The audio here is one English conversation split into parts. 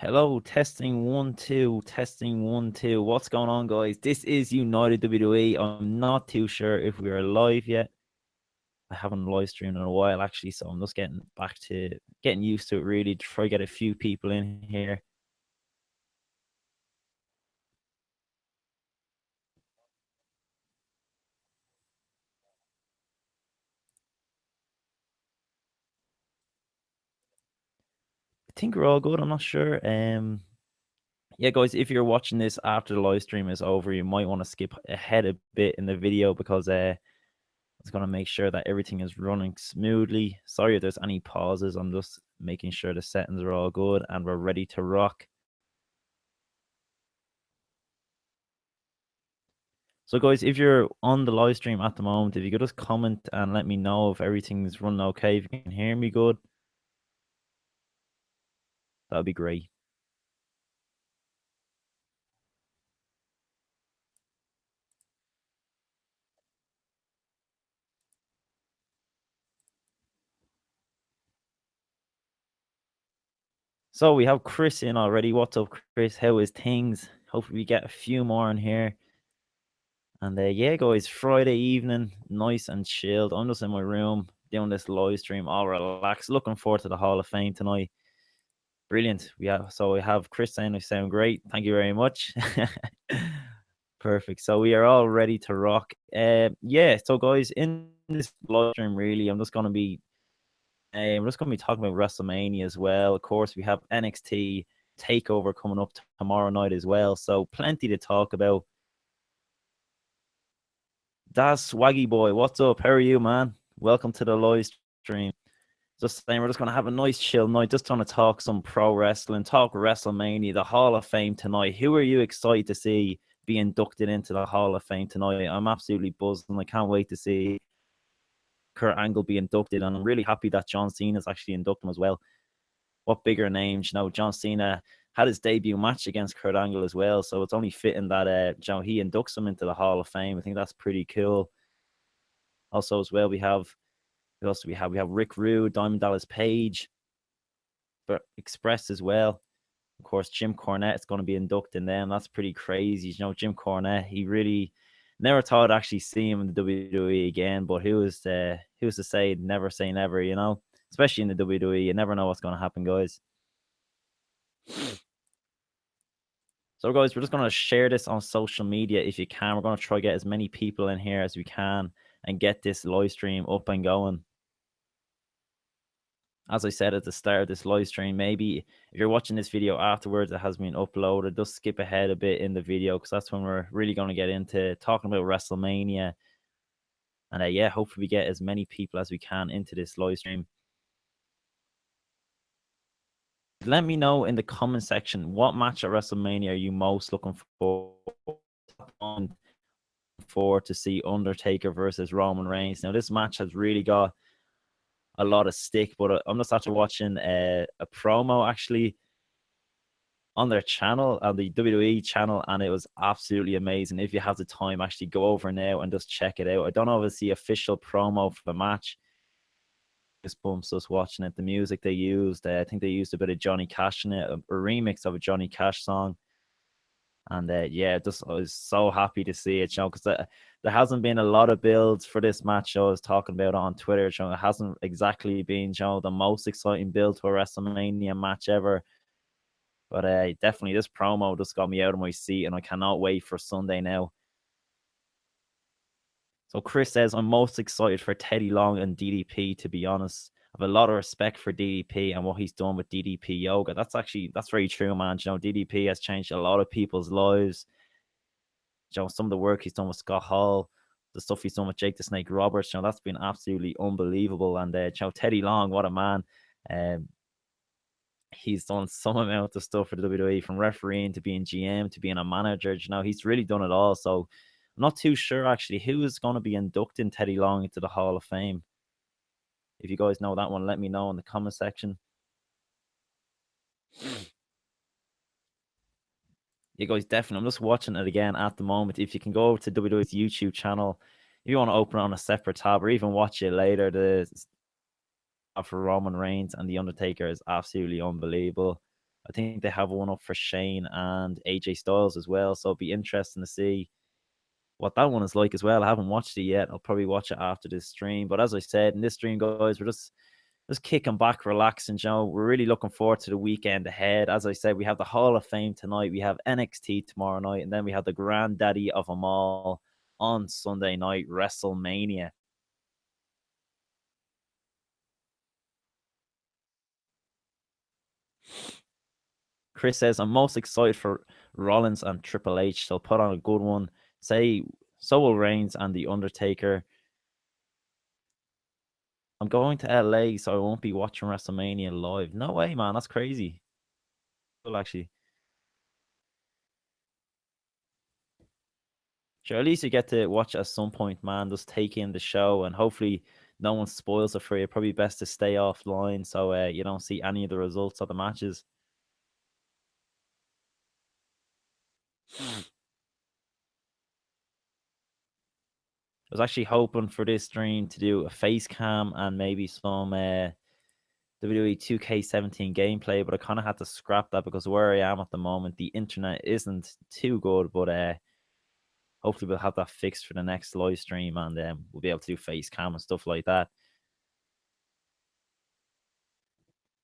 Hello, testing 1 2, testing 1 2. What's going on, guys? This is United WWE. I'm not too sure if we are live yet. I haven't live streamed in a while, actually, so I'm just getting back to getting used to it, really, to try to get a few people in here. I think we're all good. I'm not sure. Yeah, guys, if you're watching this after the live stream is over, you might want to skip ahead a bit in the video because I was going to make sure that everything is running smoothly. Sorry if there's any pauses. I'm just making sure the settings are all good and we're ready to rock. So, guys, if you're on the live stream at the moment, if you could just comment and let me know if everything's running okay, if you can hear me good, that would be great. So we have Chris in already. What's up, Chris? How is things? Hopefully we get a few more in here. And yeah, guys, Friday evening, nice and chilled. I'm just in my room doing this live stream, all relaxed. Looking forward to the Hall of Fame tonight. Brilliant. We have Chris saying I sound great. Thank you very much. Perfect. So we are all ready to rock. Yeah. So guys, in this live stream, really, I'm just gonna be talking about WrestleMania as well. Of course, we have NXT Takeover coming up tomorrow night as well. So plenty to talk about. Das Swaggy Boy, what's up? How are you, man? Welcome to the live stream. Just saying, we're just going to have a nice chill night. Just trying to talk some pro wrestling, talk WrestleMania, the Hall of Fame tonight. Who are you excited to see be inducted into the Hall of Fame tonight? I'm absolutely buzzed and I can't wait to see Kurt Angle be inducted. And I'm really happy that John Cena is actually inducted as well. What bigger names? You know, John Cena had his debut match against Kurt Angle as well. So it's only fitting that he inducts him into the Hall of Fame. I think that's pretty cool. Also, as well, we have Rick Rude, Diamond Dallas Page, but Express as well. Of course, Jim Cornette is going to be inducted in them. That's pretty crazy. You know, Jim Cornette, he really never thought I'd actually see him in the WWE again, but who's to say never say never, you know? Especially in the WWE, you never know what's going to happen, guys. So, guys, we're just going to share this on social media if you can. We're going to try to get as many people in here as we can and get this live stream up and going. As I said at the start of this live stream, maybe if you're watching this video afterwards, it has been uploaded, just skip ahead a bit in the video because that's when we're really going to get into talking about WrestleMania. And yeah, hopefully we get as many people as we can into this live stream. Let me know in the comment section what match at WrestleMania are you most looking for to see Undertaker versus Roman Reigns. Now, this match has really got a lot of stick, but I'm just after watching a promo actually on their channel, on the WWE channel, and it was absolutely amazing. If you have the time, actually go over now and just check it out. I don't know if it's the official promo for the match. Just bumps us watching it. The music they used, I think they used a bit of Johnny Cash in it, a remix of a Johnny Cash song. And yeah, just I was so happy to see it, you know, because there hasn't been a lot of builds for this match. I was talking about it on Twitter, you know, it hasn't exactly been, you know, the most exciting build to a WrestleMania match ever. But definitely this promo just got me out of my seat, and I cannot wait for Sunday now. So Chris says, I'm most excited for Teddy Long and DDP, to be honest. I have a lot of respect for DDP and what he's done with DDP Yoga. That's very true, man. You know, DDP has changed a lot of people's lives. You know, some of the work he's done with Scott Hall, the stuff he's done with Jake the Snake Roberts, you know, that's been absolutely unbelievable. And you know, Teddy Long, what a man. He's done some amount of stuff for the WWE, from refereeing to being GM to being a manager. You know, he's really done it all. So I'm not too sure actually who is going to be inducting Teddy Long into the Hall of Fame. If you guys know that one, let me know in the comment section. You guys, definitely, I'm just watching it again at the moment. If you can go over to WWE's YouTube channel, if you want to open it on a separate tab or even watch it later, the for Roman Reigns and The Undertaker is absolutely unbelievable. I think they have one up for Shane and AJ Styles as well. So it'll be interesting to see what that one is like as well. I haven't watched it yet. I'll probably watch it after this stream. But as I said, in this stream, guys, we're just kicking back, relaxing, Joe. We're really looking forward to the weekend ahead. As I said, we have the Hall of Fame tonight. We have NXT tomorrow night. And then we have the granddaddy of them all on Sunday night, WrestleMania. Chris says, I'm most excited for Rollins and Triple H. They'll put on a good one. Say, so will Reigns and The Undertaker. I'm going to LA, so I won't be watching WrestleMania live. No way, man. That's crazy. Well, actually. Sure, at least you get to watch at some point, man. Just take in the show, and hopefully no one spoils it for you. Probably best to stay offline so you don't see any of the results of the matches. I was actually hoping for this stream to do a face cam and maybe some WWE 2K17 gameplay, but I kind of had to scrap that because where I am at the moment, the internet isn't too good. But hopefully we'll have that fixed for the next live stream, and we'll be able to do face cam and stuff like that.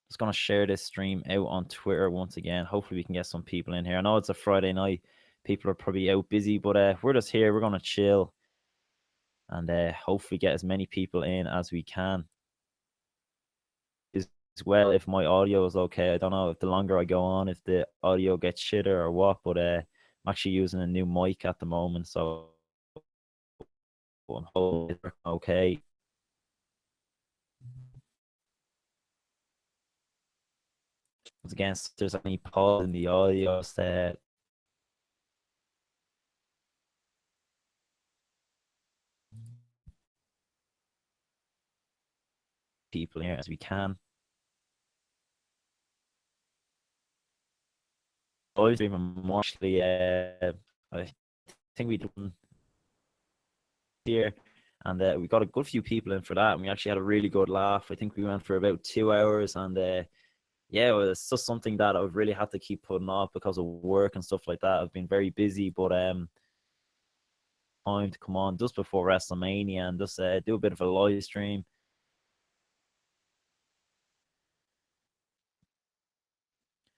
Just gonna share this stream out on Twitter once again. Hopefully we can get some people in here. I know it's a Friday night. People are probably out busy, but we're just here. We're gonna chill and hopefully get as many people in as we can. As well, if my audio is okay. I don't know if the longer I go on, if the audio gets shitter or what, but I'm actually using a new mic at the moment, so I'm hoping it's okay. Once again, if there's any pause in the audio, people here as we can. Always even more actually, I think we done here, and we got a good few people in for that, and we actually had a really good laugh. I think we went for about 2 hours, and yeah, it's just something that I've really had to keep putting off because of work and stuff like that. I've been very busy, but time to come on just before WrestleMania and just do a bit of a live stream.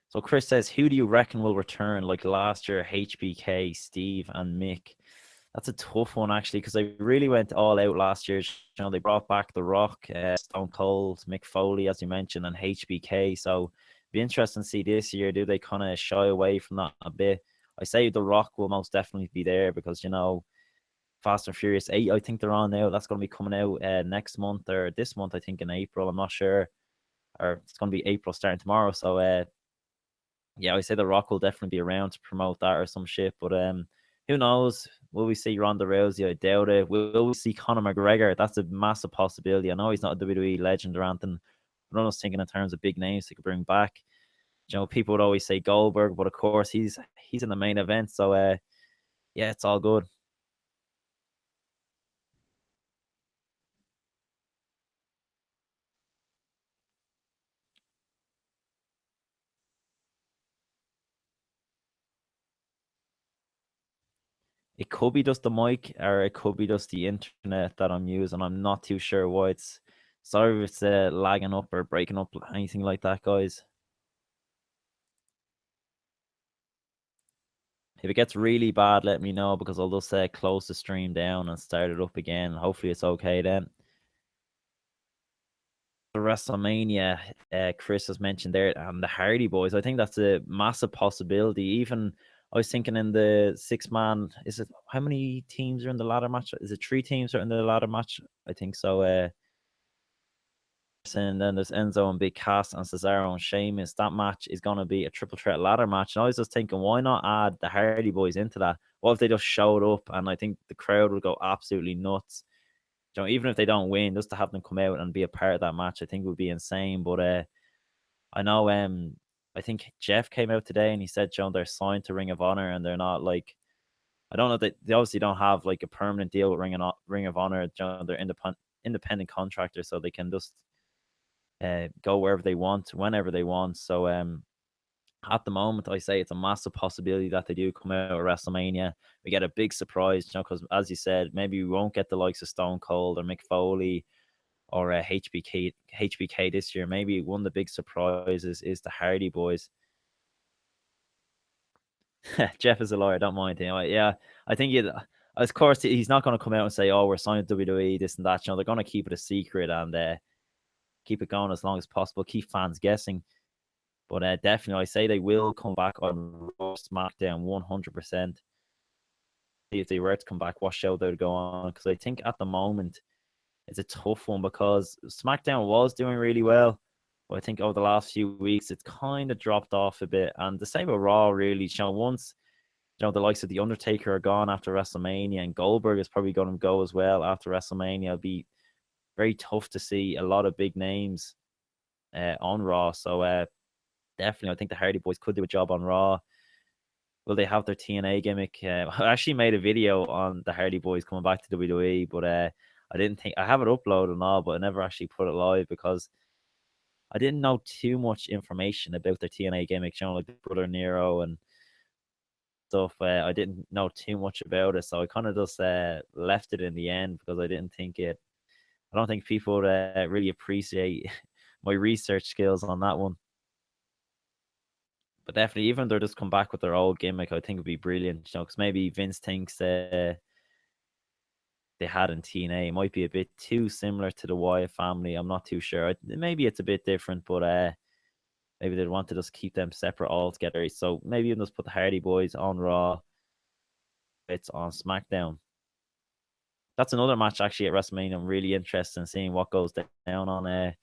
So Chris says, who do you reckon will return like last year? HBK, Steve, and Mick. That's a tough one actually because they really went all out last year. You know, they brought back The Rock, Stone Cold, Mick Foley, as you mentioned, and HBK. So it'd be interesting to see this year. Do they kind of shy away from that a bit? I say The Rock will most definitely be there because, you know, Fast and Furious 8, I think they're on now. That's going to be coming out next month or this month, I think in April. I'm not sure. Or it's going to be April starting tomorrow. So yeah, I say The Rock will definitely be around to promote that or some shit. But who knows? Will we see Ronda Rousey? I doubt it. Will we see Conor McGregor? That's a massive possibility. I know he's not a WWE legend or anything, but I'm just thinking in terms of big names he could bring back. You know, people would always say Goldberg, but of course he's in the main event. So yeah, it's all good. It could be just the mic, or it could be just the internet that I'm using. I'm not too sure why it's. Sorry if it's lagging up or breaking up, anything like that, guys. If it gets really bad, let me know because I'll just close the stream down and start it up again. Hopefully, it's okay then. The WrestleMania, Chris has mentioned there, and the Hardy Boys. I think that's a massive possibility. Even I was thinking in the 6-man, is it how many teams are in the ladder match? Is it 3 teams are in the ladder match? I think so. And then there's Enzo and Big Cass and Cesaro and Sheamus. That match is going to be a triple threat ladder match. And I was just thinking, why not add the Hardy Boys into that? What if they just showed up? And I think the crowd would go absolutely nuts. You know, even if they don't win, just to have them come out and be a part of that match, I think would be insane. But I know I think Jeff came out today and he said, John, they're signed to Ring of Honor and they're not like, I don't know, they obviously don't have like a permanent deal with Ring of Honor. John, they're independent contractors, so they can just go wherever they want, whenever they want. So At the moment, I say it's a massive possibility that they do come out of WrestleMania. We get a big surprise, because as you said, maybe we won't get the likes of Stone Cold or Mick Foley or HBK this year. Maybe one of the big surprises is the Hardy Boys. Jeff is a lawyer, don't mind him. Yeah, I think of course he's not going to come out and say, "Oh, we're signing WWE, this and that." They're going to keep it a secret and keep it going as long as possible, keep fans guessing. But definitely, I say they will come back on Raw, SmackDown 100%. If they were to come back, what show they would go on? Because I think at the moment it's a tough one because SmackDown was doing really well. But I think over the last few weeks, it's kind of dropped off a bit. And the same with Raw, really. Once the likes of The Undertaker are gone after WrestleMania, and Goldberg is probably going to go as well after WrestleMania, it'll be very tough to see a lot of big names on Raw. So definitely, I think the Hardy Boys could do a job on Raw. Will they have their TNA gimmick? I actually made a video on the Hardy Boys coming back to WWE, but I didn't think I have it uploaded and all, but I never actually put it live because I didn't know too much information about their TNA gimmick, like the Brother Nero and stuff. I didn't know too much about it, so I kind of just left it in the end because I didn't think it. I don't think people would really appreciate my research skills on that one. But definitely, even if they're just come back with their old gimmick, I think it'd be brilliant. Because maybe Vince thinks they had in TNA it might be a bit too similar to the Wyatt family. I'm not too sure. Maybe it's a bit different, but maybe they'd want to just keep them separate altogether. So maybe even just put the Hardy Boys on Raw. It's on SmackDown. That's another match actually at WrestleMania. I'm really interested in seeing what goes down on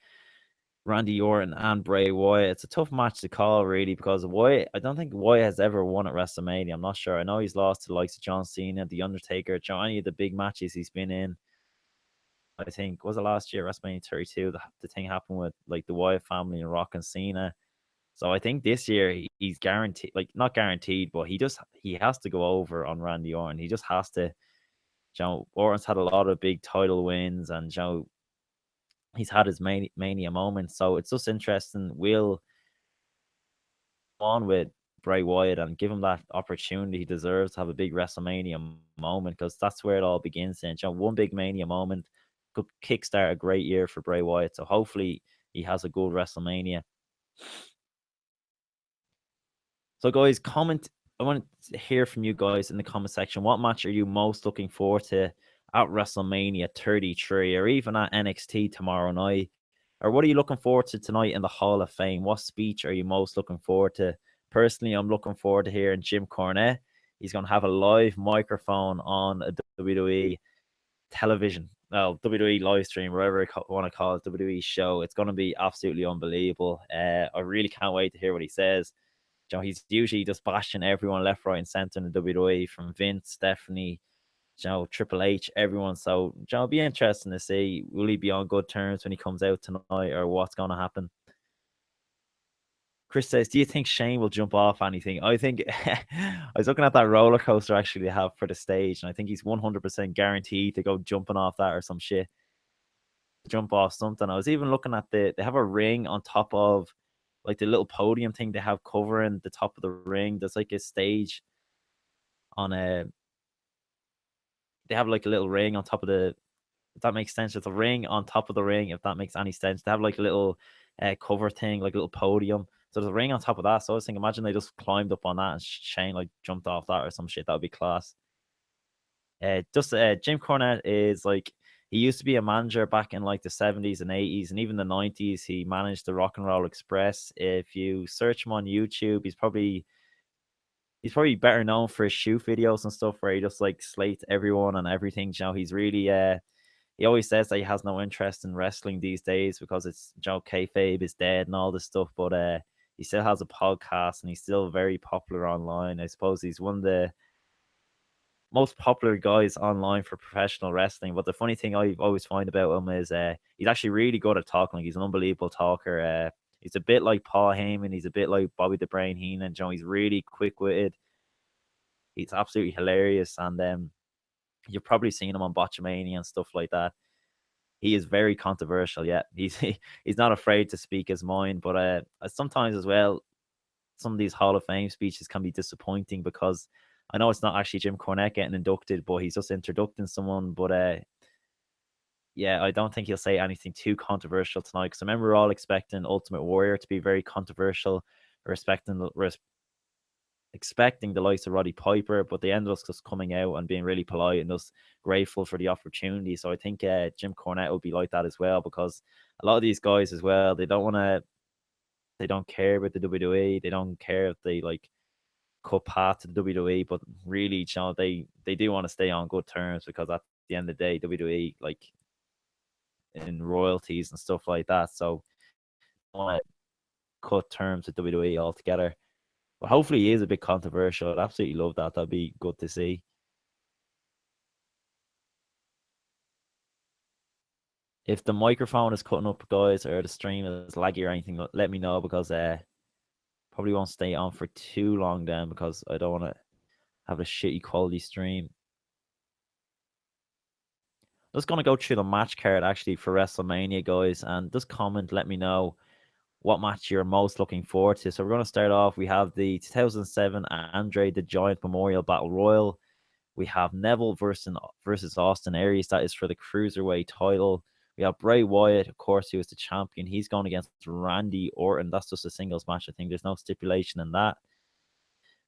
Randy Orton and Bray Wyatt. It's a tough match to call, really, because Wyatt, I don't think Wyatt has ever won at WrestleMania. I'm not sure. I know he's lost to the likes of John Cena, The Undertaker, any of the big matches he's been in. I think, was it last year, WrestleMania 32, the thing happened with like the Wyatt family and Rock and Cena. So I think this year he's guaranteed, like not guaranteed, but he has to go over on Randy Orton. He just has to. Orton's had a lot of big title wins, and he's had his mania moments. So it's just interesting. Will on with Bray Wyatt and give him that opportunity he deserves to have a big WrestleMania moment, because that's where it all begins. And one big Mania moment could kickstart a great year for Bray Wyatt. So hopefully he has a good WrestleMania. So guys, comment. I want to hear from you guys in the comment section. What match are you most looking forward to at WrestleMania 33 or even at NXT tomorrow night? Or what are you looking forward to tonight in the Hall of Fame? What speech are you most looking forward to? Personally, I'm looking forward to hearing Jim Cornette. He's going to have a live microphone on a WWE television, well, WWE live stream, whatever you want to call it, WWE show. It's going to be absolutely unbelievable. I really can't wait to hear what he says. He's usually just bashing everyone left, right, and center in the WWE, from Vince, Stephanie, Triple H, everyone. So, it'll be interesting to see, will he be on good terms when he comes out tonight, or what's going to happen? Chris says, do you think Shane will jump off anything? I think I was looking at that roller coaster actually they have for the stage, and I think he's 100% guaranteed to go jumping off that or some shit. Jump off something. I was even looking at they have a ring on top of like the little podium thing they have covering the top of the ring. There's like a stage on they have like a little ring on top of if that makes sense. It's a ring on top of the ring, if that makes any sense. They have like a little cover thing, like a little podium. So there's a ring on top of that. So I was thinking, imagine they just climbed up on that and Shane like jumped off that or some shit. That would be class. Jim Cornette is like, he used to be a manager back in like the 70s and 80s and even the 90s. He managed the Rock and Roll Express. If you search him on YouTube, he's probably better known for his shoot videos and stuff where he just like slates everyone and everything. He's really he always says that he has no interest in wrestling these days because it's kayfabe is dead and all this stuff. But he still has a podcast and he's still very popular online. I suppose he's one of the most popular guys online for professional wrestling. But the funny thing I always find about him is he's actually really good at talking. Like, he's an unbelievable talker. He's a bit like Paul Heyman. He's a bit like Bobby the Brain Heenan. He's really quick-witted. He's absolutely hilarious. And you've probably seen him on Botchamania and stuff like that. He is very controversial. Yeah, he's not afraid to speak his mind. But sometimes as well, some of these Hall of Fame speeches can be disappointing because I know it's not actually Jim Cornette getting inducted, but he's just introducing someone. But yeah, I don't think he'll say anything too controversial tonight because I remember we're all expecting Ultimate Warrior to be very controversial, expecting the likes of Roddy Piper, but they ended up just coming out and being really polite and just grateful for the opportunity. So I think Jim Cornette will be like that as well because a lot of these guys as well, they don't care about the WWE. They don't care if they like cut path to the WWE, but really, they do want to stay on good terms because at the end of the day, WWE like in royalties and stuff like that. So I want to cut terms with WWE altogether. But hopefully he is a bit controversial. I'd absolutely love that. That'd be good to see. If the microphone is cutting up, guys, or the stream is laggy or anything, let me know because probably won't stay on for too long then because I don't want to have a shitty quality stream. Just gonna go through the match card actually for WrestleMania, guys, and just comment, let me know what match you're most looking forward to. So we're gonna start off. We have the 2007 Andre the Giant Memorial Battle Royal. We have Neville versus Austin Aries. That is for the Cruiserweight title. We have Bray Wyatt, of course, who is the champion. He's going against Randy Orton. That's just a singles match. I think there's no stipulation in that.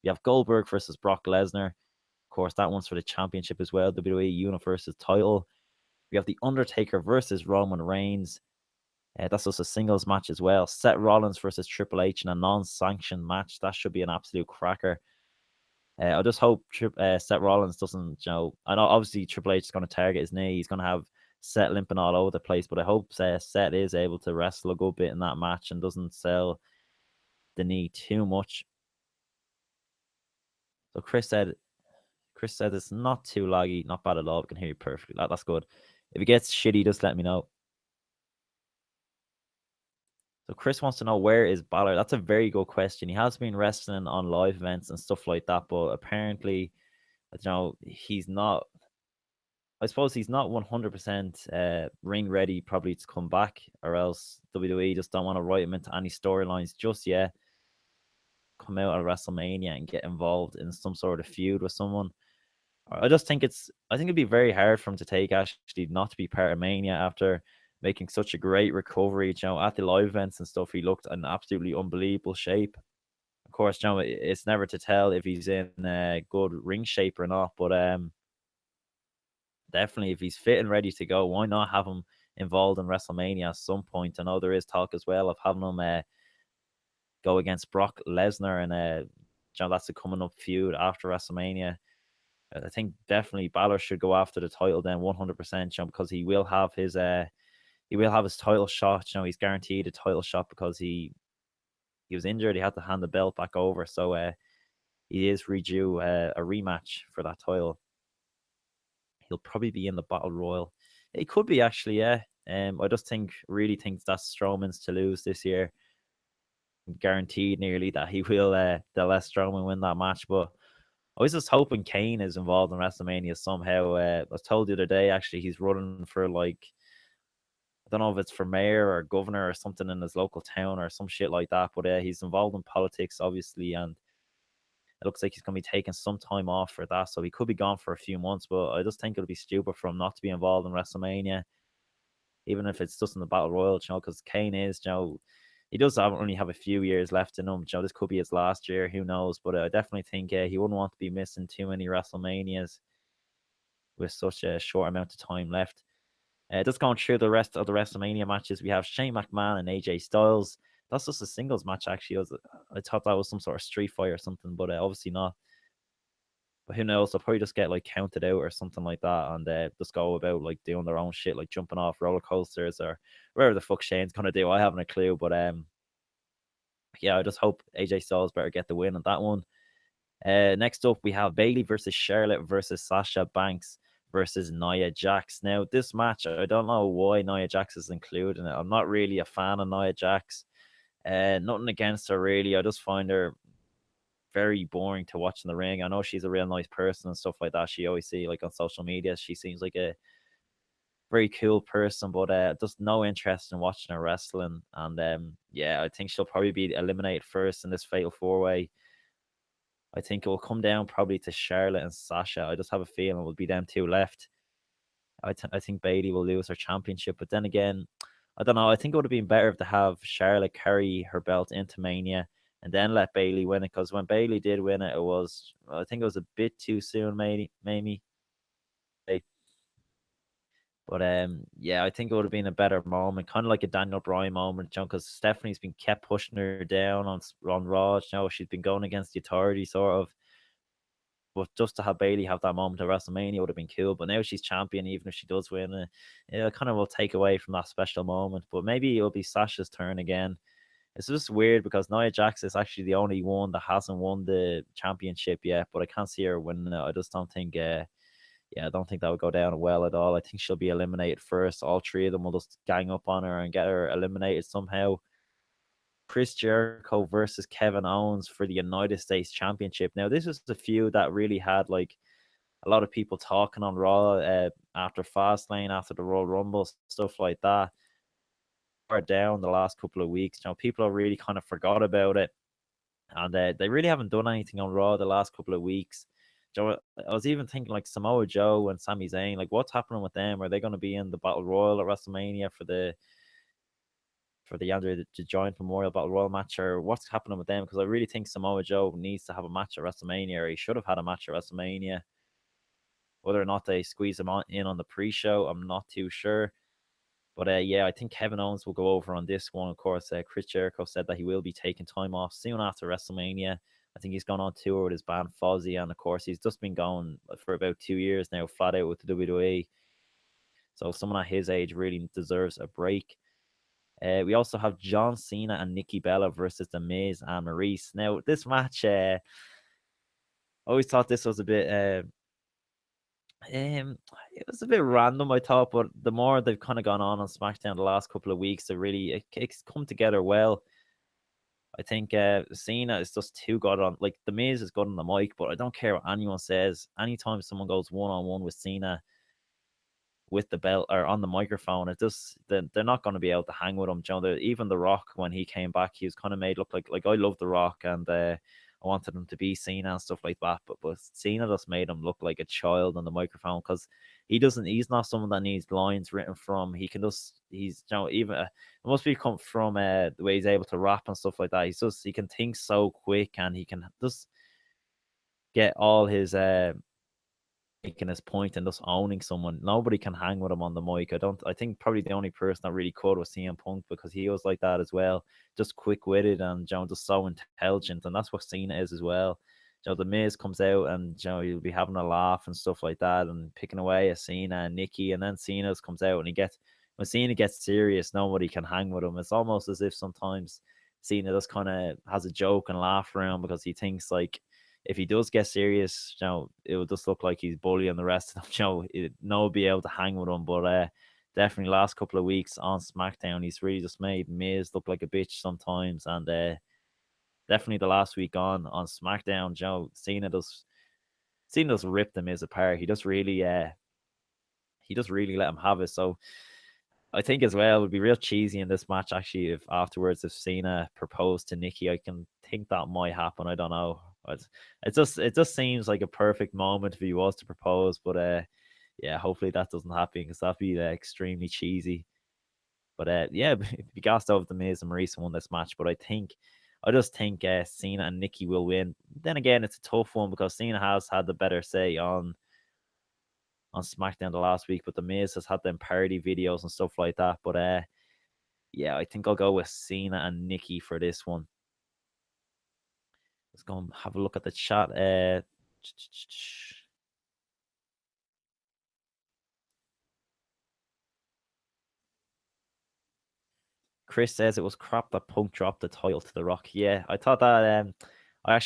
We have Goldberg versus Brock Lesnar. Of course, that one's for the championship as well. WWE Universe's title. We have The Undertaker versus Roman Reigns. That's just a singles match as well. Seth Rollins versus Triple H in a non-sanctioned match. That should be an absolute cracker. I just hope Seth Rollins doesn't, I know obviously Triple H is going to target his knee. He's going to have Seth limping all over the place, but I hope Seth is able to wrestle a good bit in that match and doesn't sell the knee too much. So Chris said it's not too laggy, not bad at all. I can hear you perfectly. That's good. If it gets shitty, just let me know. So Chris wants to know, where is Balor? That's a very good question. He has been wrestling on live events and stuff like that, but apparently, he's not. I suppose he's not 100% ring ready probably to come back, or else WWE just don't want to write him into any storylines just yet. Come out at WrestleMania and get involved in some sort of feud with someone. I think it'd be very hard for him to take actually not to be part of Mania after making such a great recovery. At the live events and stuff, he looked in absolutely unbelievable shape. Of course, it's never to tell if he's in good ring shape or not, but definitely if he's fit and ready to go, why not have him involved in WrestleMania at some point? I know there is talk as well of having him go against Brock Lesnar, and that's a coming up feud after WrestleMania. I think definitely Balor should go after the title then 100%, because he will have his title shot. He's guaranteed a title shot because he was injured. He had to hand the belt back over, so he is due a rematch for that title. He'll probably be in the Battle Royal. He could be actually, yeah. I just really think that's Strowman's to lose this year. Guaranteed nearly that he will let Strowman win that match, but I was just hoping Kane is involved in WrestleMania somehow. I was told the other day, actually, he's running for I don't know if it's for mayor or governor or something in his local town or some shit like that. But he's involved in politics, obviously, and it looks like he's going to be taking some time off for that. So he could be gone for a few months, but I just think it'll be stupid for him not to be involved in WrestleMania, even if it's just in the Battle Royal, because Kane is, he does only have a few years left in him. This could be his last year. Who knows? But I definitely think he wouldn't want to be missing too many WrestleManias with such a short amount of time left. Just going through the rest of the WrestleMania matches, we have Shane McMahon and AJ Styles. That's just a singles match, actually. I thought that was some sort of street fight or something, but obviously not. But who knows? They'll probably just get counted out or something like that, and just go about doing their own shit, like jumping off roller coasters or whatever the fuck Shane's gonna do. I haven't a clue, but yeah, I just hope AJ Styles better get the win on that one. Next up, we have Bayley versus Charlotte versus Sasha Banks versus Nia Jax. Now, this match, I don't know why Nia Jax is included in it. I'm not really a fan of Nia Jax. Nothing against her, really. I just find her very boring to watch in the ring. I know she's a real nice person and stuff like that. She always see on social media, she seems like a very cool person, but just no interest in watching her wrestling. And yeah, I think she'll probably be eliminated first in this fatal 4-way. I think it will come down probably to Charlotte and Sasha. I just have a feeling it will be them two left. I think Bayley will lose her championship, but then again, I don't know. I think it would have been better if to have Charlotte carry her belt into Mania and then let Bayley win it. Because when Bayley did win it, I think it was a bit too soon, maybe. But yeah, I think it would have been a better moment, kind of like a Daniel Bryan moment, because Stephanie's been kept pushing her down on Raw. She's been going against the authority, sort of. But just to have Bayley have that moment at WrestleMania would have been cool. But now she's champion, even if she does win it kind of will take away from that special moment. But maybe it'll be Sasha's turn again. It's just weird because Nia Jax is actually the only one that hasn't won the championship yet. But I can't see her winning it. I just don't think. Yeah, I don't think that would go down well at all. I think she'll be eliminated first. All three of them will just gang up on her and get her eliminated somehow. Chris Jericho versus Kevin Owens for the United States Championship. Now, this is the feud that really had like a lot of people talking on Raw after Fastlane, after the Royal Rumble, stuff like that. Are down the last couple of weeks. People have really kind of forgot about it, and they really haven't done anything on Raw the last couple of weeks. I was even thinking like Samoa Joe and Sami Zayn, like what's happening with them? Are they going to be in the Battle Royal at WrestleMania for the Andre the Giant Memorial Battle Royal match, or what's happening with them? Because I really think Samoa Joe needs to have a match at WrestleMania, or he should have had a match at WrestleMania. Whether or not they squeeze him in on the pre-show, I'm not too sure. But yeah, I think Kevin Owens will go over on this one. Of course, Chris Jericho said that he will be taking time off soon after WrestleMania. I think he's gone on tour with his band Fozzy, and of course, he's just been going for about 2 years now, flat out with the WWE. So someone at his age really deserves a break. We also have John Cena and Nikki Bella versus The Miz and Maurice. Now, this match, I always thought this was a bit, it was a bit random, I thought, but the more they've kind of gone on SmackDown the last couple of weeks, it's come together well. I think Cena is just too good on, like, The Miz is good on the mic, but I don't care what anyone says. Anytime someone goes one-on-one with Cena with the belt or on the microphone, they're not going to be able to hang with him. Even The Rock, when he came back, he was kind of made look like I love The Rock, and I wanted him to be Cena and stuff like that. But Cena just made him look like a child on the microphone, because he's not someone that needs lines written from. He can just, even it must be come from the way he's able to rap and stuff like that. He can think so quick, and he can just get all his making his point and just owning someone. Nobody can hang with him on the mic. I think probably the only person that really could was CM Punk, because he was like that as well. Just quick-witted and just so intelligent, and that's what Cena is as well. The Miz comes out and he'll be having a laugh and stuff like that and picking away at Cena and Nikki, and then Cena comes out and when Cena gets serious, nobody can hang with him. It's almost as if sometimes Cena just kind of has a joke and laugh around, because he thinks like, if he does get serious, it will just look like he's bullying the rest of them. No one be able to hang with him. But definitely last couple of weeks on SmackDown, he's really just made Miz look like a bitch sometimes. And definitely the last week on SmackDown, Cena does rip the Miz apart. He just really let him have it. So I think as well it would be real cheesy in this match, actually, if afterwards, if Cena proposed to Nikki. I can think that might happen. I don't know. But it just seems like a perfect moment if he was to propose. But yeah, hopefully that doesn't happen, because that'd be extremely cheesy. But yeah, be gassed over the Miz and Maurice won this match. But I just think Cena and Nikki will win. Then again, it's a tough one, because Cena has had the better say on SmackDown the last week, but the Miz has had them parody videos and stuff like that. But yeah, I think I'll go with Cena and Nikki for this one. Let's go and have a look at the chat. Chris says it was crap that Punk dropped the title to The Rock. Yeah, I thought that. I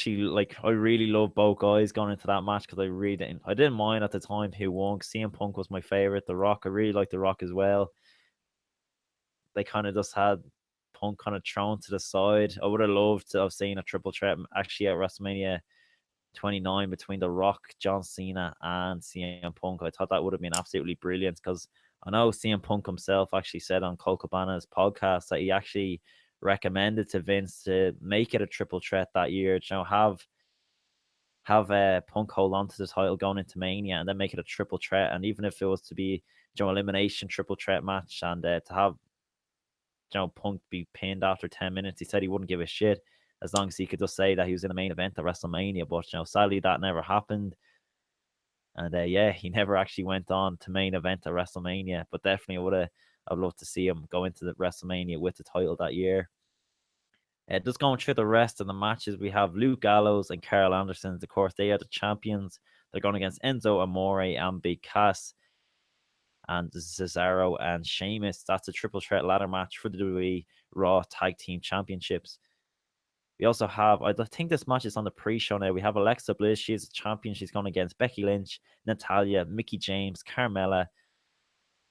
really love both guys going into that match, because I didn't mind at the time who won. CM Punk was my favorite. The Rock, I really like The Rock as well. They kind of just had Punk kind of thrown to the side. I would have loved to have seen a triple threat actually at WrestleMania 29 between The Rock, John Cena, and CM Punk. I thought that would have been absolutely brilliant, because I know CM Punk himself actually said on Cole Cabana's podcast that he actually recommended to Vince to make it a triple threat that year. Have Punk hold on to the title going into Mania and then make it a triple threat. And even if it was to be elimination triple threat match and to have Punk be pinned after 10 minutes, he said he wouldn't give a shit as long as he could just say that he was in the main event at WrestleMania. But sadly that never happened. And he never actually went on to main event at WrestleMania. But definitely I'd love to see him go into the WrestleMania with the title that year. Just going through the rest of the matches, we have Luke Gallows and Carl Anderson. Of course, they are the champions. They're going against Enzo Amore and Big Cass and Cesaro and Sheamus. That's a triple threat ladder match for the WWE Raw Tag Team Championships. We also have, I think this match is on the pre-show now. We have Alexa Bliss. She's a champion. She's going against Becky Lynch, Natalya, Mickie James, Carmella,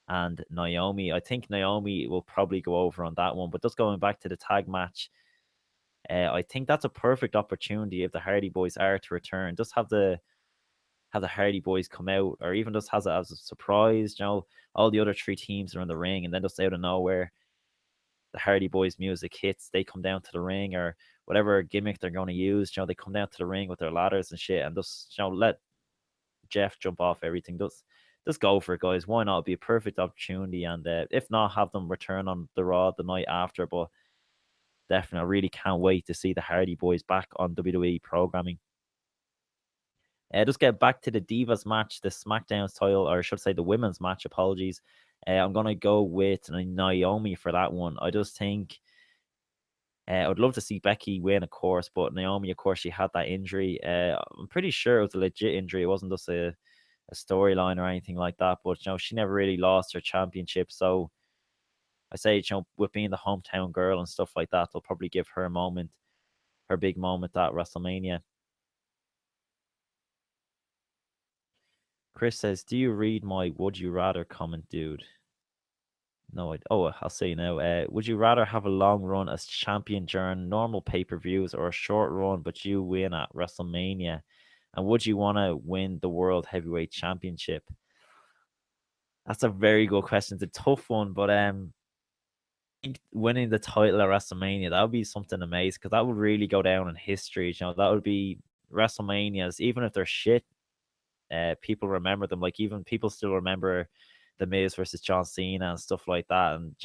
and Naomi. I think Naomi will probably go over on that one. But just going back to the tag match, I think that's a perfect opportunity if the Hardy Boys are to return. Just have the Hardy Boys come out, or even just has it as a surprise. All the other three teams are in the ring, and then just out of nowhere, the Hardy Boys music hits. They come down to the ring, or whatever gimmick they're going to use. They come down to the ring with their ladders and shit, and just let Jeff jump off everything. Just go for it, guys. Why not? It'd be a perfect opportunity, and if not, have them return on the Raw the night after. But definitely, I really can't wait to see the Hardy Boys back on WWE programming. Just get back to the Divas match, the SmackDown title, or I should say the women's match. Apologies. I'm going to go with Naomi for that one. I just think I'd love to see Becky win, of course, but Naomi, of course, she had that injury. I'm pretty sure it was a legit injury. It wasn't just a storyline or anything like that. But she never really lost her championship. So I say, with being the hometown girl and stuff like that, they'll probably give her a moment, her big moment at WrestleMania. Chris says, "Do you read my Would You Rather comment, dude?" No, I'll say now. Would you rather have a long run as champion during normal pay-per-views or a short run but you win at WrestleMania? And would you want to win the World Heavyweight Championship? That's a very good question. It's a tough one, but I think winning the title at WrestleMania, that would be something amazing because that would really go down in history. That would be WrestleManias, even if they're shit, people remember them. Like, even people still remember the Miz versus John Cena and stuff like that. And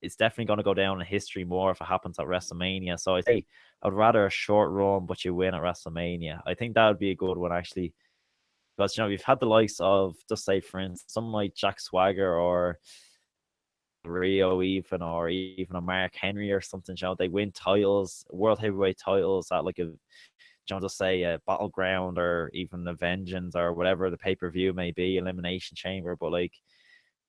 it's definitely going to go down in history more if it happens at WrestleMania. So I think I'd rather a short run, but you win at WrestleMania. I think that would be a good one, actually. Because, we've had the likes of, just say, for instance, someone like Jack Swagger or Rio even, or even a Mark Henry or something. They win titles, world heavyweight titles at like a, just say a Battleground or even a Vengeance or whatever the pay-per-view may be, Elimination Chamber. But like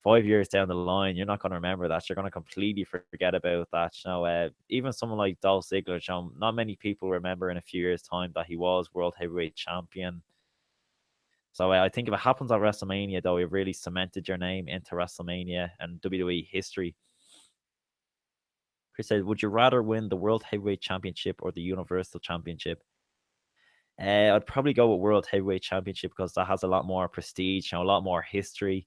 5 years down the line, you're not going to remember that. You're going to completely forget about that. Even someone like Dolph Ziggler, not many people remember in a few years' time that he was world heavyweight champion. So I think if it happens at WrestleMania, though, you've really cemented your name into WrestleMania and WWE history. Chris said, would you rather win the World Heavyweight Championship or the Universal Championship? I'd probably go with World Heavyweight Championship because that has a lot more prestige, a lot more history.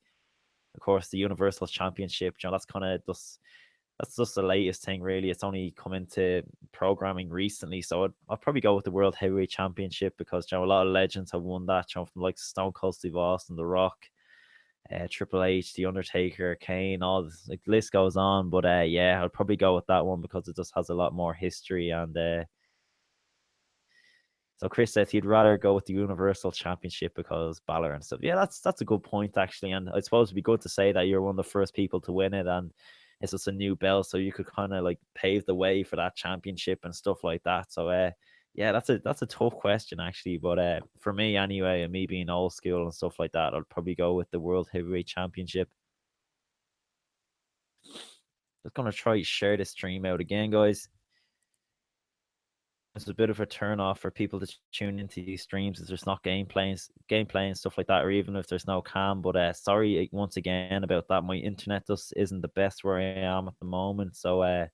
Of course, the Universal Championship, that's kind of that's just the latest thing, really. It's only come into programming recently, so I'd probably go with the World Heavyweight Championship because a lot of legends have won that, from like Stone Cold Steve Austin, The Rock, Triple H, The Undertaker, Kane, all this, like, the list goes on. But I'd probably go with that one because it just has a lot more history. And so Chris says he'd rather go with the Universal Championship because Balor and stuff. Yeah, that's a good point, actually. And I suppose it'd be good to say that you're one of the first people to win it, and it's just a new belt, so you could kind of like pave the way for that championship and stuff like that. So that's a tough question, actually. But for me anyway, and me being old school and stuff like that, I'd probably go with the World Heavyweight Championship. Just gonna try to share the stream out again, guys. It's a bit of a turn off for people to tune into these streams if there's not gameplay and stuff like that, or even if there's no cam. But sorry once again about that. My internet just isn't the best where I am at the moment, so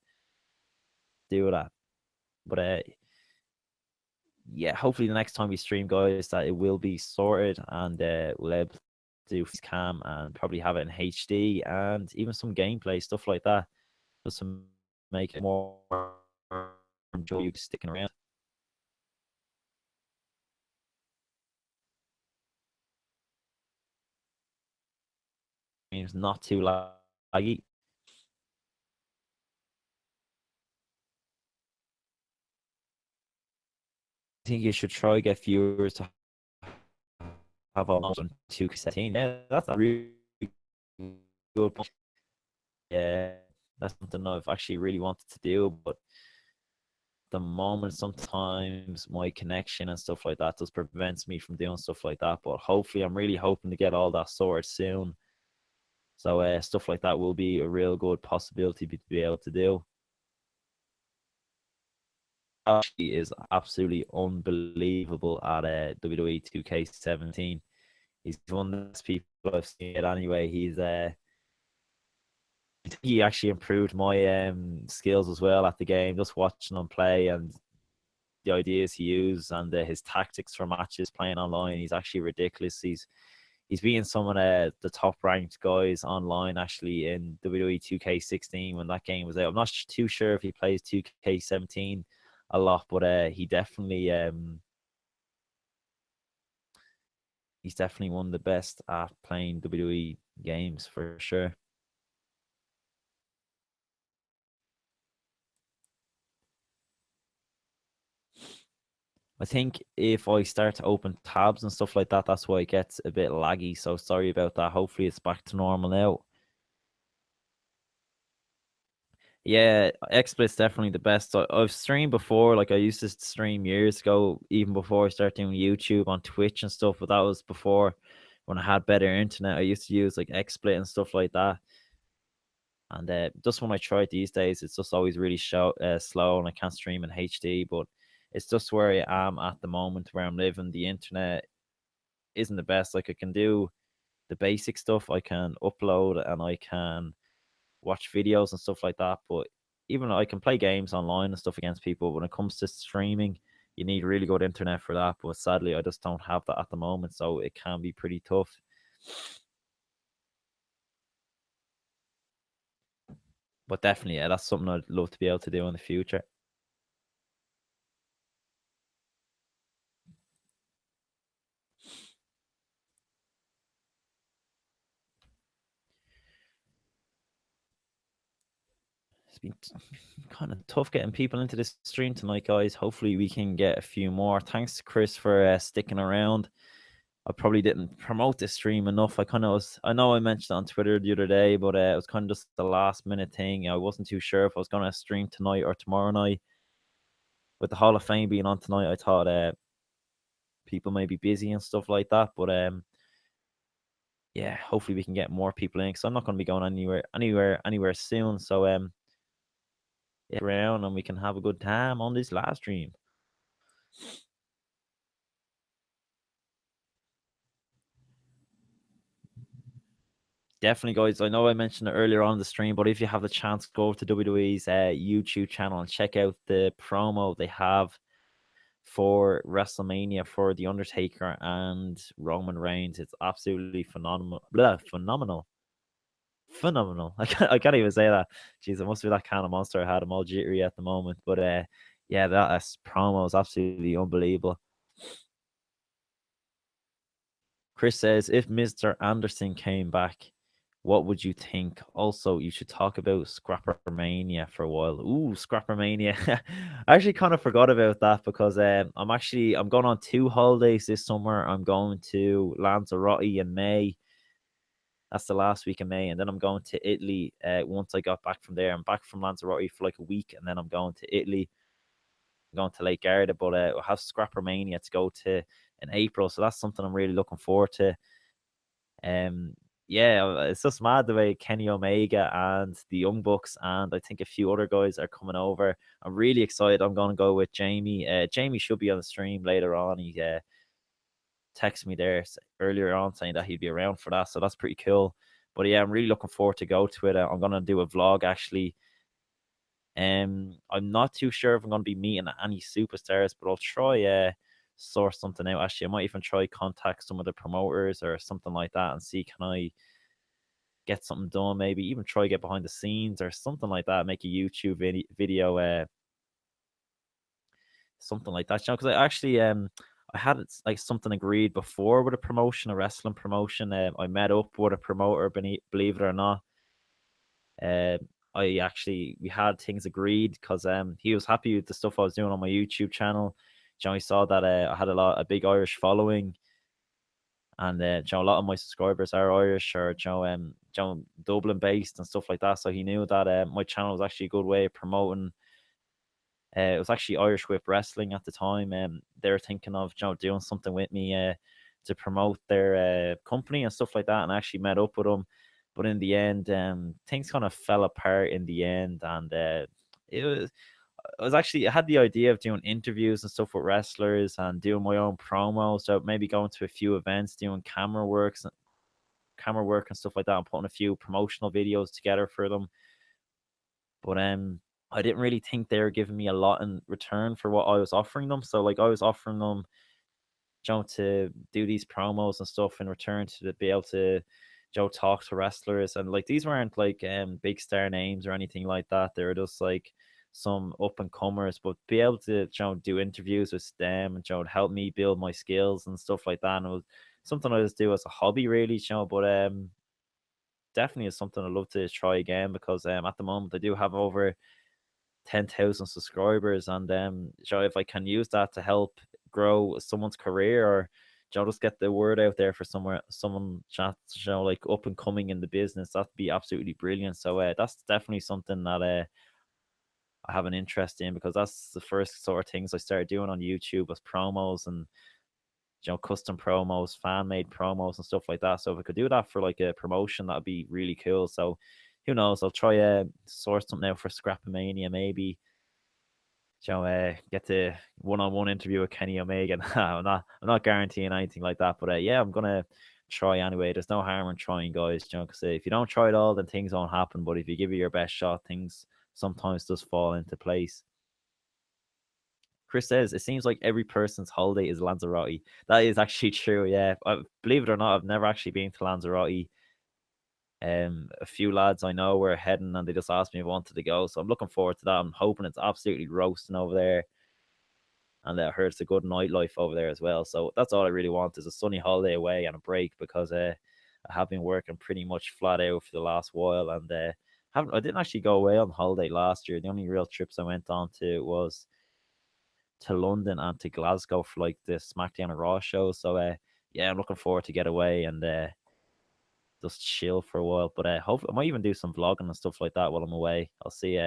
do that. But hopefully the next time we stream, guys, that it will be sorted and we'll do cam and probably have it in HD and even some gameplay stuff like that, just to make it more enjoy sticking around. It's not too laggy. I think you should try get viewers to have all on 2K17. Yeah, that's a really good point. Yeah, that's something I've actually really wanted to do, but the moment sometimes my connection and stuff like that just prevents me from doing stuff like that. But hopefully, I'm really hoping to get all that sorted soon. So stuff like that will be a real good possibility to be able to do. He is absolutely unbelievable at WWE 2K17. He's one of the best people I've seen it anyway. He actually improved my skills as well at the game, just watching him play and the ideas he used and his tactics for matches playing online. He's actually ridiculous. He's beating some of the top ranked guys online actually in WWE 2K16 when that game was out. I'm not too sure if he plays 2K17 a lot, but he's definitely one of the best at playing WWE games for sure. I think if I start to open tabs and stuff like that, that's why it gets a bit laggy. So sorry about that. Hopefully it's back to normal now. Yeah, XSplit's definitely the best. I've streamed before, like I used to stream years ago, even before I started doing YouTube on Twitch and stuff, but that was before when I had better internet. I used to use like XSplit and stuff like that. And just when I try it these days, it's just always really slow and I can't stream in HD. But it's just where I am at the moment where I'm living. The internet isn't the best. Like I can do the basic stuff, I can upload and I can watch videos and stuff like that. But even I can play games online and stuff against people. When it comes to streaming, you need really good internet for that. But sadly, I just don't have that at the moment, so it can be pretty tough. But definitely, yeah, that's something I'd love to be able to do in the future. It's been kind of tough getting people into this stream tonight, guys. Hopefully, we can get a few more. Thanks to Chris for sticking around. I probably didn't promote this stream enough. I know I mentioned it on Twitter the other day, but it was kind of just the last minute thing. I wasn't too sure if I was going to stream tonight or tomorrow night. With the Hall of Fame being on tonight, I thought people may be busy and stuff like that. But yeah, hopefully we can get more people in because I'm not going to be going anywhere soon. So yeah, around and we can have a good time on this live stream. Definitely, guys. I know I mentioned it earlier on the stream, but if you have the chance, go to WWE's YouTube channel and check out the promo they have for WrestleMania for The Undertaker and Roman Reigns. It's absolutely phenomenal. Phenomenal. Phenomenal. I can't even say that. Jeez, it must be that kind of monster I had. I'm all jittery at the moment. But yeah, that promo is absolutely unbelievable. Chris says, if Mr. Anderson came back, what would you think? Also, you should talk about ScrapMania for a while. Ooh, ScrapMania. I actually kind of forgot about that because I'm going on 2 holidays this summer. I'm going to Lanzarote in May. That's the last week of May, and then I'm going to Italy. Once I got back from there, I'm back from Lanzarote for like a week, and then I'm going to Italy. I'm going to Lake Garda, but I have ScrapMania to go to in April, so that's something I'm really looking forward to. Yeah, it's just mad the way Kenny Omega and the Young Bucks and I think a few other guys are coming over. I'm really excited. I'm going to go with Jamie. Jamie should be on the stream later on. He texted me there earlier on saying that he'd be around for that, so that's pretty cool. But yeah, I'm really looking forward to go to it. I'm going to do a vlog actually. I'm not too sure if I'm going to be meeting any superstars, but I'll try. sort something out. Actually, I might even try contact some of the promoters or something like that and see can I get something done. Maybe even try get behind the scenes or something like that. Make a YouTube video, something like that. Because I actually I had like something agreed before with a promotion, a wrestling promotion. I met up with a promoter, believe it or not. Uh, we had things agreed because he was happy with the stuff I was doing on my YouTube channel. He saw that I had a big Irish following, and a lot of my subscribers are Irish or Dublin based and stuff like that. So he knew that my channel was actually a good way of promoting. It was actually Irish Whip Wrestling at the time. They were thinking of doing something with me to promote their company and stuff like that. And I actually met up with them, but in the end, things kind of fell apart in the end. And it was I had the idea of doing interviews and stuff with wrestlers and doing my own promos. So maybe going to a few events, doing camera work and stuff like that, and putting a few promotional videos together for them. But I didn't really think they were giving me a lot in return for what I was offering them. So like I was offering them, to do these promos and stuff in return to be able to, talk to wrestlers. And like these weren't like big star names or anything like that. They were just like some up and comers, but be able to, do interviews with them and help me build my skills and stuff like that. And it was something I just do as a hobby, really. But definitely is something I'd love to try again because at the moment I do have over 10,000 subscribers, and if I can use that to help grow someone's career, or just get the word out there for someone that's like up and coming in the business, that'd be absolutely brilliant. So that's definitely something that I have an interest in, because that's the first sort of things I started doing on YouTube was promos and custom promos, fan made promos and stuff like that. So if I could do that for like a promotion, that'd be really cool. So who knows? I'll try source something out for ScrapMania, maybe. Get the one-on-one interview with Kenny Omega. I'm not guaranteeing anything like that, but yeah, I'm gonna try anyway. There's no harm in trying, guys. Because if you don't try it all, then things won't happen. But if you give it your best shot, things sometimes just fall into place. Chris says, it seems like every person's holiday is Lanzarote. That is actually true, yeah. Believe it or not, I've never actually been to Lanzarote. A few lads I know were heading and they just asked me if I wanted to go. So I'm looking forward to that. I'm hoping it's absolutely roasting over there. And I heard it's a good nightlife over there as well. So that's all I really want, is a sunny holiday away and a break, because I have been working pretty much flat out for the last while. And I didn't actually go away on holiday last year. The only real trips I went on to was to London and to Glasgow for like the SmackDown and Raw show. So yeah, I'm looking forward to get away and just chill for a while. But hope I might even do some vlogging and stuff like that while I'm away. I'll see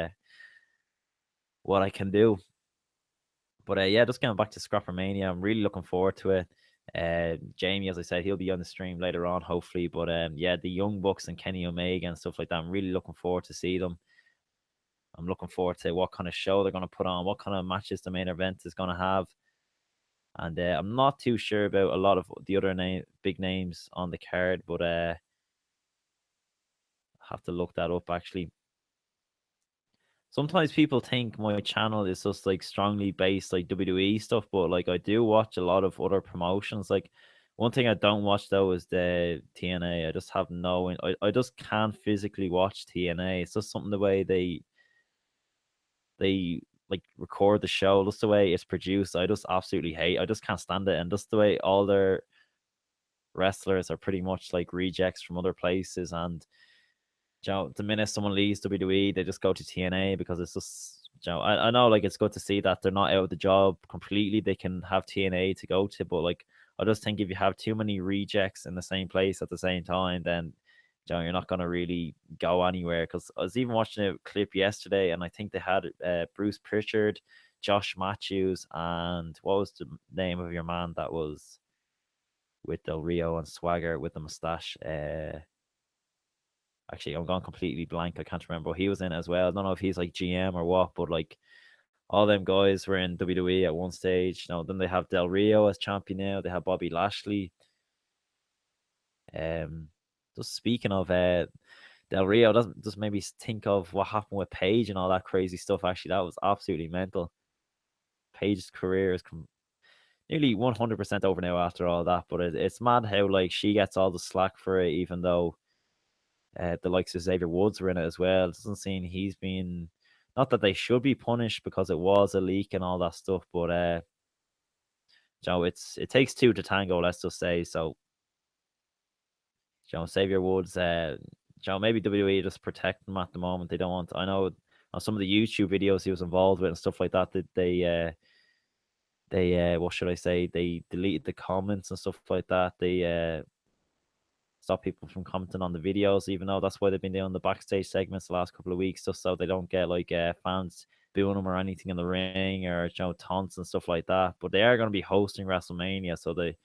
what I can do. But yeah, just getting back to ScrapMania, I'm really looking forward to it. Jamie, as I said, he'll be on the stream later on, hopefully. But yeah, the Young Bucks and Kenny Omega and stuff like that, I'm really looking forward to see them. I'm looking forward to what kind of show they're going to put on, what kind of matches the main event is going to have. And I'm not too sure about a lot of the other big names on the card, but I have to look that up actually. Sometimes people think my channel is just like strongly based like WWE stuff, but like I do watch a lot of other promotions. Like one thing I don't watch though is the TNA. I just have I just can't physically watch TNA. It's just something the way they like record the show, just the way it's produced. I just absolutely hate. I just can't stand it. And just the way all their wrestlers are pretty much like rejects from other places. And the minute someone leaves WWE, they just go to TNA because it's just, I know like it's good to see that they're not out of the job completely. They can have TNA to go to, but like I just think if you have too many rejects in the same place at the same time, then you're not going to really go anywhere. Because I was even watching a clip yesterday, and I think they had Bruce Pritchard, Josh Matthews, and what was the name of your man that was with Del Rio and Swagger with the mustache? Actually, I'm gone completely blank. I can't remember. He was in it as well. I don't know if he's like GM or what, but like all them guys were in WWE at one stage. Then they have Del Rio as champion now. They have Bobby Lashley. Just speaking of Del Rio, doesn't just maybe think of what happened with Paige and all that crazy stuff. Actually, that was absolutely mental. Paige's career is nearly 100% over now after all that. But it's mad how like she gets all the slack for it, even though the likes of Xavier Woods were in it as well. It doesn't seem he's been, not that they should be punished because it was a leak and all that stuff, but it takes two to tango, let's just say. So Xavier Woods, maybe WWE just protect him at the moment. They don't want. I know on some of the YouTube videos he was involved with and stuff like that. That they what should I say? They deleted the comments and stuff like that. They stop people from commenting on the videos, even though that's why they've been doing the backstage segments the last couple of weeks, just so they don't get like fans booing them or anything in the ring or taunts and stuff like that. But they are going to be hosting WrestleMania, so they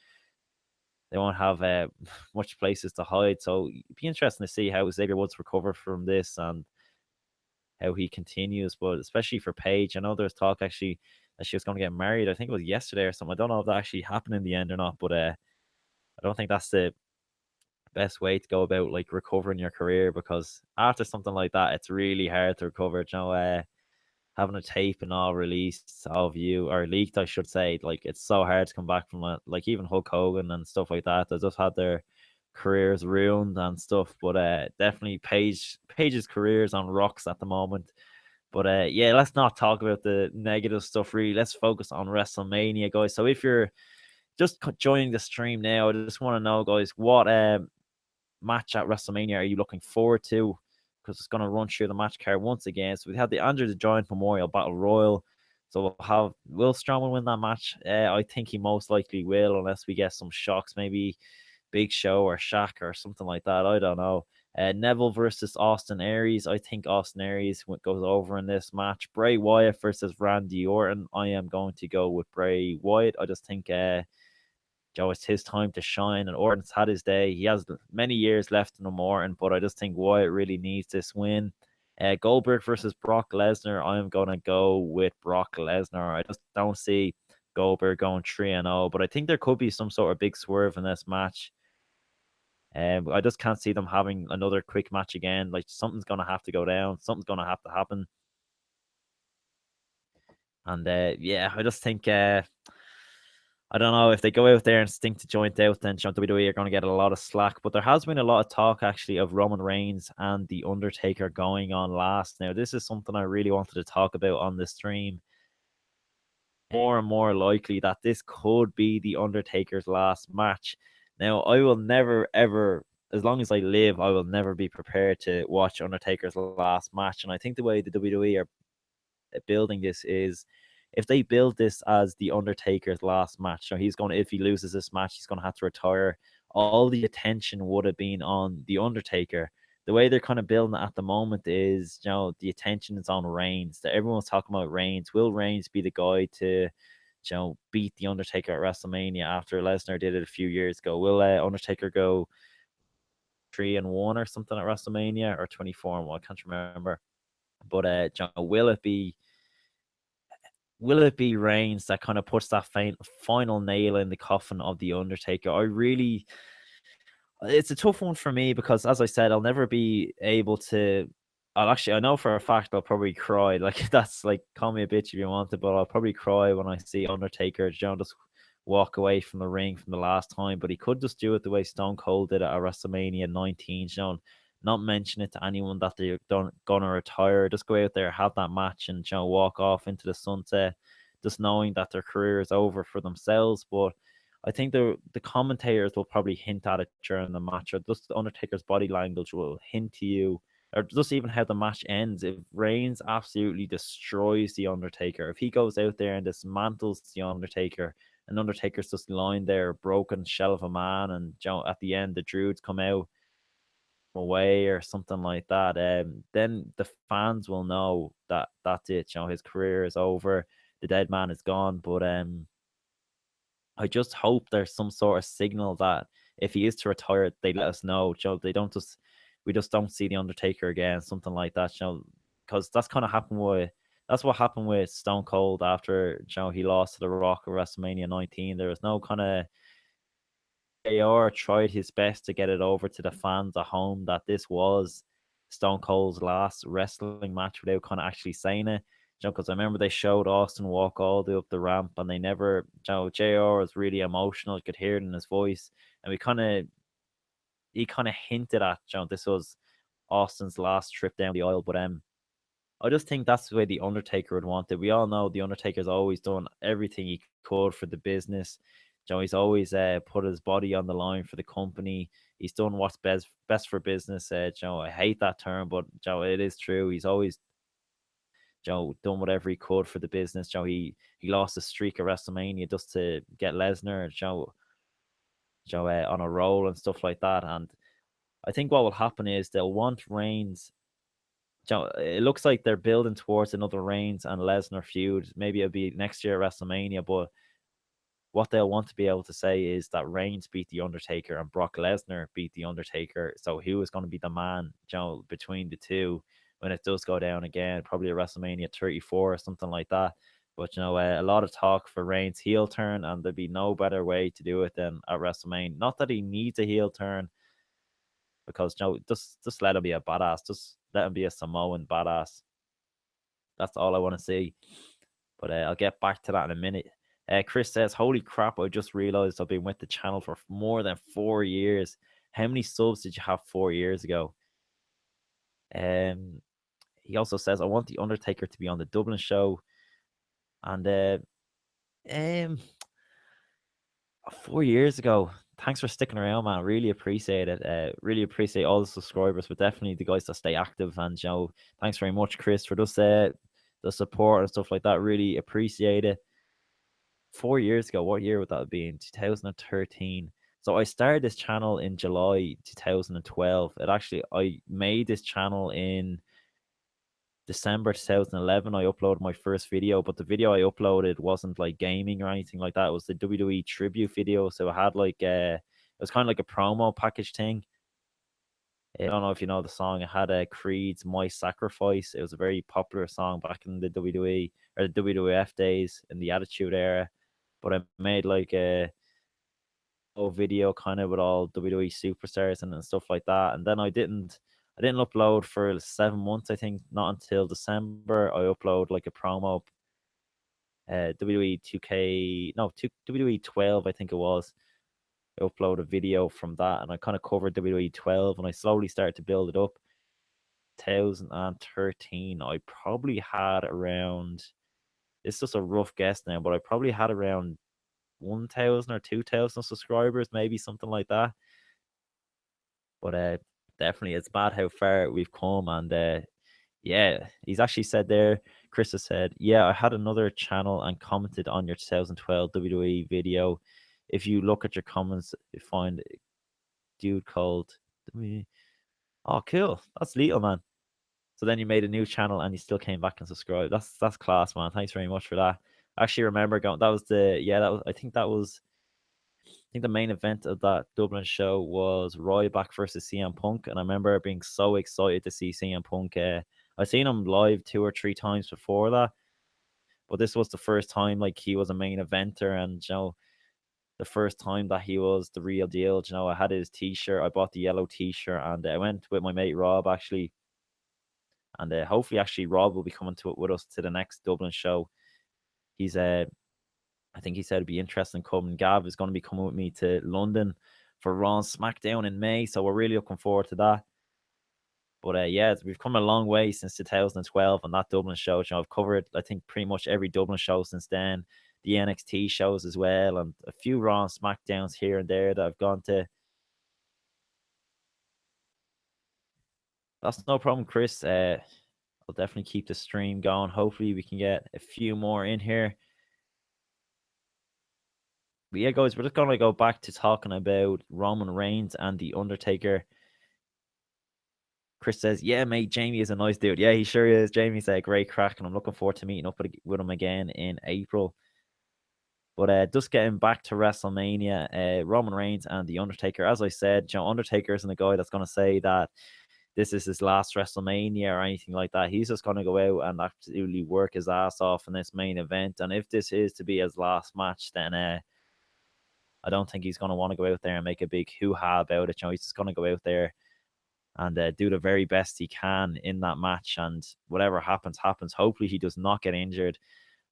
won't have much places to hide. So it'd be interesting to see how Xavier Woods recovered from this and how he continues. But especially for Paige, I know there's talk actually that she was going to get married. I think it was yesterday or something. I don't know if that actually happened in the end or not, but I don't think that's the best way to go about like recovering your career, because after something like that, it's really hard to recover. Having a tape and all released of you or leaked, I should say, like it's so hard to come back from it. Like even Hulk Hogan and stuff like that, they just had their careers ruined and stuff. But definitely Paige's career's on rocks at the moment. But yeah, let's not talk about the negative stuff really. Let's focus on WrestleMania, guys. So if you're just joining the stream now, I just want to know, guys, what match at WrestleMania are you looking forward to? Because it's going to run through the match card once again. So we have the Andre the Giant Memorial Battle Royal. So will Strowman win that match? I think he most likely will, unless we get some shocks, maybe Big Show or Shaq or something like that. I don't know. Neville versus Austin Aries. I think Austin Aries goes over in this match. Bray Wyatt versus Randy Orton. I am going to go with Bray Wyatt. I just think it's his time to shine, and Orton's had his day. He has many years left in him, Orton, but I just think Wyatt really needs this win. Goldberg versus Brock Lesnar. I'm going to go with Brock Lesnar. I just don't see Goldberg going 3-0, but I think there could be some sort of big swerve in this match. I just can't see them having another quick match again. Like something's going to have to go down. Something's going to have to happen. And yeah, I just think I don't know if they go out there and stink to joint out, then WWE are going to get a lot of slack. But there has been a lot of talk actually of Roman Reigns and The Undertaker going on last. Now, this is something I really wanted to talk about on the stream. More and more likely that this could be The Undertaker's last match. Now, I will never, ever, as long as I live, I will never be prepared to watch Undertaker's last match. And I think the way the WWE are building this is, if they build this as the Undertaker's last match, so if he loses this match, he's going to have to retire. All the attention would have been on the Undertaker. The way they're kind of building it at the moment is, the attention is on Reigns. That everyone's talking about Reigns. Will Reigns be the guy to, beat the Undertaker at WrestleMania after Lesnar did it a few years ago? Will Undertaker go 3-1 or something at WrestleMania, or 24-1? I can't remember. But will it be Reigns that kind of puts that final nail in the coffin of the Undertaker? It's a tough one for me, because as I said, I'll never be able to. I know for a fact I'll probably cry. Like that's like, call me a bitch if you want to, but I'll probably cry when I see Undertaker, just walk away from the ring from the last time. But he could just do it the way Stone Cold did it at WrestleMania 19, not mention it to anyone that they're gonna retire. Just go out there, have that match, and walk off into the sunset, just knowing that their career is over for themselves. But I think the commentators will probably hint at it during the match, or just the Undertaker's body language will hint to you, or just even how the match ends. If Reigns absolutely destroys the Undertaker, if he goes out there and dismantles the Undertaker, and Undertaker's just lying there, a broken shell of a man, and at the end the Druids come out away or something like that, then the fans will know that that's it. His career is over. The dead man is gone. But I just hope there's some sort of signal that if he is to retire, they let us know. We just don't see the Undertaker again, something like that. Because that's kind of happened that's what happened with Stone Cold after he lost to The Rock at WrestleMania 19. There was no kind of, AR tried his best to get it over to the fans at home that this was Stone Cold's last wrestling match without kind of actually saying it. because I remember they showed Austin walk all the way up the ramp, and they never, JR was really emotional. You could hear it in his voice, and he kind of hinted at, this was Austin's last trip down the aisle. But I just think that's the way the Undertaker would want it. We all know the Undertaker's always done everything he could for the business. He's always put his body on the line for the company. He's done what's best for business. I hate that term, but it is true. He's always done whatever he could for the business. He lost a streak at WrestleMania just to get Lesnar, on a roll and stuff like that. And I think what will happen is they'll want Reigns. It looks like they're building towards another Reigns and Lesnar feud. Maybe it'll be next year at WrestleMania, but what they'll want to be able to say is that Reigns beat The Undertaker and Brock Lesnar beat The Undertaker. So who is going to be the man, between the two when it does go down again? Probably at WrestleMania 34 or something like that. But, a lot of talk for Reigns' heel turn, and there'd be no better way to do it than at WrestleMania. Not that he needs a heel turn, because, just let him be a badass. Just let him be a Samoan badass. That's all I want to see. But I'll get back to that in a minute. Chris says, holy crap, I just realized I've been with the channel for more than 4 years. How many subs did you have 4 years ago? He also says, I want The Undertaker to be on the Dublin show. And 4 years ago. Thanks for sticking around, man. Really appreciate it. Really appreciate all the subscribers, but definitely the guys that stay active. And thanks very much, Chris, for just the support and stuff like that. Really appreciate it. 4 years ago, what year would that have been? 2013. So I started this channel in July 2012. I made this channel in December 2011. I uploaded my first video, but the video I uploaded wasn't like gaming or anything like that. It was the WWE tribute video. So it had it was kind of like a promo package thing. I don't know if you know the song. It had Creed's My Sacrifice. It was a very popular song back in the WWE or the WWF days in the Attitude Era. But I made a video kind of with all WWE superstars and stuff like that. And then I didn't upload for 7 months. I think not until December I upload a promo. WWE 2K, no, WWE 12, I think it was. I upload a video from that, and I kind of covered WWE 12, and I slowly started to build it up. 2013, I probably had around. It's just a rough guess now, but I probably had around 1,000 or 2,000 subscribers, maybe something like that. But definitely, it's mad how far we've come. And yeah, he's actually said there, Chris has said, yeah, I had another channel and commented on your 2012 WWE video. If you look at your comments, you find a dude called WWE. Oh, cool. That's little, man. So then you made a new channel and you still came back and subscribed. That's class, man. Thanks very much for that. I actually remember going. I think the main event of that Dublin show was Ryback versus CM Punk, and I remember being so excited to see CM Punk. I've seen him live 2 or 3 times before that, but this was the first time he was a main eventer, and the first time that he was the real deal. I had his T-shirt. I bought the yellow T-shirt, and I went with my mate Rob actually, and hopefully actually Rob will be coming with us to the next Dublin show. He's I think he said it'd be interesting coming. Gav is going to be coming with me to London for Raw and SmackDown in May, so we're really looking forward to that. But yeah, we've come a long way since 2012 on that Dublin show. I've covered, I think, pretty much every Dublin show since then. The NXT shows as well, and a few Raw and SmackDowns here and there that I've gone to. That's no problem, Chris. I'll definitely keep the stream going. Hopefully we can get a few more in here. But yeah, guys, we're just going to go back to talking about Roman Reigns and The Undertaker. Chris says, yeah, mate, Jamie is a nice dude. Yeah, he sure is. Jamie's a great crack, and I'm looking forward to meeting up with him again in April. But just getting back to WrestleMania, Roman Reigns and The Undertaker. As I said, Undertaker isn't a guy that's going to say that this is his last WrestleMania or anything like that. He's just going to go out and absolutely work his ass off in this main event. And if this is to be his last match, then I don't think he's going to want to go out there and make a big hoo-ha about it. He's just going to go out there and do the very best he can in that match. And whatever happens, happens. Hopefully, he does not get injured.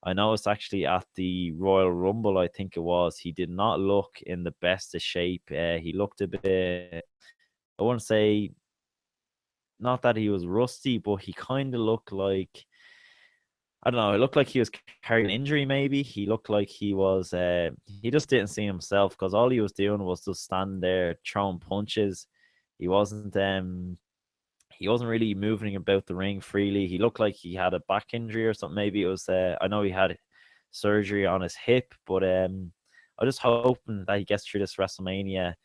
I know it's actually at the Royal Rumble, I think it was. He did not look in the best of shape. He looked a bit, I wouldn't say, not that he was rusty, but he kind of looked like, I don't know, it looked like he was carrying an injury maybe. He looked like he was, he just didn't see himself because all he was doing was just standing there throwing punches. He wasn't, he wasn't really moving about the ring freely. He looked like he had a back injury or something. Maybe it was, I know he had surgery on his hip, but I'm just hoping that he gets through this WrestleMania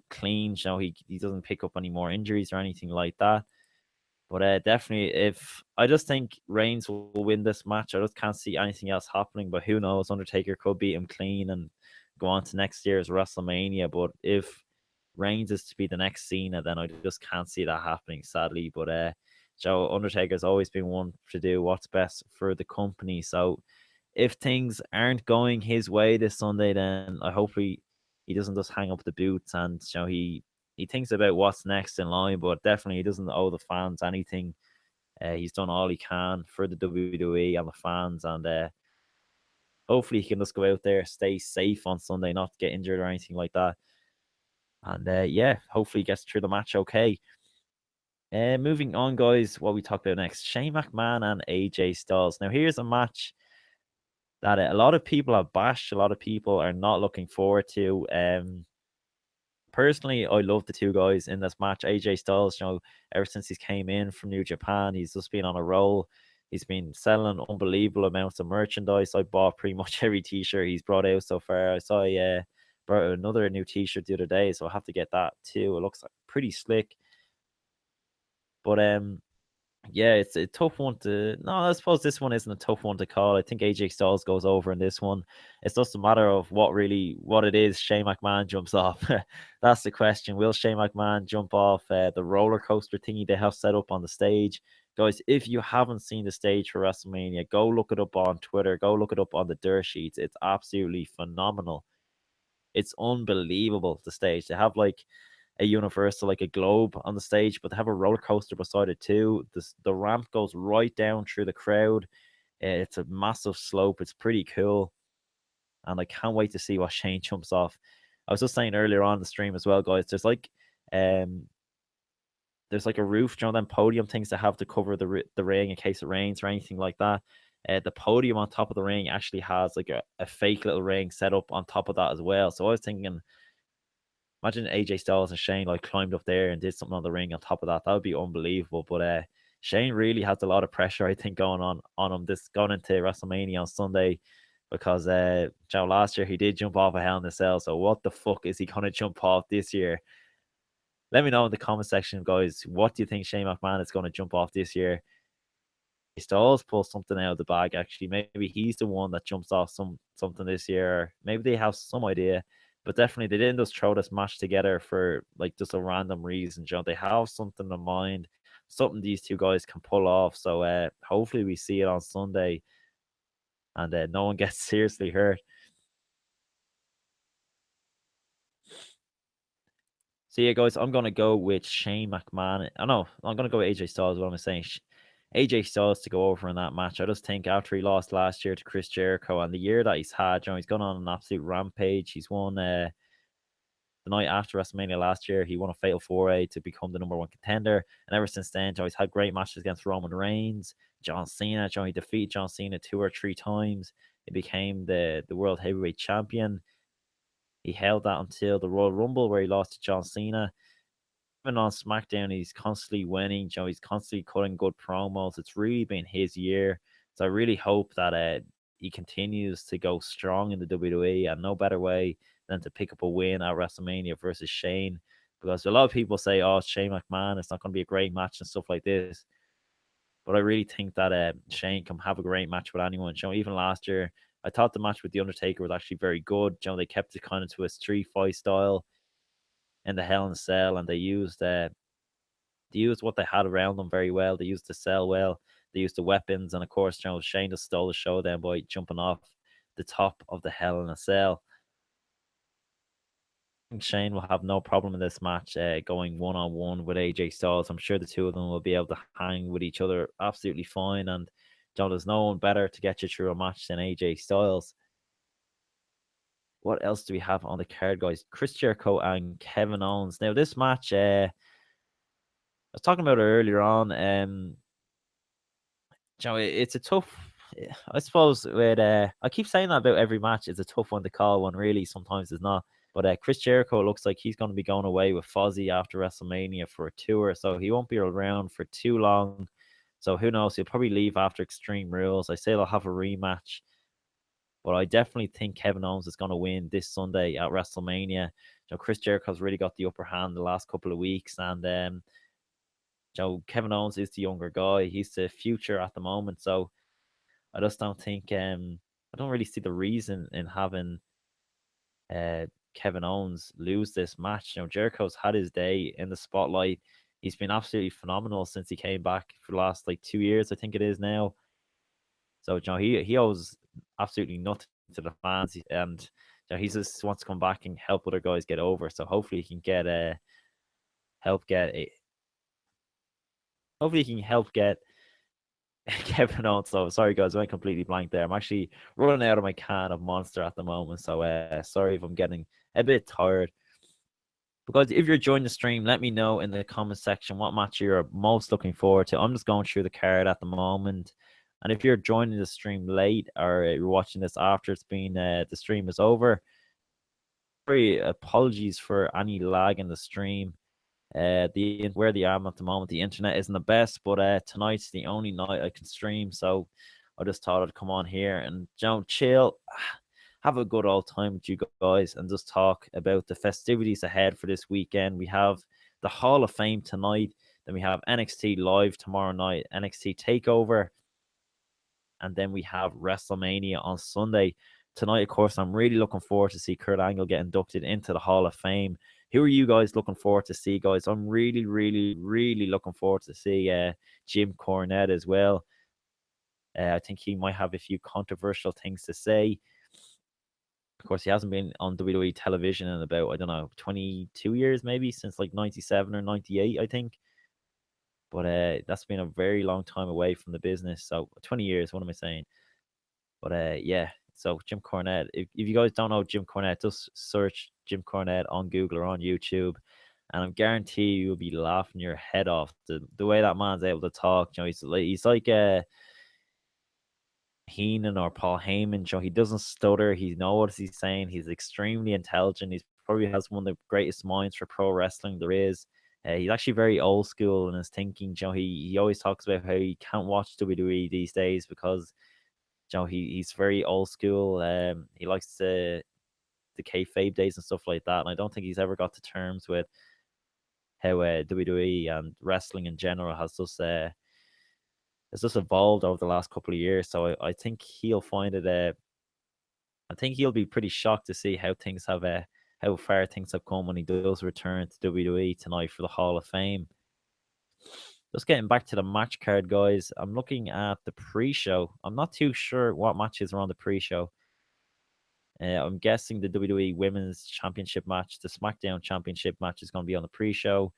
clean. You know, he doesn't pick up any more injuries or anything like that. But definitely, if I just think Reigns will win this match, I just can't see anything else happening. But who knows? Undertaker could beat him clean and go on to next year's WrestleMania. But if Reigns is to be the next Cena, then I just can't see that happening, sadly. But Joe Undertaker's always been one to do what's best for the company. So if things aren't going his way this Sunday, then I hope he doesn't just hang up the boots and he thinks about what's next in line, but definitely he doesn't owe the fans anything. He's done all he can for the WWE and the fans, and hopefully he can just go out there, stay safe on Sunday, not get injured or anything like that. And yeah, hopefully he gets through the match okay. Moving on, guys, what we talk about next: Shane McMahon and AJ Styles. Now, here's a match that a lot of people have bashed, a lot of people are not looking forward to. Personally, I love the two guys in this match. AJ Styles, you know, ever since he came in from New Japan, he's just been on a roll. He's been selling unbelievable amounts of merchandise. I bought pretty much every t-shirt he's brought out so far. I saw brought out another new t-shirt the other day, so I have to get that too. It looks like pretty slick. But yeah, it's a tough one to. No, I suppose this one isn't a tough one to call. I think AJ Styles goes over in this one. It's just a matter of what it is. Shane McMahon jumps off. That's the question. Will Shane McMahon jump off the roller coaster thingy they have set up on the stage? Guys, if you haven't seen the stage for WrestleMania, go look it up on Twitter. Go look it up on the dirt sheets. It's absolutely phenomenal. It's unbelievable. The stage they have like a universal, like a globe on the stage, but they have a roller coaster beside it too. The ramp goes right down through the crowd. It's a massive slope. It's pretty cool, and I can't wait to see what Shane jumps off. I was just saying earlier on the stream as well, guys. There's like a roof, you know, them podium things that have to cover the ring in case it rains or anything like that. The podium on top of the ring actually has like a fake little ring set up on top of that as well. So I was thinking, imagine AJ Styles and Shane like climbed up there and did something on the ring on top of that. That would be unbelievable. But Shane really has a lot of pressure, I think, going on him this going into WrestleMania on Sunday, because last year he did jump off a Hell in a Cell. So what the fuck is he gonna jump off this year? Let me know in the comment section, guys. What do you think Shane McMahon is going to jump off this year? Styles pull something out of the bag. Actually, maybe he's the one that jumps off something this year. Maybe they have some idea, but definitely they didn't just throw this match together for like just a random reason. You know, they have something in mind, something these two guys can pull off. So hopefully we see it on Sunday, and no one gets seriously hurt. So yeah, guys, I'm gonna go with Shane McMahon. I know I'm gonna go with AJ Styles. What I'm saying, AJ Styles to go over in that match. I just think after he lost last year to Chris Jericho and the year that he's had, you know, he's gone on an absolute rampage. He's won the night after WrestleMania last year. He won a fatal 4-way to become the number one contender, and ever since then, you know, he's had great matches against Roman Reigns, John Cena. You know, he defeated John Cena 2 or 3 times. He became the world heavyweight champion. He held that until the Royal Rumble, where he lost to John Cena. Even on SmackDown, he's constantly winning. You know, he's constantly cutting good promos. It's really been his year. So I really hope that he continues to go strong in the WWE, and no better way than to pick up a win at WrestleMania versus Shane. Because a lot of people say, oh, it's Shane McMahon, it's not going to be a great match and stuff like this. But I really think that Shane can have a great match with anyone. You know, even last year, I thought the match with The Undertaker was actually very good. You know, they kept it kind of to a street fight style in the Hell in a Cell, and they used what they had around them very well. They used the cell well. They used the weapons, and of course, you know, Shane just stole the show then by jumping off the top of the Hell in a Cell. Shane will have no problem in this match going one-on-one with AJ Styles. I'm sure the two of them will be able to hang with each other absolutely fine. And there's no one better to get you through a match than AJ Styles. What else do we have on the card, guys? Chris Jericho and Kevin Owens. Now, this match, I was talking about it earlier on. It's a tough. I suppose with I keep saying that about every match. It's a tough one to call. One really sometimes it's not. But Chris Jericho looks like he's going to be going away with Fozzy after WrestleMania for a tour, so he won't be around for too long. So who knows? He'll probably leave after Extreme Rules. I say they'll have a rematch, but I definitely think Kevin Owens is going to win this Sunday at WrestleMania. Chris Jericho's really got the upper hand the last couple of weeks, and Kevin Owens is the younger guy. He's the future at the moment, so I just don't think I don't really see the reason in having Kevin Owens lose this match. Jericho's had his day in the spotlight. He's been absolutely phenomenal since he came back for the last 2 years, I think it is now. So he owes absolutely nothing to the fans, and he just wants to come back and help other guys get over. So hopefully he can get Kevin Owens. So sorry guys, I went completely blank there. I'm actually running out of my can of Monster at the moment, so sorry if I'm getting a bit tired. Because if you're joining the stream, let me know in the comment section what match you're most looking forward to. I'm just going through the card at the moment, and if you're joining the stream late or you're watching this after it's been the stream is over, very apologies for any lag in the stream. Where the am at the moment, the internet isn't the best, but tonight's the only night I can stream, so I just thought I'd come on here and chill, have a good old time with you guys, and just talk about the festivities ahead for this weekend. We have the Hall of Fame tonight, then we have NXT Live tomorrow night, NXT Takeover, and then we have WrestleMania on Sunday. Tonight, of course, I'm really looking forward to see Kurt Angle get inducted into the Hall of Fame. Who are you guys looking forward to see, guys? I'm really, really, really looking forward to see Jim Cornette as well. I think he might have a few controversial things to say. Of course, he hasn't been on WWE television in about, I don't know, 22 years maybe, since 97 or 98, I think. But that's been a very long time away from the business. So 20 years, what am I saying? But yeah. So Jim Cornette, if you guys don't know Jim Cornette, just search Jim Cornette on Google or on YouTube, and I guarantee you'll be laughing your head off. The way that man's able to talk, he's like Heenan or Paul Heyman. He doesn't stutter. He knows what he's saying. He's extremely intelligent. He probably has one of the greatest minds for pro wrestling there is. He's actually very old school in his thinking. He always talks about how he can't watch WWE these days because he's very old school. He likes the kayfabe days and stuff like that. And I don't think he's ever got to terms with how WWE and wrestling in general has just evolved over the last couple of years. So I think he'll find it. I think he'll be pretty shocked to see how things have how far things have come when he does return to WWE tonight for the Hall of Fame. Just getting back to the match card, guys. I'm looking at the pre-show. I'm not too sure what matches are on the pre-show. I'm guessing the WWE Women's Championship match, the SmackDown Championship match is going to be on the pre-show.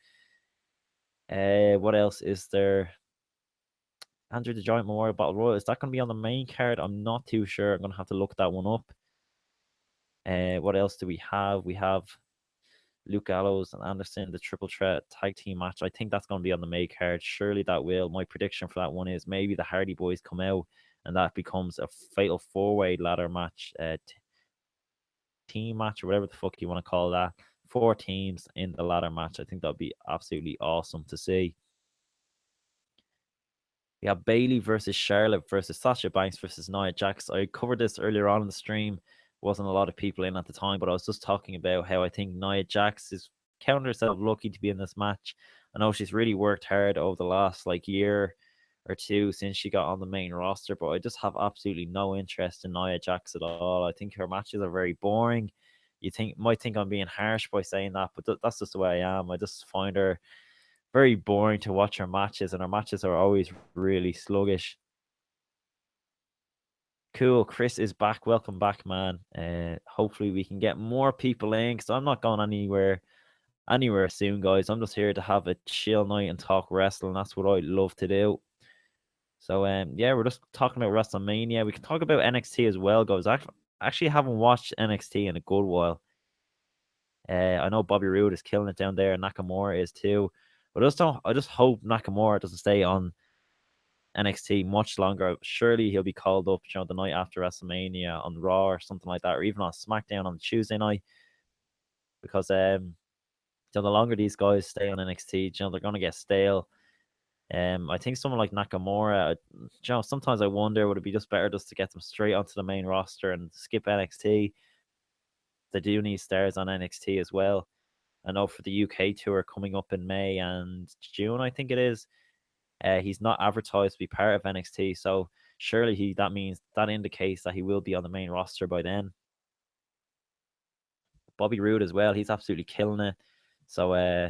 What else is there? Andrew the Giant Memorial Battle Royal. Is that going to be on the main card? I'm not too sure. I'm going to have to look that one up. What else do we have? We have Luke Gallows and Anderson, the triple threat tag team match. I think that's going to be on the main card. Surely that will. My prediction for that one is maybe the Hardy Boys come out and that becomes a fatal four-way ladder match, team match, or whatever the fuck you want to call that. 4 teams in the ladder match. I think that'd be absolutely awesome to see. We have Bayley versus Charlotte versus Sasha Banks versus Nia Jax. I covered this earlier on in the stream. Wasn't a lot of people in at the time, but I was just talking about how I think Nia Jax is counted herself lucky to be in this match. I know she's really worked hard over the last year or two since she got on the main roster, but I just have absolutely no interest in Nia Jax at all. I think her matches are very boring. You might think I'm being harsh by saying that, but that's just the way I am. I just find her very boring to watch her matches, and her matches are always really sluggish. Cool. Chris is back. Welcome back, man. Hopefully we can get more people in because I'm not going anywhere soon, guys. I'm just here to have a chill night and talk wrestling. That's what I love to do. So yeah, we're just talking about WrestleMania. We can talk about NXT as well, guys. I actually haven't watched NXT in a good while. I know Bobby Roode is killing it down there, and Nakamura is too. But I just hope Nakamura doesn't stay on NXT much longer. Surely he'll be called up, the night after WrestleMania on Raw or something like that, or even on SmackDown on Tuesday night. Because the longer these guys stay on NXT, they're gonna get stale. I think someone like Nakamura, sometimes I wonder would it be just better just to get them straight onto the main roster and skip NXT. They do need stars on NXT as well. I know for the UK tour coming up in May and June, I think it is. He's not advertised to be part of NXT, so surely that indicates that he will be on the main roster by then. Bobby Roode as well, he's absolutely killing it. So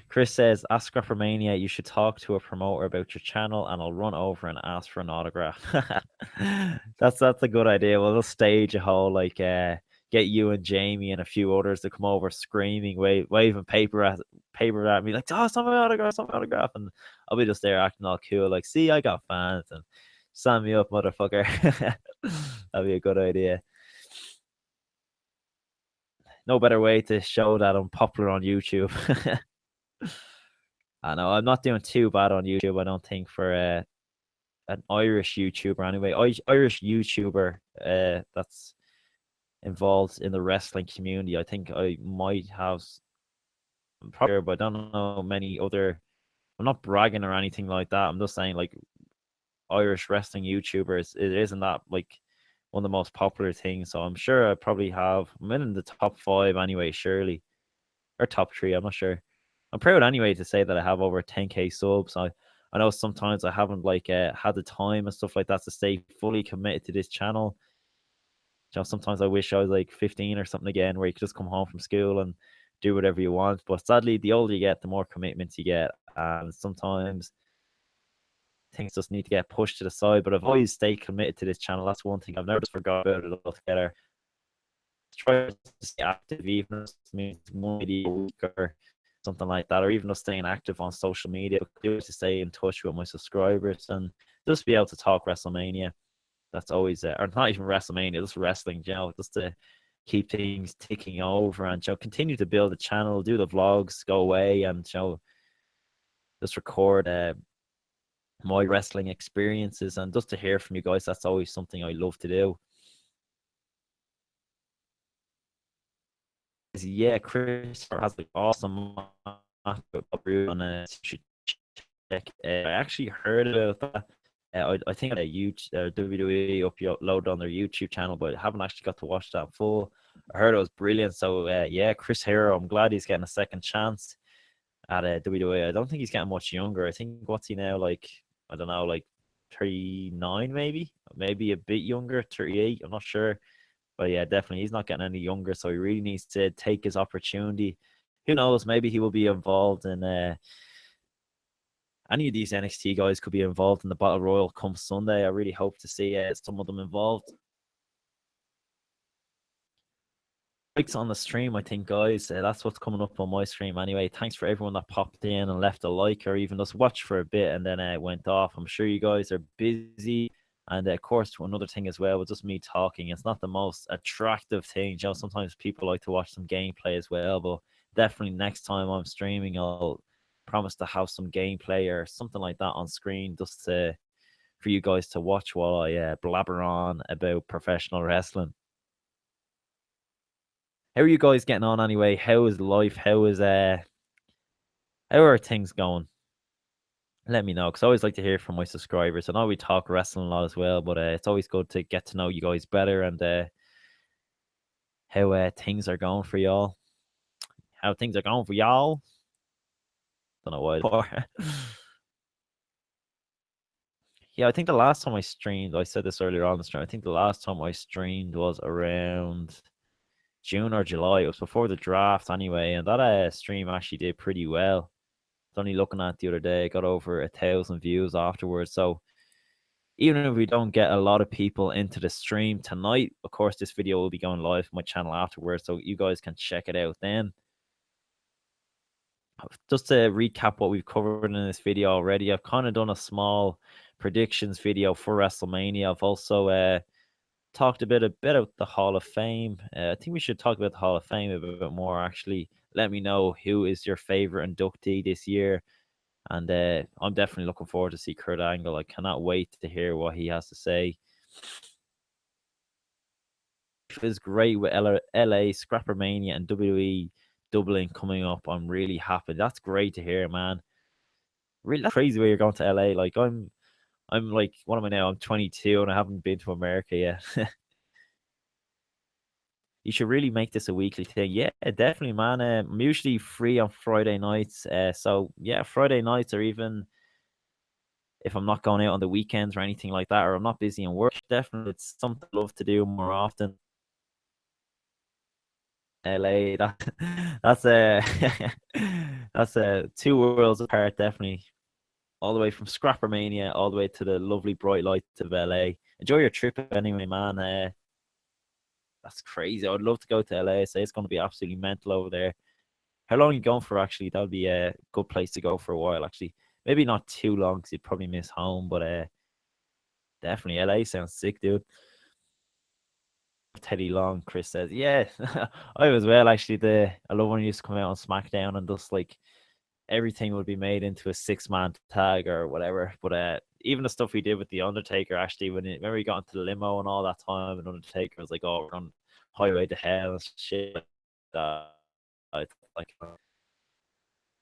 Chris says, ask ScrapMania, you should talk to a promoter about your channel and I'll run over and ask for an autograph. That's a good idea. We'll just stage a whole get you and Jamie and a few others to come over screaming, waving paper at me, like, oh, it's not my autograph. And I'll be just there acting all cool, like, see, I got fans and sign me up, motherfucker. That'd be a good idea. No better way to show that I'm popular on YouTube. I know I'm not doing too bad on YouTube, I don't think, for an Irish YouTuber anyway. Irish YouTuber that's involved in the wrestling community. I think I might have, probably, but I don't know many other. I'm not bragging or anything like that. I'm just saying, like, Irish wrestling YouTubers, it isn't that like one of the most popular things. So I'm sure I probably have. I'm in the top 5 anyway, surely, or top 3. I'm not sure. I'm proud anyway to say that I have over 10k subs. I know sometimes I haven't had the time and stuff like that to stay fully committed to this channel. Sometimes I wish I was like 15 or something again, where you could just come home from school and do whatever you want. But sadly, the older you get, the more commitments you get, and sometimes things just need to get pushed to the side. But I've always stayed committed to this channel. That's one thing I've never just forgot about it altogether. Try to stay active, even if it means one video a week or something like that, or even just staying active on social media. Do it to stay in touch with my subscribers and just be able to talk WrestleMania. That's always or not even WrestleMania, just wrestling, just to keep things ticking over and continue to build the channel, do the vlogs, go away and just record my wrestling experiences, and just to hear from you guys. That's always something I love to do. Yeah, Chris has like awesome on check. I actually heard about that. I think WWE uploaded on their YouTube channel, but I haven't actually got to watch that full. I heard it was brilliant. So yeah, Chris Hero, I'm glad he's getting a second chance at WWE. I don't think he's getting much younger. I think, what's he now, like, I don't know, like 39 maybe a bit younger, 38. I'm not sure. But yeah, definitely he's not getting any younger, so he really needs to take his opportunity. Who knows? Maybe he will be involved in any of these NXT guys could be involved in the Battle Royal come Sunday. I really hope to see some of them involved. Likes on the stream, I think, guys. That's what's coming up on my stream anyway. Thanks for everyone that popped in and left a like, or even just watched for a bit and then went off. I'm sure you guys are busy. And of course, another thing as well, with just me talking, it's not the most attractive thing. Sometimes people like to watch some gameplay as well, but definitely next time I'm streaming, I'll promise to have some gameplay or something like that on screen, just for you guys to watch while I blabber on about professional wrestling. How are you guys getting on anyway? How is life? How are things going? Let me know, because I always like to hear from my subscribers. I know we talk wrestling a lot as well, but it's always good to get to know you guys better and how things are going for y'all. How things are going for y'all. Don't know why. Yeah, I think the last time I streamed, I said this earlier on the stream, I think the last time I streamed was around June or July. It was before the draft anyway, and that stream actually did pretty well. only looking at the other day, got over 1,000 views afterwards. So even if we don't get a lot of people into the stream tonight, of course, this video will be going live on my channel afterwards, so you guys can check it out then. Just to recap what we've covered in this video already, I've kind of done a small predictions video for WrestleMania. I've also talked a bit about the Hall of Fame. I think we should talk about the Hall of Fame a bit more, actually. Let me know who is your favorite inductee this year. And I'm definitely looking forward to see Kurt Angle. I cannot wait to hear what he has to say. It is great with LA, ScrapMania, and WWE Dublin coming up. I'm really happy. That's great to hear, man. Really, that's crazy where you're going to LA. Like I'm like, what am I now? I'm 22 and I haven't been to America yet. You should really make this a weekly thing. Yeah, definitely, man. I'm usually free on Friday nights. So yeah, Friday nights, or even if I'm not going out on the weekends or anything like that, or I'm not busy in work, definitely it's something I love to do more often. LA, that's that's two worlds apart, definitely. All the way from Scrappermania all the way to the lovely bright lights of LA. Enjoy your trip anyway, man. That's crazy. I would love to go to LA. Say it's going to be absolutely mental over there. How long are you going for, actually? That would be a good place to go for a while, actually. Maybe not too long because you'd probably miss home, but definitely LA sounds sick, dude. Teddy Long, Chris says, yeah, I as well, actually. I love when he used to come out on SmackDown and just like everything would be made into a 6-man tag or whatever. But even the stuff we did with the Undertaker, actually, remember he got into the limo and all that time, and Undertaker was like, "Oh, we're on highway to hell," and shit like that. I like,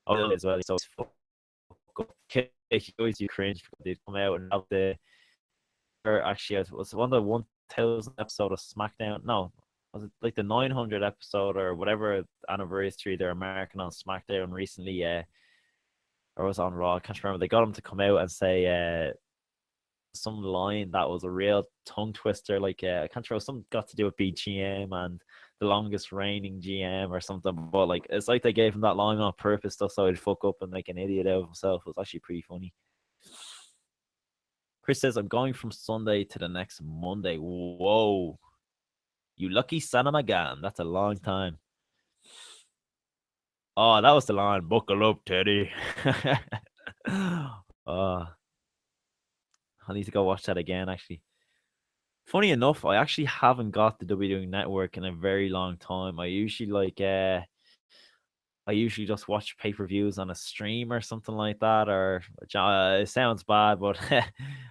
oh, as well. So he always do cringe because they'd come out and have actually, it was one of the 1,000 episode of SmackDown. No, was it like the 900 episode or whatever anniversary they're marking on SmackDown recently? Or was on Raw. I can't remember. They got him to come out and say some line that was a real tongue twister. Like I can't remember. Something got to do with BGM and the longest reigning GM or something. But like it's like they gave him that line on purpose, just so he'd fuck up and make an idiot out of himself. It was actually pretty funny. Chris says, "I'm going from Sunday to the next Monday." Whoa, you lucky son of a gun. That's a long time. Oh, that was the line. Buckle up, Teddy. Oh, I need to go watch that again, actually. Funny enough, I actually haven't got the WWE Network in a very long time. I usually just watch pay-per-views on a stream or something like that, or it sounds bad, but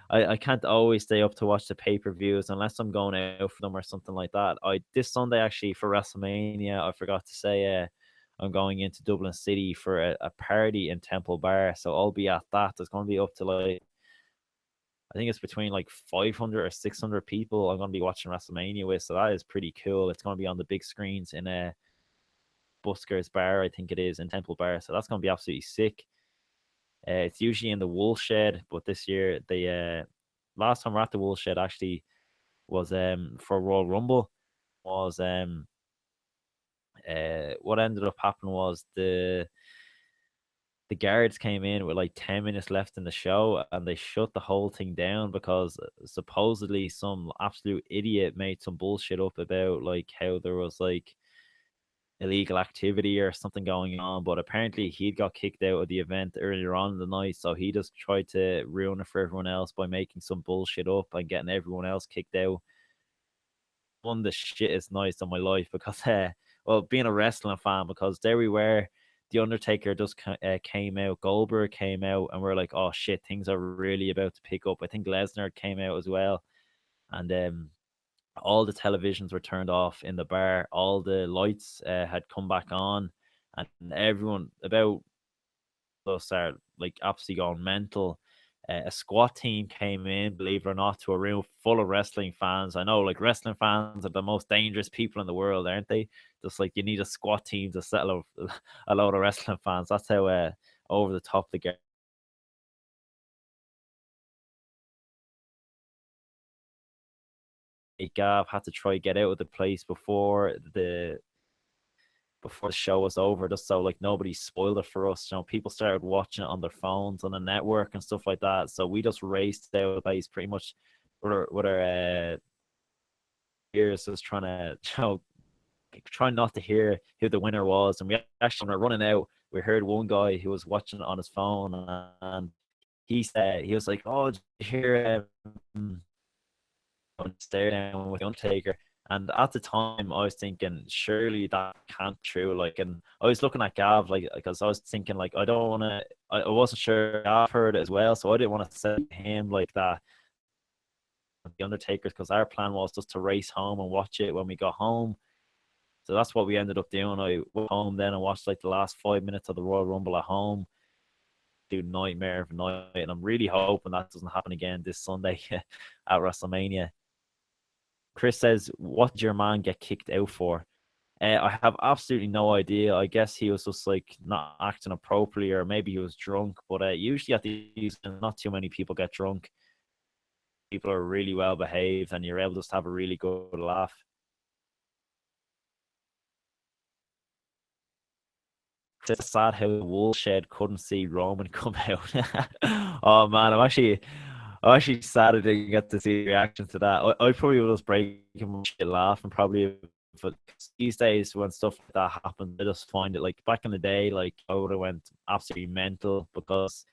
I can't always stay up to watch the pay-per-views unless I'm going out for them or something like that. This Sunday, actually, for WrestleMania, I forgot to say I'm going into Dublin City for a party in Temple Bar, so I'll be at that. It's going to be up to like, I think it's between like 500 or 600 people I'm going to be watching WrestleMania with. So that is pretty cool. It's going to be on the big screens in a Buskers Bar, I think it is, in Temple Bar. So that's going to be absolutely sick. It's usually in the Woolshed, but this year last time we're at the Woolshed actually was for Royal Rumble. Was what ended up happening was the guards came in with like 10 minutes left in the show and they shut the whole thing down because supposedly some absolute idiot made some bullshit up about like how there was like illegal activity or something going on, but apparently he'd got kicked out of the event earlier on in the night, so he just tried to ruin it for everyone else by making some bullshit up and getting everyone else kicked out. One of the shittest nights of my life because well, being a wrestling fan, because there we were, the Undertaker just came out, Goldberg came out, and we're like, oh shit, things are really about to pick up. I think Lesnar came out as well, and all the televisions were turned off in the bar, all the lights had come back on, and everyone about us are like absolutely going mental. A squad team came in, believe it or not, to a room full of wrestling fans. I know, like, wrestling fans are the most dangerous people in the world, aren't they? Just like you need a squad team to settle a load of wrestling fans. That's how over the top they get. Gav had to try get out of the place before before the show was over, just so like nobody spoiled it for us. People started watching it on their phones on the network and stuff like that. So we just raced out of the place pretty much with our ears, just trying to trying not to hear who the winner was. And we actually were running out. We heard one guy who was watching it on his phone, and he said, he was like, "Oh, did you hear stare down with the Undertaker?" And at the time, I was thinking, surely that can't be true. Like, and I was looking at Gav, like, because I was thinking, like, I don't want to. I wasn't sure Gav heard it as well, so I didn't want to say to him like that. The Undertaker, because our plan was just to race home and watch it when we got home. So that's what we ended up doing. I went home then and watched like the last 5 minutes of the Royal Rumble at home. Dude, nightmare of a night, and I'm really hoping that doesn't happen again this Sunday at WrestleMania. Chris says, "What did your man get kicked out for?" I have absolutely no idea. I guess he was just like not acting appropriately, or maybe he was drunk. But usually at these, not too many people get drunk. People are really well behaved, and you're able to just have a really good laugh. It's sad how the Woolshed couldn't see Roman come out. Oh man, I'm actually sad I didn't get to see the reaction to that. I probably would just break him shit laughing probably. But these days when stuff like that happens, I just find it like back in the day, like I would have went absolutely mental because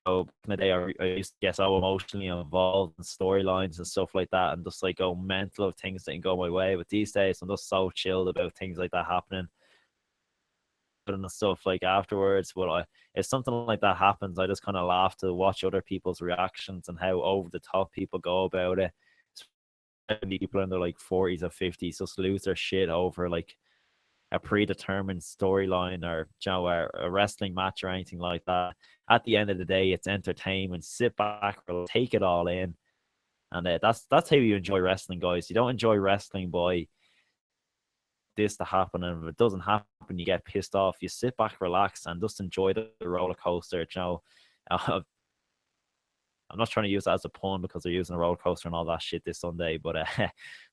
back in the day I used to get so emotionally involved in storylines and stuff like that, and just like go mental of things that can go my way. But these days I'm just so chilled about things like that happening and stuff like afterwards. But if something like that happens, I just kind of laugh to watch other people's reactions and how over the top people go about it. People in their like 40s or 50s just lose their shit over like a predetermined storyline or a wrestling match or anything like that. At the end of the day, it's entertainment. Sit back, take it all in, and that's how you enjoy wrestling, guys. You don't enjoy wrestling by this to happen, and if it doesn't happen, you get pissed off. You sit back, relax, and just enjoy the roller coaster. I'm not trying to use that as a pun because they're using a roller coaster and all that shit this Sunday, but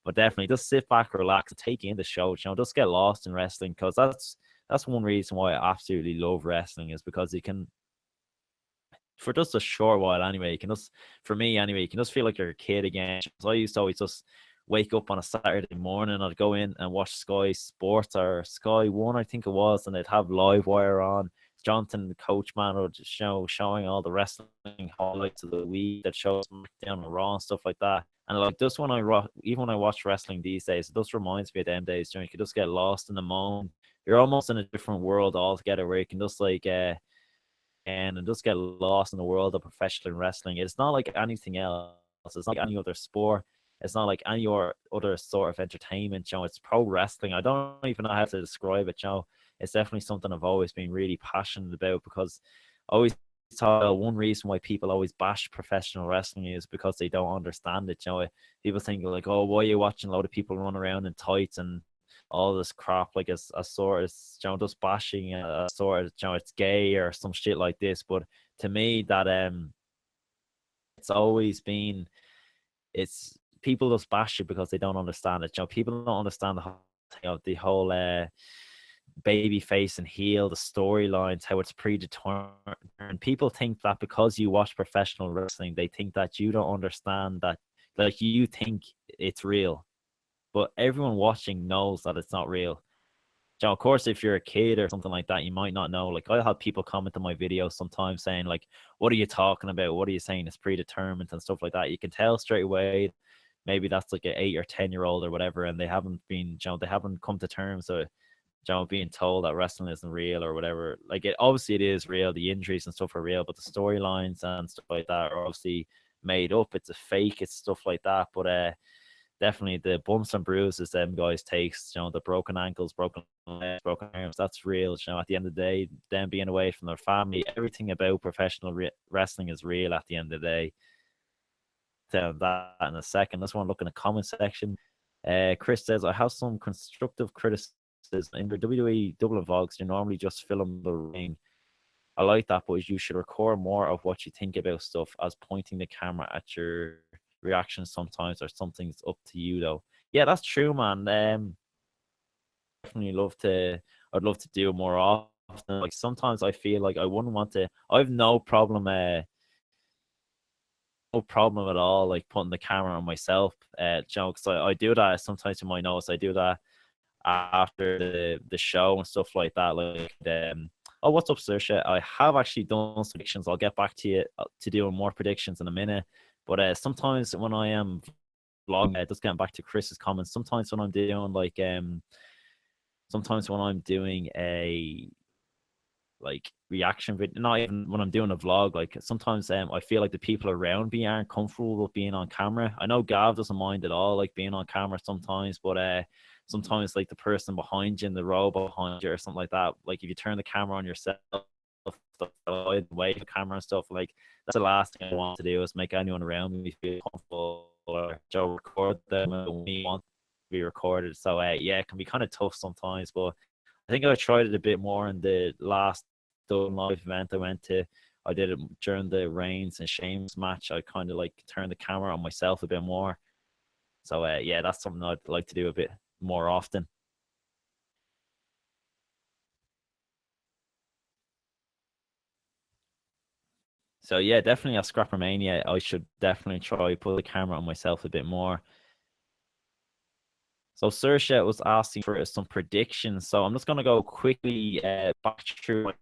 but definitely just sit back, relax, and take in the show. Just get lost in wrestling, because that's one reason why I absolutely love wrestling, is because you can, for just a short while anyway, you can just, for me anyway, you can just feel like you're a kid again. So I used to always just wake up on a Saturday morning, I'd go in and watch Sky Sports or Sky One, I think it was, and they'd have Live Wire on. Jonathan, the coach man, would showing all the wrestling highlights of the week that shows SmackDown and Raw and stuff like that. And like just even when I watch wrestling these days, it just reminds me of them days. You can just get lost in the moment. You're almost in a different world altogether, where you can just like and just get lost in the world of professional wrestling. It's not like anything else. It's not like any other sport. It's not like any other sort of entertainment. It's pro wrestling. I don't even know how to describe it. It's definitely something I've always been really passionate about, because I always thought one reason why people always bash professional wrestling is because they don't understand it. People think like, oh, why are you watching a lot of people run around in tights and all this crap, like it's a sort of just bashing a sort of it's gay or some shit like this. But to me, that it's always been, it's people just bash it because they don't understand it. People don't understand the whole baby face and heel, the storylines, how it's predetermined. People think that because you watch professional wrestling, they think that you don't understand that, like you think it's real, but everyone watching knows that it's not real. Of course, if you're a kid or something like that, you might not know. Like, I'll have people comment on my videos sometimes saying, like, what are you talking about? What are you saying? It's predetermined and stuff like that. You can tell straight away. Maybe that's like an 8 or 10-year-old or whatever, and they haven't been, they haven't come to terms with, being told that wrestling isn't real or whatever. Like, obviously it is real. The injuries and stuff are real, but the storylines and stuff like that are obviously made up. It's a fake. It's stuff like that. But definitely the bumps and bruises them guys takes, the broken ankles, broken legs, broken arms, that's real. At the end of the day, them being away from their family, everything about professional wrestling is real at the end of the day. Tell that in a second. Let's want to look in the comment section. Chris says, I have some constructive criticism. In the WWE double Vogs, you normally just film the ring. I like that, but you should record more of what you think about stuff, as pointing the camera at your reactions sometimes, or something's up to you though. Yeah, that's true, man. Definitely love to. I'd love to do it more often. Like sometimes I feel like I wouldn't want to. I have no problem, no problem at all, like putting the camera on myself. Because I do that sometimes. You might notice I do that after the show and stuff like that. Like, oh, what's up, Saoirse? I have actually done some predictions. I'll get back to you to doing more predictions in a minute. But sometimes when I am vlogging, just getting back to Chris's comments, sometimes when I'm doing like sometimes when I'm doing a like reaction video, not even when I'm doing a vlog, like sometimes I feel like the people around me aren't comfortable with being on camera. I know Gav doesn't mind at all, like being on camera sometimes, but sometimes like the person behind you in the row behind you or something like that, like if you turn the camera on yourself, the way the camera and stuff, like that's the last thing I want to do is make anyone around me feel comfortable or Joe record them when we want to be recorded. So yeah, it can be kind of tough sometimes, but I think I tried it a bit more in the last live event I went to. I did it during the Reigns and Sheamus match. I kind of like turned the camera on myself a bit more. So yeah, that's something I'd like to do a bit more often. So yeah, definitely at ScrapMania, I should definitely try put the camera on myself a bit more. So Saoirse was asking for some predictions. So I'm just gonna go quickly back through my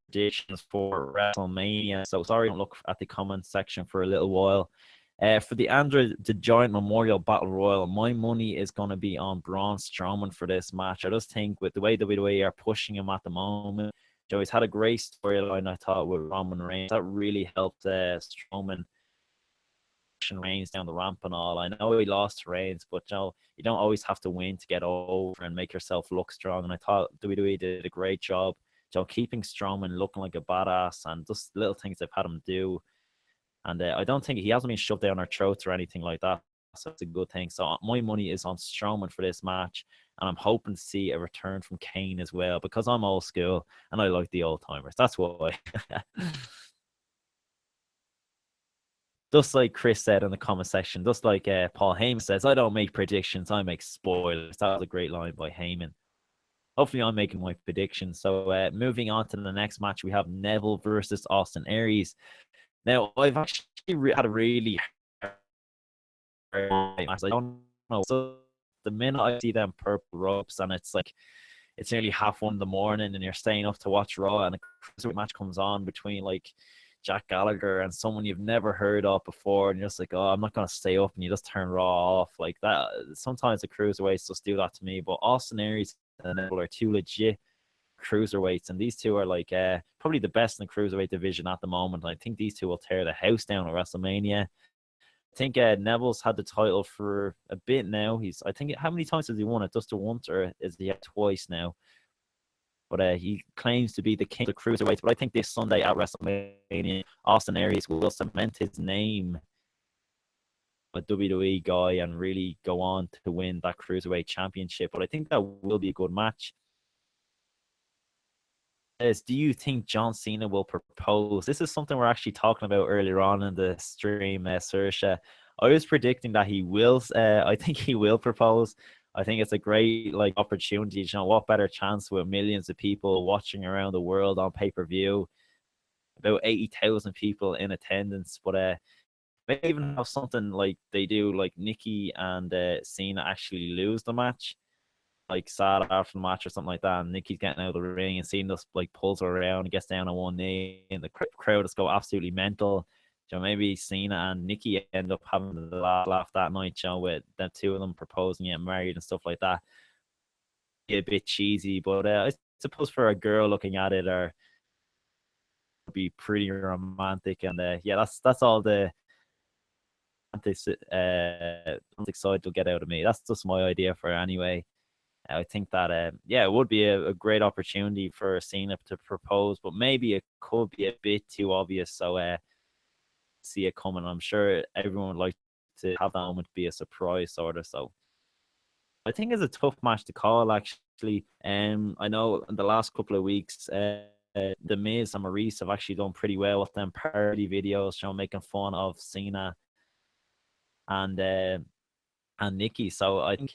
predictions for WrestleMania. So sorry, don't look at the comment section for a little while. For the Andre the Giant Memorial Battle Royal, my money is going to be on Braun Strowman for this match. I just think with the way WWE are pushing him at the moment, Joey's had a great storyline, I thought, with Roman Reigns. That really helped Strowman Reigns down the ramp and all. I know he lost to Reigns, but you don't always have to win to get over and make yourself look strong. And I thought WWE did a great job, keeping Strowman looking like a badass and just little things they've had him do. And I don't think he hasn't been shoved down our throats or anything like that. So it's a good thing. So my money is on Strowman for this match. And I'm hoping to see a return from Kane as well because I'm old school and I like the old timers. That's why. Just like Chris said in the comment section, just like Paul Heyman says, I don't make predictions, I make spoilers. That was a great line by Heyman. Hopefully, I'm making my predictions. So, moving on to the next match, we have Neville versus Austin Aries. Now, I've actually had a really hard match. I don't know. So, the minute I see them purple ropes, and it's like it's nearly 1:30 in the morning, and you're staying up to watch Raw, and a cruiserweight match comes on between like Jack Gallagher and someone you've never heard of before, and you're just like, oh, I'm not gonna stay up, and you just turn Raw off like that. Sometimes the cruiserweights just do that to me, but Austin Aries and Neville are two legit cruiserweights, and these two are like probably the best in the cruiserweight division at the moment. I think these two will tear the house down at WrestleMania. I think Neville's had the title for a bit now. I think, how many times has he won it? Just the once, or is he had twice now? But he claims to be the king of the cruiserweights. But I think this Sunday at WrestleMania, Austin Aries will cement his name a WWE guy and really go on to win that cruiserweight championship. But I think that will be a good match. Do you think John Cena will propose? This is something we're actually talking about earlier on in the stream, Saoirse. I was predicting that he will. I think he will propose. I think it's a great like opportunity. What better chance with millions of people watching around the world on pay-per-view, about 80,000 people in attendance. But maybe even have something like they do, like Nikki and Cena actually lose the match, like sad after the match or something like that, and Nikki's getting out of the ring and Cena just like pulls her around and gets down on one knee, and the crowd just go absolutely mental. Maybe Cena and Nikki end up having the laugh that night, with the two of them proposing, getting married and stuff like that. Be a bit cheesy, but I suppose for a girl looking at it, or be pretty romantic. And yeah, that's all the romantic side will get out of me. That's just my idea for it anyway. I think that yeah, it would be a great opportunity for Cena to propose, but maybe it could be a bit too obvious. So see it coming. I'm sure everyone would like to have that moment be a surprise sort of. So I think it's a tough match to call actually. I know in the last couple of weeks, the Miz and Maurice have actually done pretty well with them parody videos, making fun of Cena and Nikki. So I think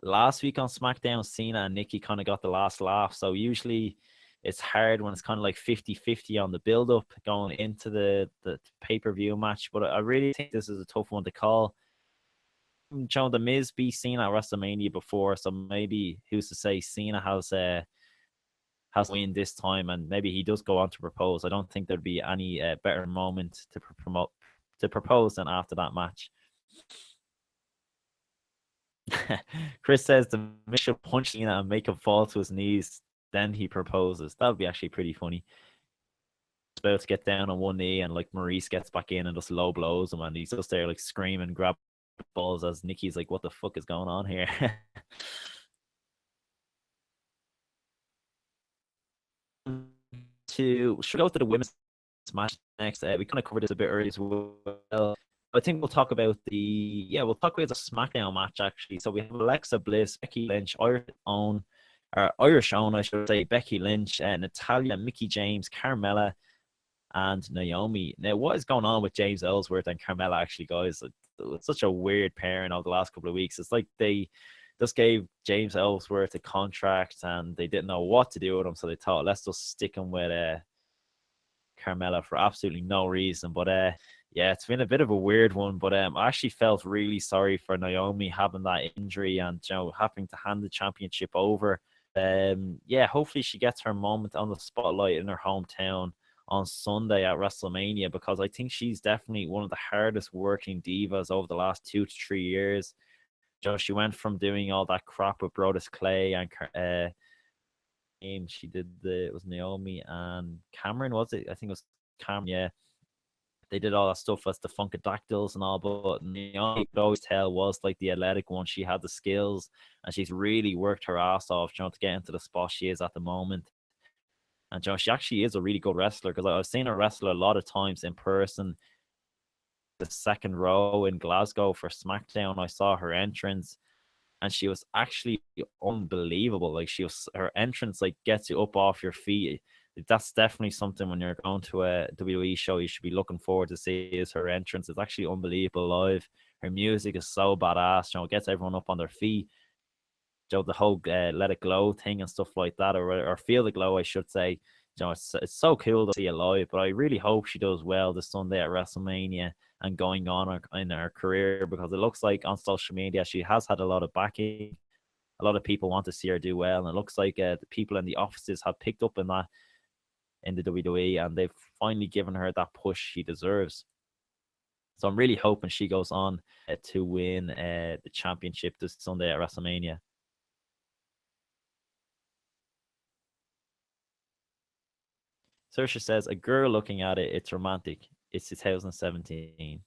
last week on SmackDown, Cena and Nikki kind of got the last laugh. So usually it's hard when it's kind of like 50-50 on the build-up going into the pay-per-view match. But I really think this is a tough one to call. Joe, the Miz beat Cena at WrestleMania before, so maybe who's to say Cena has win this time, and maybe he does go on to propose. I don't think there'd be any better moment to propose than after that match. Chris says the Miz should punch Cena and make him fall to his knees. Then he proposes. That would be actually pretty funny. He's about to get down on one knee, and like Maurice gets back in and just low blows him, and he's just there like screaming, grab balls as Nikki's like, "What the fuck is going on here?" Should we go to the women's match next? We kind of covered this a bit earlier as well. I think we'll talk about the SmackDown match actually. So we have Alexa Bliss, Becky Lynch, Irish own, I should say, Becky Lynch, Natalya, Mickie James, Carmella, and Naomi. Now, what is going on with James Ellsworth and Carmella actually, guys? It's such a weird pairing over the last couple of weeks. It's like they just gave James Ellsworth a contract and they didn't know what to do with him, so they thought, let's just stick him with Carmella for absolutely no reason. But yeah, it's been a bit of a weird one. But I actually felt really sorry for Naomi having that injury and having to hand the championship over. Yeah, hopefully she gets her moment on the spotlight in her hometown on Sunday at WrestleMania, because I think she's definitely one of the hardest working divas over the last 2 to 3 years. She went from doing all that crap with Brodus Clay and she did it was Naomi and Cameron, was it? I think it was Cameron, yeah. They did all that stuff as the Funkadactyls and all, but Naomi, you could always tell, was like the athletic one. She had the skills and she's really worked her ass off, to get into the spot she is at the moment. And she actually is a really good wrestler, because I've seen her wrestle a lot of times in person. The second row in Glasgow for SmackDown, I saw her entrance and she was actually unbelievable. Like her entrance like gets you up off your feet. That's definitely something when you're going to a WWE show you should be looking forward to see, is her entrance. It's actually unbelievable live. Her music is so badass. It gets everyone up on their feet. The whole Let It Glow thing and stuff like that, or Feel the Glow, I should say. It's so cool to see it live. But I really hope she does well this Sunday at WrestleMania and going on in her career, because it looks like on social media she has had a lot of backing. A lot of people want to see her do well, and it looks like the people in the offices have picked up in that in the WWE, and they've finally given her that push she deserves. So I'm really hoping she goes on to win the championship this Sunday at WrestleMania. Saoirse says, a girl looking at it, it's romantic. It's 2017.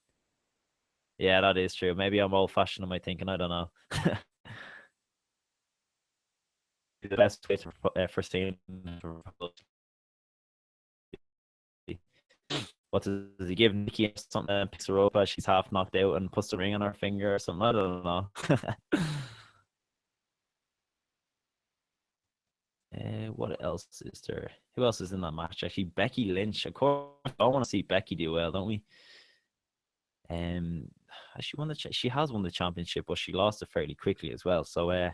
Yeah, that is true. Maybe I'm old-fashioned in my thinking. I don't know. The best way for Cena to propose. What does he give Nikki something, picks her up as she's half knocked out and puts the ring on her finger or something? I don't know. What else is there? Who else is in that match? Actually, Becky Lynch. Of course, I want to see Becky do well, don't we? She won she has won the championship, but she lost it fairly quickly as well. So I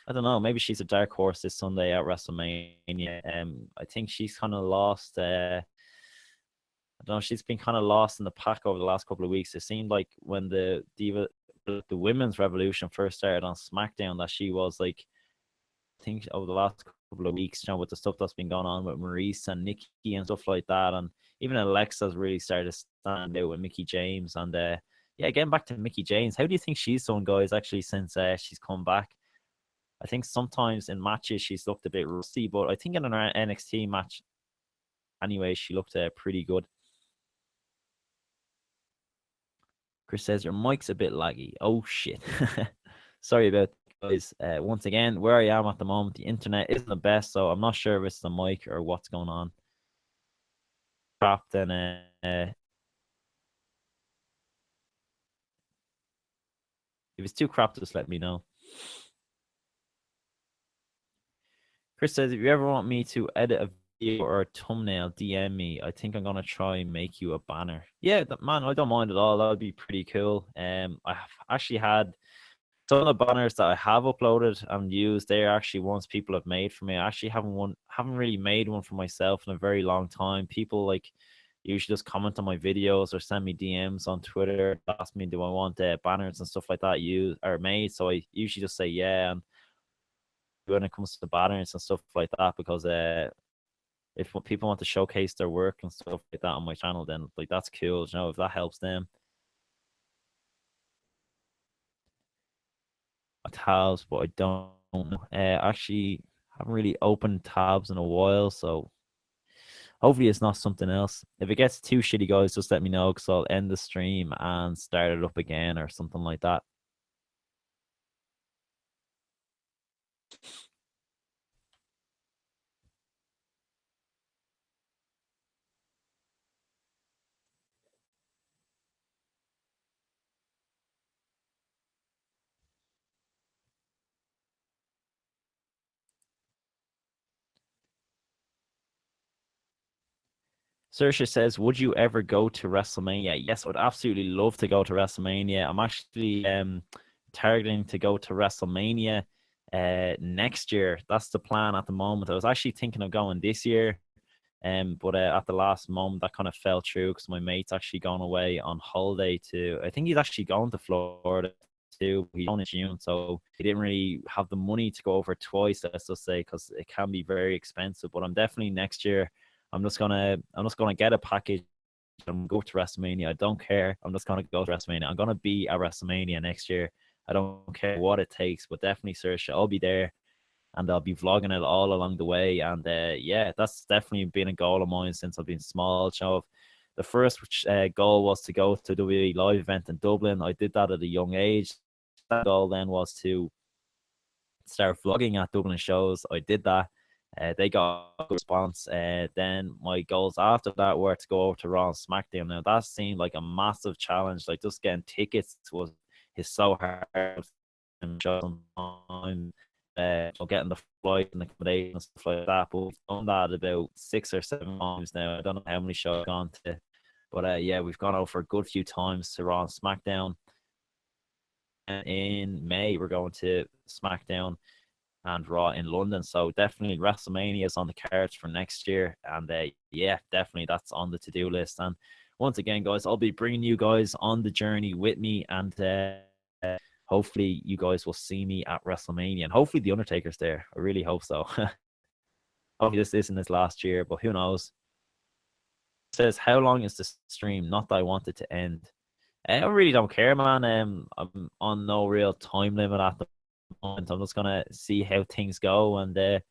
don't know. Maybe she's a dark horse this Sunday at WrestleMania. I think she's kind of lost. I don't know. She's been kind of lost in the pack over the last couple of weeks. It seemed like when the women's revolution first started on SmackDown, that she was like, I think over the last couple of weeks, with the stuff that's been going on with Maurice and Nikki and stuff like that, and even Alexa's really started to stand out with Mickie James. And yeah, getting back to Mickie James, how do you think she's done, guys, actually, since she's come back? I think sometimes in matches she's looked a bit rusty, but I think in an NXT match, anyway, she looked pretty good. Chris says your mic's a bit laggy. Oh shit. Sorry about that, guys. Once again, where I am at the moment, the internet isn't the best, so I'm not sure if it's the mic or what's going on. Crap, then if it's too crap, just let me know. Chris says, if you ever want me to edit a video or a thumbnail, DM me. I think I'm gonna try and make you a banner. Yeah, man, I don't mind at all. That would be pretty cool. I've actually had Some of the banners that I have uploaded and used, they're actually ones people have made for me. I actually haven't really made one for myself in a very long time. People like usually just comment on my videos or send me DMs on Twitter, ask me do I want banners and stuff like that used or made. So I usually just say yeah. And when it comes to banners and stuff like that, because if people want to showcase their work and stuff like that on my channel, then like that's cool. You know, if that helps them. Tabs, but I don't know. Actually, haven't really opened tabs in a while, so hopefully it's not something else. If it gets too shitty, guys, just let me know because I'll end the stream and start it up again or something like that. Saoirse says, "Would you ever go to WrestleMania?" Yes, I would absolutely love to go to WrestleMania. I'm actually targeting to go to WrestleMania next year. That's the plan at the moment. I was actually thinking of going this year, but at the last moment that kind of fell through because my mate's actually gone away on holiday to. I think he's actually going to Florida too. He's going in June, so he didn't really have the money to go over twice. Let's just say because it can be very expensive. But I'm definitely next year. I'm just gonna get a package and go to WrestleMania. I don't care. I'm just gonna go to WrestleMania. I'm gonna be at WrestleMania next year. I don't care what it takes, but definitely, Saoirse, I'll be there and I'll be vlogging it all along the way. And yeah, that's definitely been a goal of mine since I've been small. So the first goal was to go to the WWE live event in Dublin. I did that at a young age. That goal then was to start vlogging at Dublin shows. I did that. They got a good response. Then my goals after that were to go over to Raw and SmackDown. Now that seemed like a massive challenge. Like just getting tickets was is so hard. And time, getting the flight and accommodation and stuff like that. But we've done that about 6 or 7 times now. I don't know how many shows I've gone to, but yeah, we've gone over a good few times to Raw and SmackDown. And in May, we're going to SmackDown and Raw in London. So definitely WrestleMania is on the cards for next year. And yeah, definitely that's on the to-do list. And once again, guys, I'll be bringing you guys on the journey with me. And hopefully you guys will see me at WrestleMania. And hopefully the Undertaker's there. I really hope so. Hopefully this isn't his last year, but who knows. It says, how long is the stream? Not that I want it to end. I really don't care, man. I'm on no real time limit at the moment. I'm just gonna see how things go, and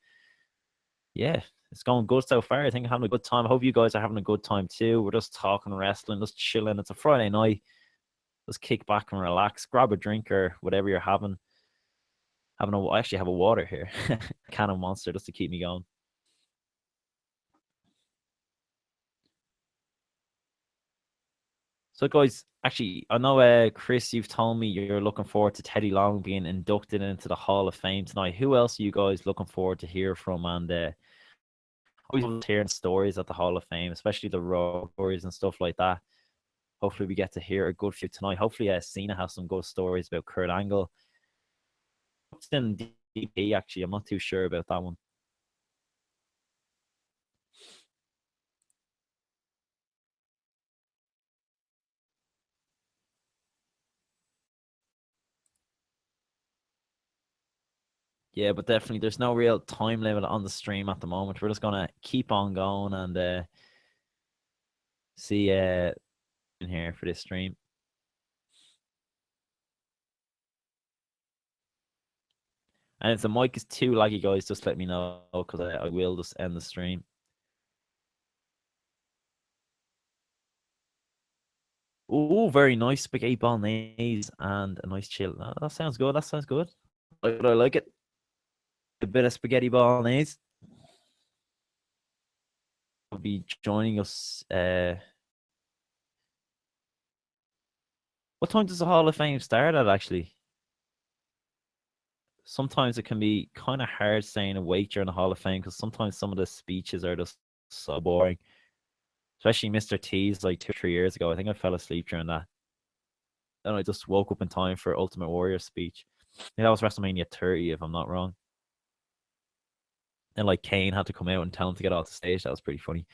yeah, it's going good so far. I think I'm having a good time. I hope you guys are having a good time too. We're just talking wrestling, just chilling. It's a Friday night. Just kick back and relax, grab a drink or whatever you're having. I actually have a water here, can of Monster, just to keep me going. So, guys, actually, I know, Chris, you've told me you're looking forward to Teddy Long being inducted into the Hall of Fame tonight. Who else are you guys looking forward to hear from? And always love hearing stories at the Hall of Fame, especially the Raw stories and stuff like that. Hopefully, we get to hear a good few tonight. Hopefully, Cena has some good stories about Kurt Angle. It's in DP, actually. I'm not too sure about that one. Yeah, but definitely there's no real time limit on the stream at the moment. We're just gonna keep on going and see in here for this stream. And if the mic is too laggy, guys, just let me know because I will just end the stream. Oh, very nice spaghetti bolognese and a nice chill. Oh, that sounds good. That sounds good. I like it. A bit of spaghetti bolognese. Will be joining us. What time does the Hall of Fame start at? Actually, sometimes it can be kind of hard staying awake during the Hall of Fame because sometimes some of the speeches are just so boring. Especially Mr. T's like 2 or 3 years ago. I think I fell asleep during that. And I just woke up in time for Ultimate Warrior speech. Yeah, that was WrestleMania 30, if I'm not wrong. And like Kane had to come out and tell him to get off the stage. That was pretty funny.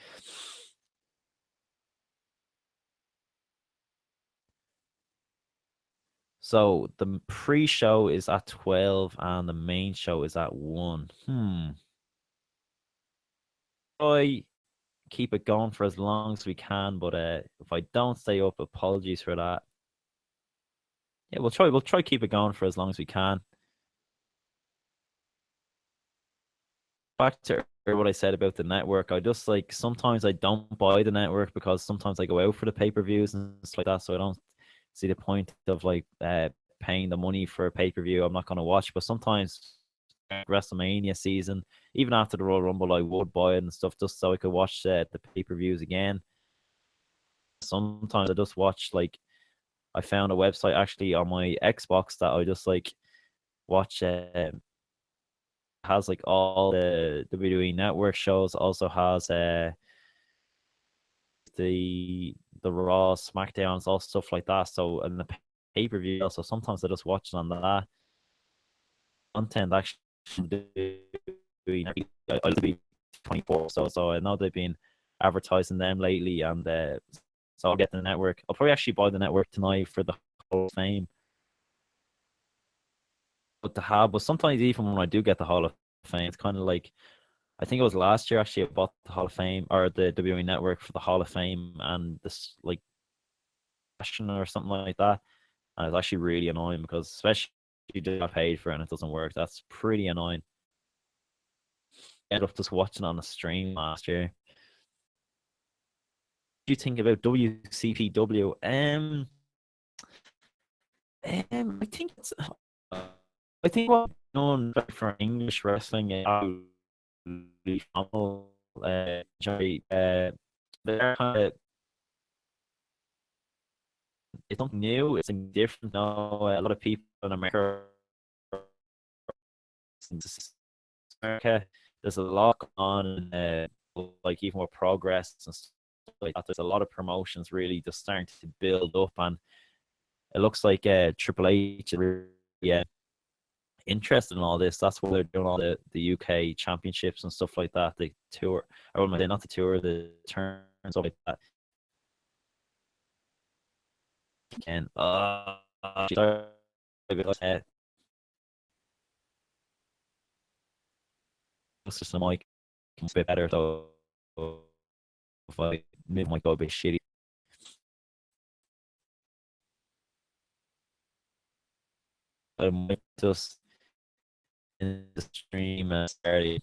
So the pre-show is at 12 and the main show is at 1. I keep it going for as long as we can, but if I don't stay up, apologies for that. Yeah, we'll try keep it going for as long as we can. Back to what I said about the network, I just like sometimes I don't buy the network because sometimes I go out for the pay-per-views and stuff like that, so I don't see the point of like paying the money for a pay-per-view I'm not going to watch. But sometimes WrestleMania season, even after the Royal Rumble, I would buy it and stuff just so I could watch the pay-per-views again. Sometimes I just watch like I found a website actually on my Xbox that I just like watch. Has like all the WWE Network shows. Also has the Raw, SmackDowns, all stuff like that. So and the pay per view. So sometimes I just watch it on that content. Actually, I'll be 24. So I know they've been advertising them lately, and so I'll get the network. I'll probably actually buy the network tonight for the Hall of Fame. But sometimes even when I do get the Hall of Fame, it's kind of like I think it was last year actually I bought the Hall of Fame or the WWE Network for the Hall of Fame and this like question or something like that. And it's actually really annoying because especially if you do get paid for it and it doesn't work, that's pretty annoying. I ended up just watching on a stream last year. What do you think about WCPW? I think it's I think what known for English wrestling is really phenomenal. They're kind of it's not new. It's different now. A lot of people in America, there's a lot going on, like even with progress and stuff like that. There's a lot of promotions really just starting to build up, and it looks like Triple H is really interested in all this. That's why they're doing all the UK championships and stuff like that. The tour, or not the tour, the turns stuff like that. And it's just the mic a bit better, so if I maybe might go a bit shitty. I might just in the stream started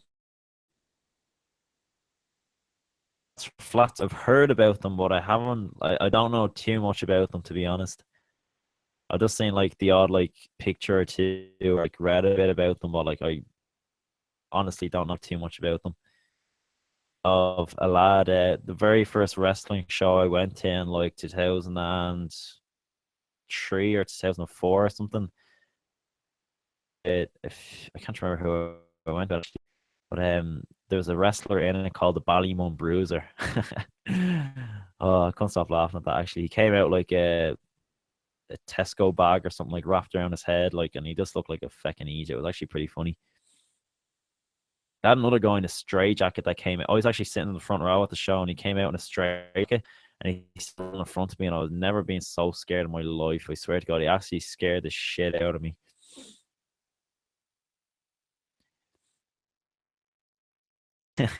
flats. I've heard about them, but I haven't. I don't know too much about them to be honest. I've just seen like the odd like picture or two, or like read a bit about them, but like I honestly don't know too much about them. Of a lad, the very first wrestling show I went to in like 2003 or 2004 or something. If I can't remember who I went to actually, but there was a wrestler in it called the Ballymun Bruiser. Oh, I couldn't stop laughing at that. Actually, he came out like a Tesco bag or something like wrapped around his head, like, and he just looked like a fucking idiot. It was actually pretty funny. I had another guy in a straight jacket that came out. I was actually sitting in the front row at the show, and he came out in a straight jacket, and he stood in front of me, and I was never been so scared in my life. I swear to God, he actually scared the shit out of me.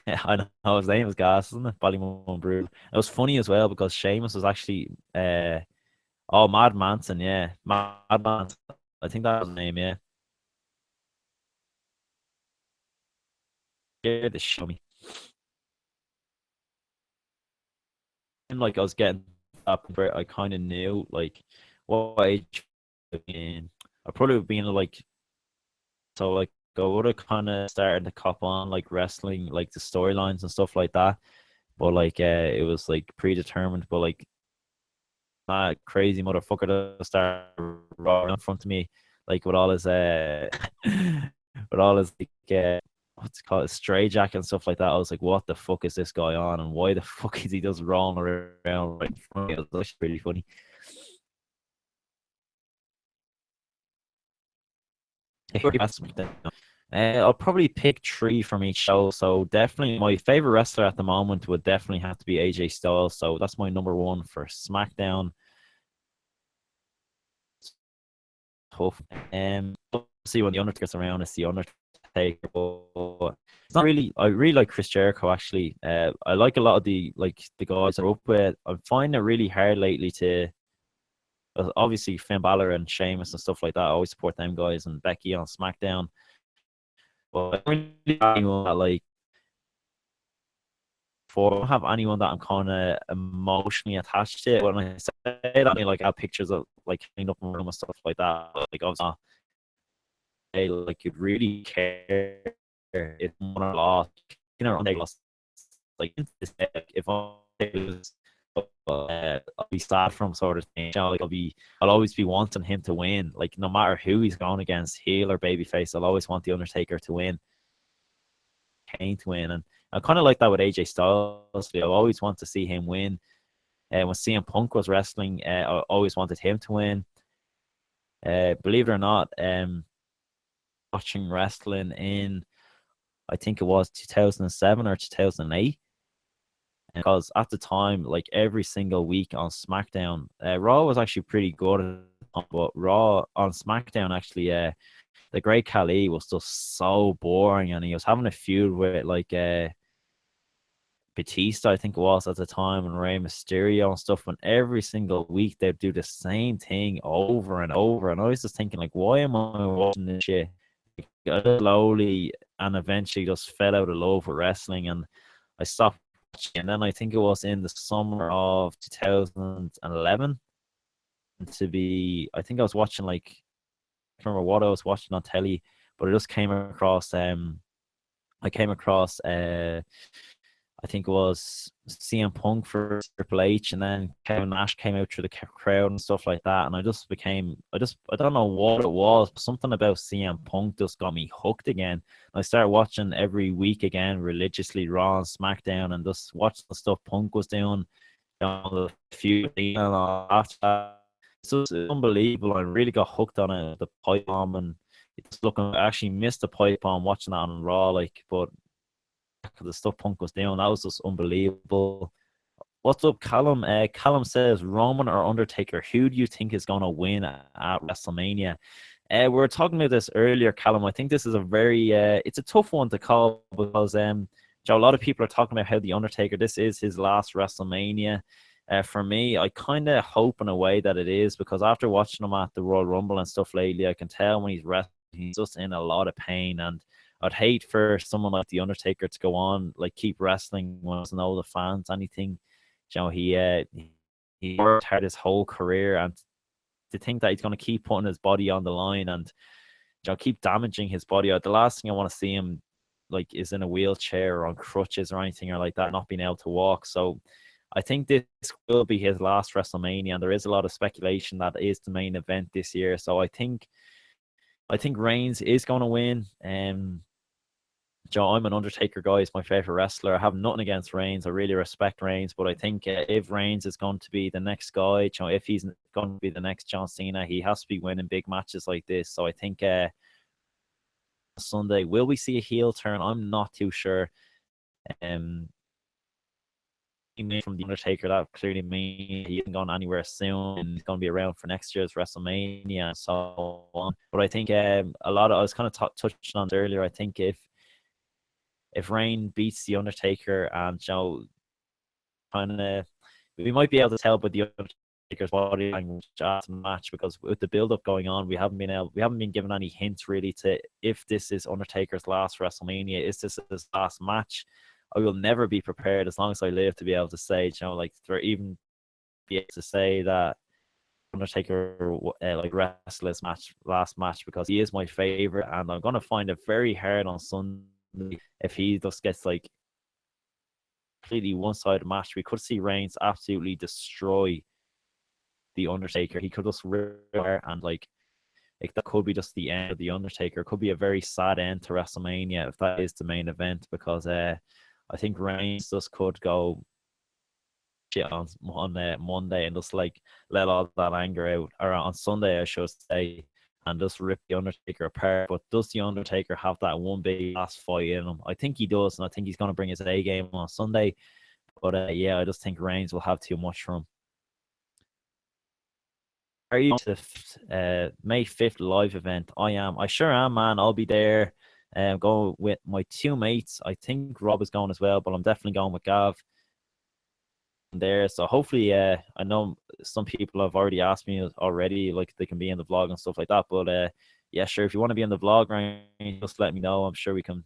I know his name was Gas, isn't it? Ballymun Brew. It was funny as well because Seamus was actually Mad Manson, yeah. Mad Manson. I think that was his name, yeah. Scared the shit out of me. And like I was getting up where I kind of knew like what age in. I probably would have been like so like I would have kind of started to cop on like wrestling, like the storylines and stuff like that. But like it was like predetermined. But like that crazy motherfucker to start right in front of me, like with all his with all his like what's it called, a stray jacket and stuff like that. I was like, what the fuck is this guy on, and why the fuck is he just rolling around right in front of me? It was actually pretty funny. I'll probably pick three from each show. So definitely my favorite wrestler at the moment would definitely have to be AJ Styles. So that's my number one for SmackDown. Tough. See when the Undertaker's around, it's the Undertaker. But it's not really. I really like Chris Jericho actually. I like a lot of the guys I'm up with. I'm finding it really hard lately to. Obviously, Finn Balor and Sheamus and stuff like that. I always support them guys and Becky on SmackDown. But I don't really have anyone that I don't have anyone that I'm kind of emotionally attached to. When I say that, I mean, like I have pictures of like cleaning up my room and stuff like that. Like I was not like you'd really care if someone lost, they lost. Like if I was, I'll be sad from sort of thing. Like I'll always be wanting him to win. Like no matter who he's going against, heel or babyface, I'll always want the Undertaker to win, Kane to win, and I kind of like that with AJ Styles. I always want to see him win. When CM Punk was wrestling, I always wanted him to win. Believe it or not, watching wrestling in, I think it was 2007 or 2008. Because at the time, like every single week on SmackDown, Raw was actually pretty good, but Raw on SmackDown actually, the Great Khali was just so boring, and he was having a feud with Batista, I think it was at the time, and Rey Mysterio and stuff. And every single week they'd do the same thing over and over, and I was just thinking, like, why am I watching this shit? Like, slowly and eventually just fell out of love with wrestling, and I stopped watching. And then I think it was in the summer of 2011 I think I was watching I can't remember what I was watching on telly, but I just came across I came across I think it was CM Punk for Triple H, and then Kevin Nash came out through the crowd and stuff like that. And I don't know what it was, but something about CM Punk just got me hooked again. I started watching every week again religiously, Raw and SmackDown, and just watching the stuff Punk was doing, the feud and all that. It's just unbelievable. I really got hooked on it, the pipe bomb, and it's looking. I actually missed the pipe bomb watching that on Raw, but the stuff Punk was doing, that was just unbelievable. What's up, Callum? Callum says Roman or Undertaker. Who do you think is going to win at WrestleMania? We were talking about this earlier, Callum. I think this is it's a tough one to call because a lot of people are talking about how the Undertaker, this is his last WrestleMania. For me, I kind of hope in a way that it is, because after watching him at the Royal Rumble and stuff lately, I can tell when he's wrestling, he's just in a lot of pain, and I'd hate for someone like the Undertaker to go on, keep wrestling when doesn't owe the fans anything. He worked hard his whole career, and to think that he's going to keep putting his body on the line and keep damaging his body. The last thing I want to see him is in a wheelchair or on crutches or anything or like that, not being able to walk. So I think this will be his last WrestleMania, and there is a lot of speculation that is the main event this year. So I think Reigns is going to win. I'm an Undertaker guy. He's my favorite wrestler. I have nothing against Reigns. I really respect Reigns, but I think if Reigns is going to be the next guy, if he's going to be the next John Cena, he has to be winning big matches like this. So I think Sunday, will we see a heel turn? I'm not too sure. From the Undertaker, that clearly means he isn't going anywhere soon, and he's going to be around for next year's WrestleMania and so on. But I think I was kind of touched on earlier. I think if Reign beats the Undertaker, and we might be able to tell by the Undertaker's body language after the match, because with the build up going on, we haven't been given any hints really to if this is Undertaker's last WrestleMania. Is this his last match? I will never be prepared as long as I live to be able to say, for even be able to say that Undertaker wrestled his last match, because he is my favorite, and I'm gonna find it very hard on Sunday if he just gets completely one-sided match. We could see Reigns absolutely destroy the Undertaker. He could just rip and that could be just the end of the Undertaker. It could be a very sad end to WrestleMania if that is the main event, because I think Reigns just could go shit on Monday and just let all that anger out, or on Sunday I should say, and just rip the Undertaker apart. But does the Undertaker have that one big last fight in him? I think he does, and I think he's going to bring his A game on Sunday. But yeah, I just think Reigns will have too much for him. Are you to May 5th live event? I am. I sure am, man. I'll be there. Going with my two mates. I think Rob is going as well, but I'm definitely going with Gav there. So hopefully, I know some people have already asked me already, like they can be in the vlog and stuff like that. But yeah, sure. If you want to be in the vlog, right, just let me know. I'm sure we can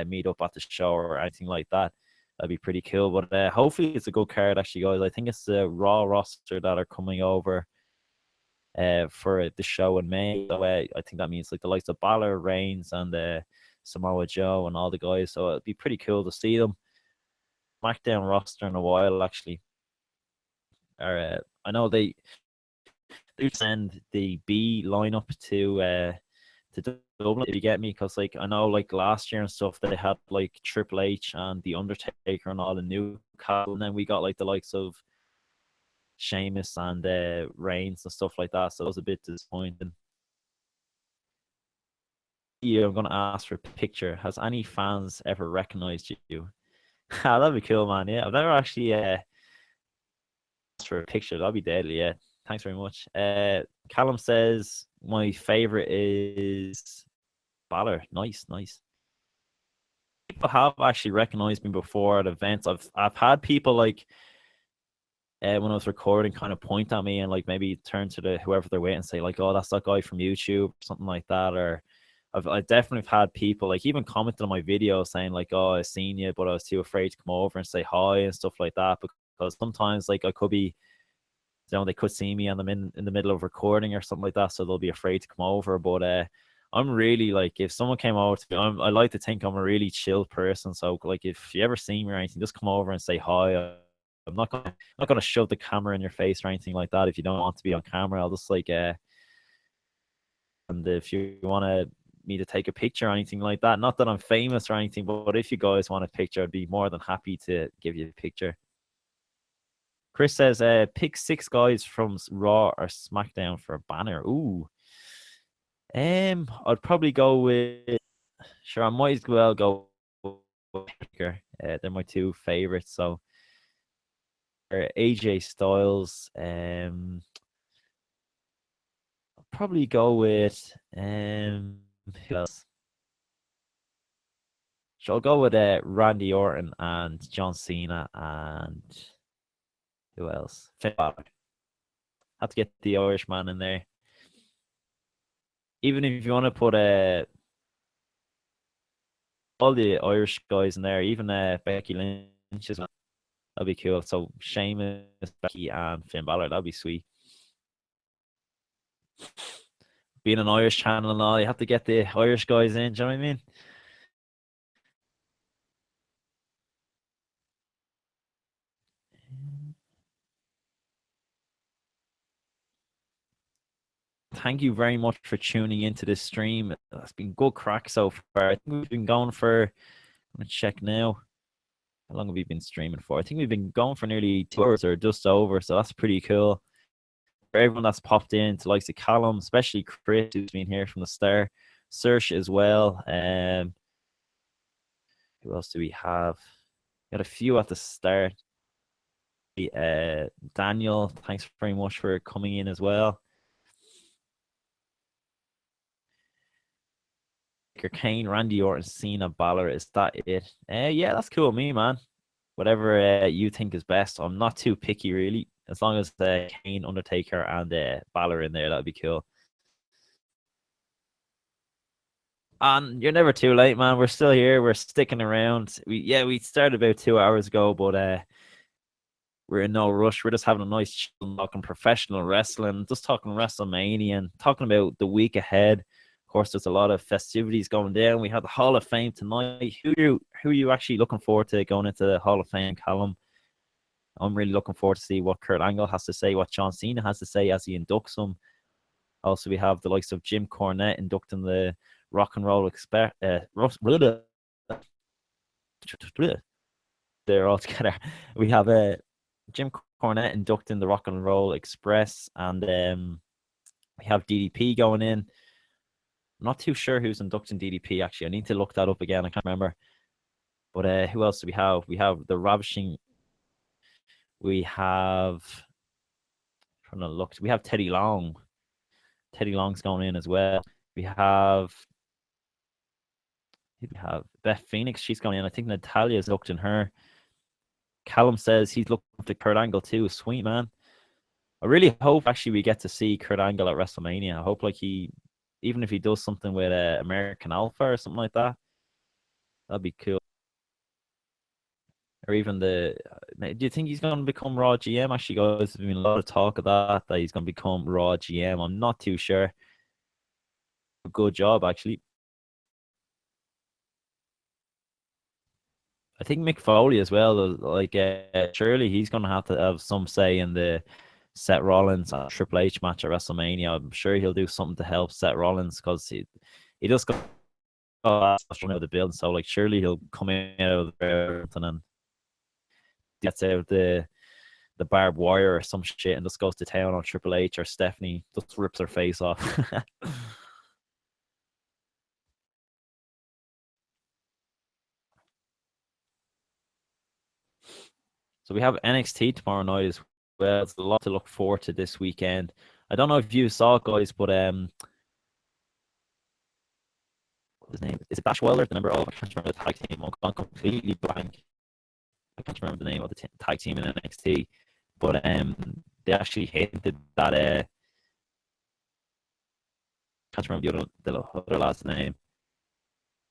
meet up at the show or anything like that. That'd be pretty cool. But hopefully, it's a good card, actually, guys. I think it's the Raw roster that are coming over for the show in May. So I think that means like the likes of Balor, Reigns, and Samoa Joe and all the guys. So it'd be pretty cool to see them. SmackDown roster in a while, actually. I know they send the B lineup to Dublin, if you get me, because like I know like last year and stuff they had like Triple H and the Undertaker and all the Newcastle, and then we got like the likes of Sheamus and Reigns and stuff like that. So it was a bit disappointing. Yeah, I'm gonna ask for a picture. Has any fans ever recognized you? That'd be cool, man. Yeah, I've never actually asked for a picture. That'd be deadly. Yeah, thanks very much. Callum says my favorite is Balor. Nice. People have actually recognized me before at events. I've had people like when I was recording kind of point at me and like maybe turn to whoever they're with and say like, oh, that's that guy from YouTube or something like that. Or I definitely have had people like even commented on my video saying like, oh, I've seen you, but I was too afraid to come over and say hi and stuff like that, because sometimes like I could be, they could see me and I'm in the middle of recording or something like that, so they'll be afraid to come over. But I'm really like, if someone came over to me, I like to think I'm a really chill person. So like if you ever see me or anything, just come over and say hi. I'm not gonna shove the camera in your face or anything like that. If you don't want to be on camera, I'll just like and if you want me to take a picture or anything like that, not that I'm famous or anything, but if you guys want a picture, I'd be more than happy to give you a picture. Chris says, pick 6 guys from Raw or SmackDown for a banner. Ooh. I'd probably go with, sure, I might as well go with they're my 2 favorites. So AJ Styles, I'll probably go with who else? So I'll go with Randy Orton and John Cena, and who else? Finn Balor. Have to get the Irishman in there. Even if you want to put all the Irish guys in there, even Becky Lynch as well, that'd be cool. So Sheamus, Becky, and Finn Balor, that'd be sweet. Being an Irish channel and all, you have to get the Irish guys in. Do you know what I mean? Thank you very much for tuning into this stream. It's been good crack so far. I think we've been going for, I'm gonna check now. How long have we been streaming for? I think we've been going for nearly 2 hours or just over, so that's pretty cool. For everyone that's popped in, to likes of Callum, especially Chris, who's been here from the start, Serge as well. Who else do we have? Got a few at the start. Daniel, thanks very much for coming in as well. Kane, Randy Orton, Cena, Balor, is that it? Yeah, that's cool with me, man. Whatever you think is best. I'm not too picky, really. As long as Kane, Undertaker, and Balor in there, that'd be cool. And you're never too late, man. We're still here. We're sticking around. We started about 2 hours ago, but we're in no rush. We're just having a nice chill, talking professional wrestling, just talking WrestleMania and talking about the week ahead. Of course, there's a lot of festivities going down. We had the Hall of Fame tonight. Who are you actually looking forward to going into the Hall of Fame, Callum? I'm really looking forward to see what Kurt Angle has to say, what John Cena has to say as he inducts them. Also, we have the likes of Jim Cornette inducting the Rock and Roll Express. They're all together. We have Jim Cornette inducting the Rock and Roll Express, and we have DDP going in. I'm not too sure who's inducting DDP, actually. I need to look that up again. I can't remember. But who else do we have? We have the Ravishing. We have... trying to look. We have Teddy Long. Teddy Long's going in as well. We have... who do we have? Beth Phoenix. She's going in. I think Natalia's looked in her. Callum says he's looking for Kurt Angle too. Sweet, man. I really hope actually we get to see Kurt Angle at WrestleMania. I hope like even if he does something with American Alpha or something like that, that'd be cool. Or even do you think he's going to become Raw GM? Actually, guys, there's been a lot of talk of that he's going to become Raw GM. I'm not too sure. Good job, actually. I think Mick Foley as well. Like, surely he's going to have some say in the Seth Rollins and Triple H match at WrestleMania. I'm sure he'll do something to help Seth Rollins because he just got out of the building. So, like, surely he'll come in out of there and then gets out the barbed wire or some shit and just goes to town on Triple H or Stephanie, just rips her face off. So we have NXT tomorrow night as well. It's a lot to look forward to this weekend. I don't know if you saw it, guys, but what's his name? Is it Dash Wilder? The member of, I can't remember the tag team. I'm gone completely blank. I can't remember the name of the tag team in NXT. But they actually hinted that I can't remember the other lad's name.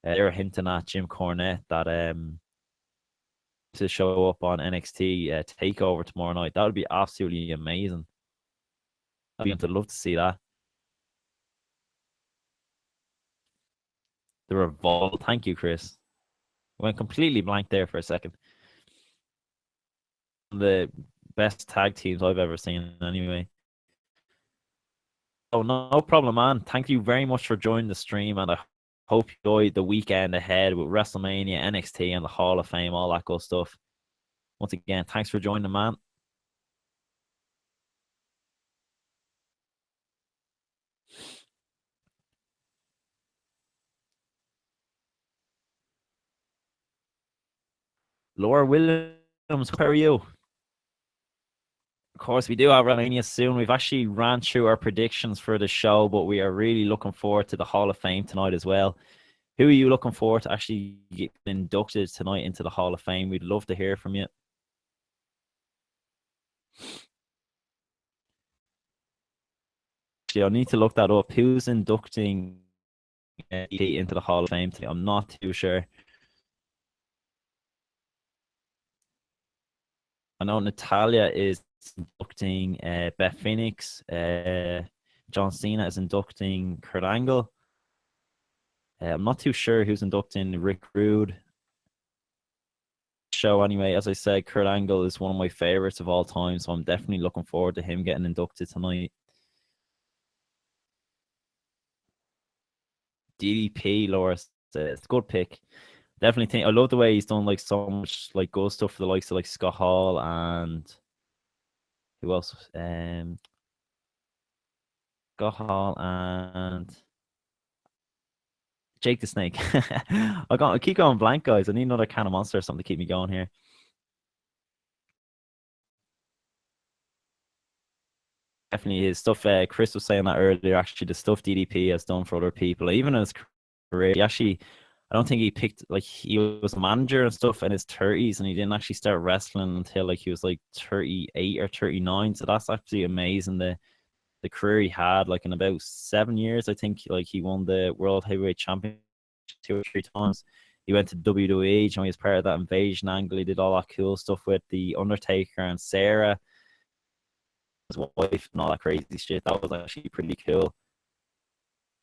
They were hinting at Jim Cornette that to show up on NXT Takeover tomorrow night. That would be absolutely amazing. I'd love to see that. The Revolt. Thank you, Chris. Went completely blank there for a second. The best tag teams I've ever seen, anyway. Oh, no problem, man. Thank you very much for joining the stream, and I hope you enjoy the weekend ahead with WrestleMania, NXT, and the Hall of Fame, all that good stuff. Once again, thanks for joining, man. Laura Williams, how are you? Of course, we do have WrestleMania soon. We've actually ran through our predictions for the show, but we are really looking forward to the Hall of Fame tonight as well. Who are you looking forward to actually get inducted tonight into the Hall of Fame? We'd love to hear from you. Actually, I'll need to look that up. Who's inducting into the Hall of Fame today? I'm not too sure. I know Natalia is inducting Beth Phoenix. John Cena is inducting Kurt Angle. I'm not too sure who's inducting Rick Rude. Show anyway, as I said, Kurt Angle is one of my favorites of all time, so I'm definitely looking forward to him getting inducted tonight. DDP, Laura, it's a good pick. Definitely think I love the way he's done like so much like good stuff for the likes of like Scott Hall and who else? Scott Hall and Jake the Snake. I keep going blank, guys. I need another can of Monster or something to keep me going here. Definitely his stuff. Chris was saying that earlier. Actually, the stuff DDP has done for other people, even in his career, he actually, I don't think he picked like he was a manager and stuff in his 30s, and he didn't actually start wrestling until like he was like 38 or 39. So that's absolutely amazing. The career he had, like in about 7 years, I think, like he won the World Heavyweight Championship 2 or 3 times. He went to WWE, he was part of that invasion angle. He did all that cool stuff with the Undertaker and Sarah, his wife, and all that crazy shit. That was actually pretty cool.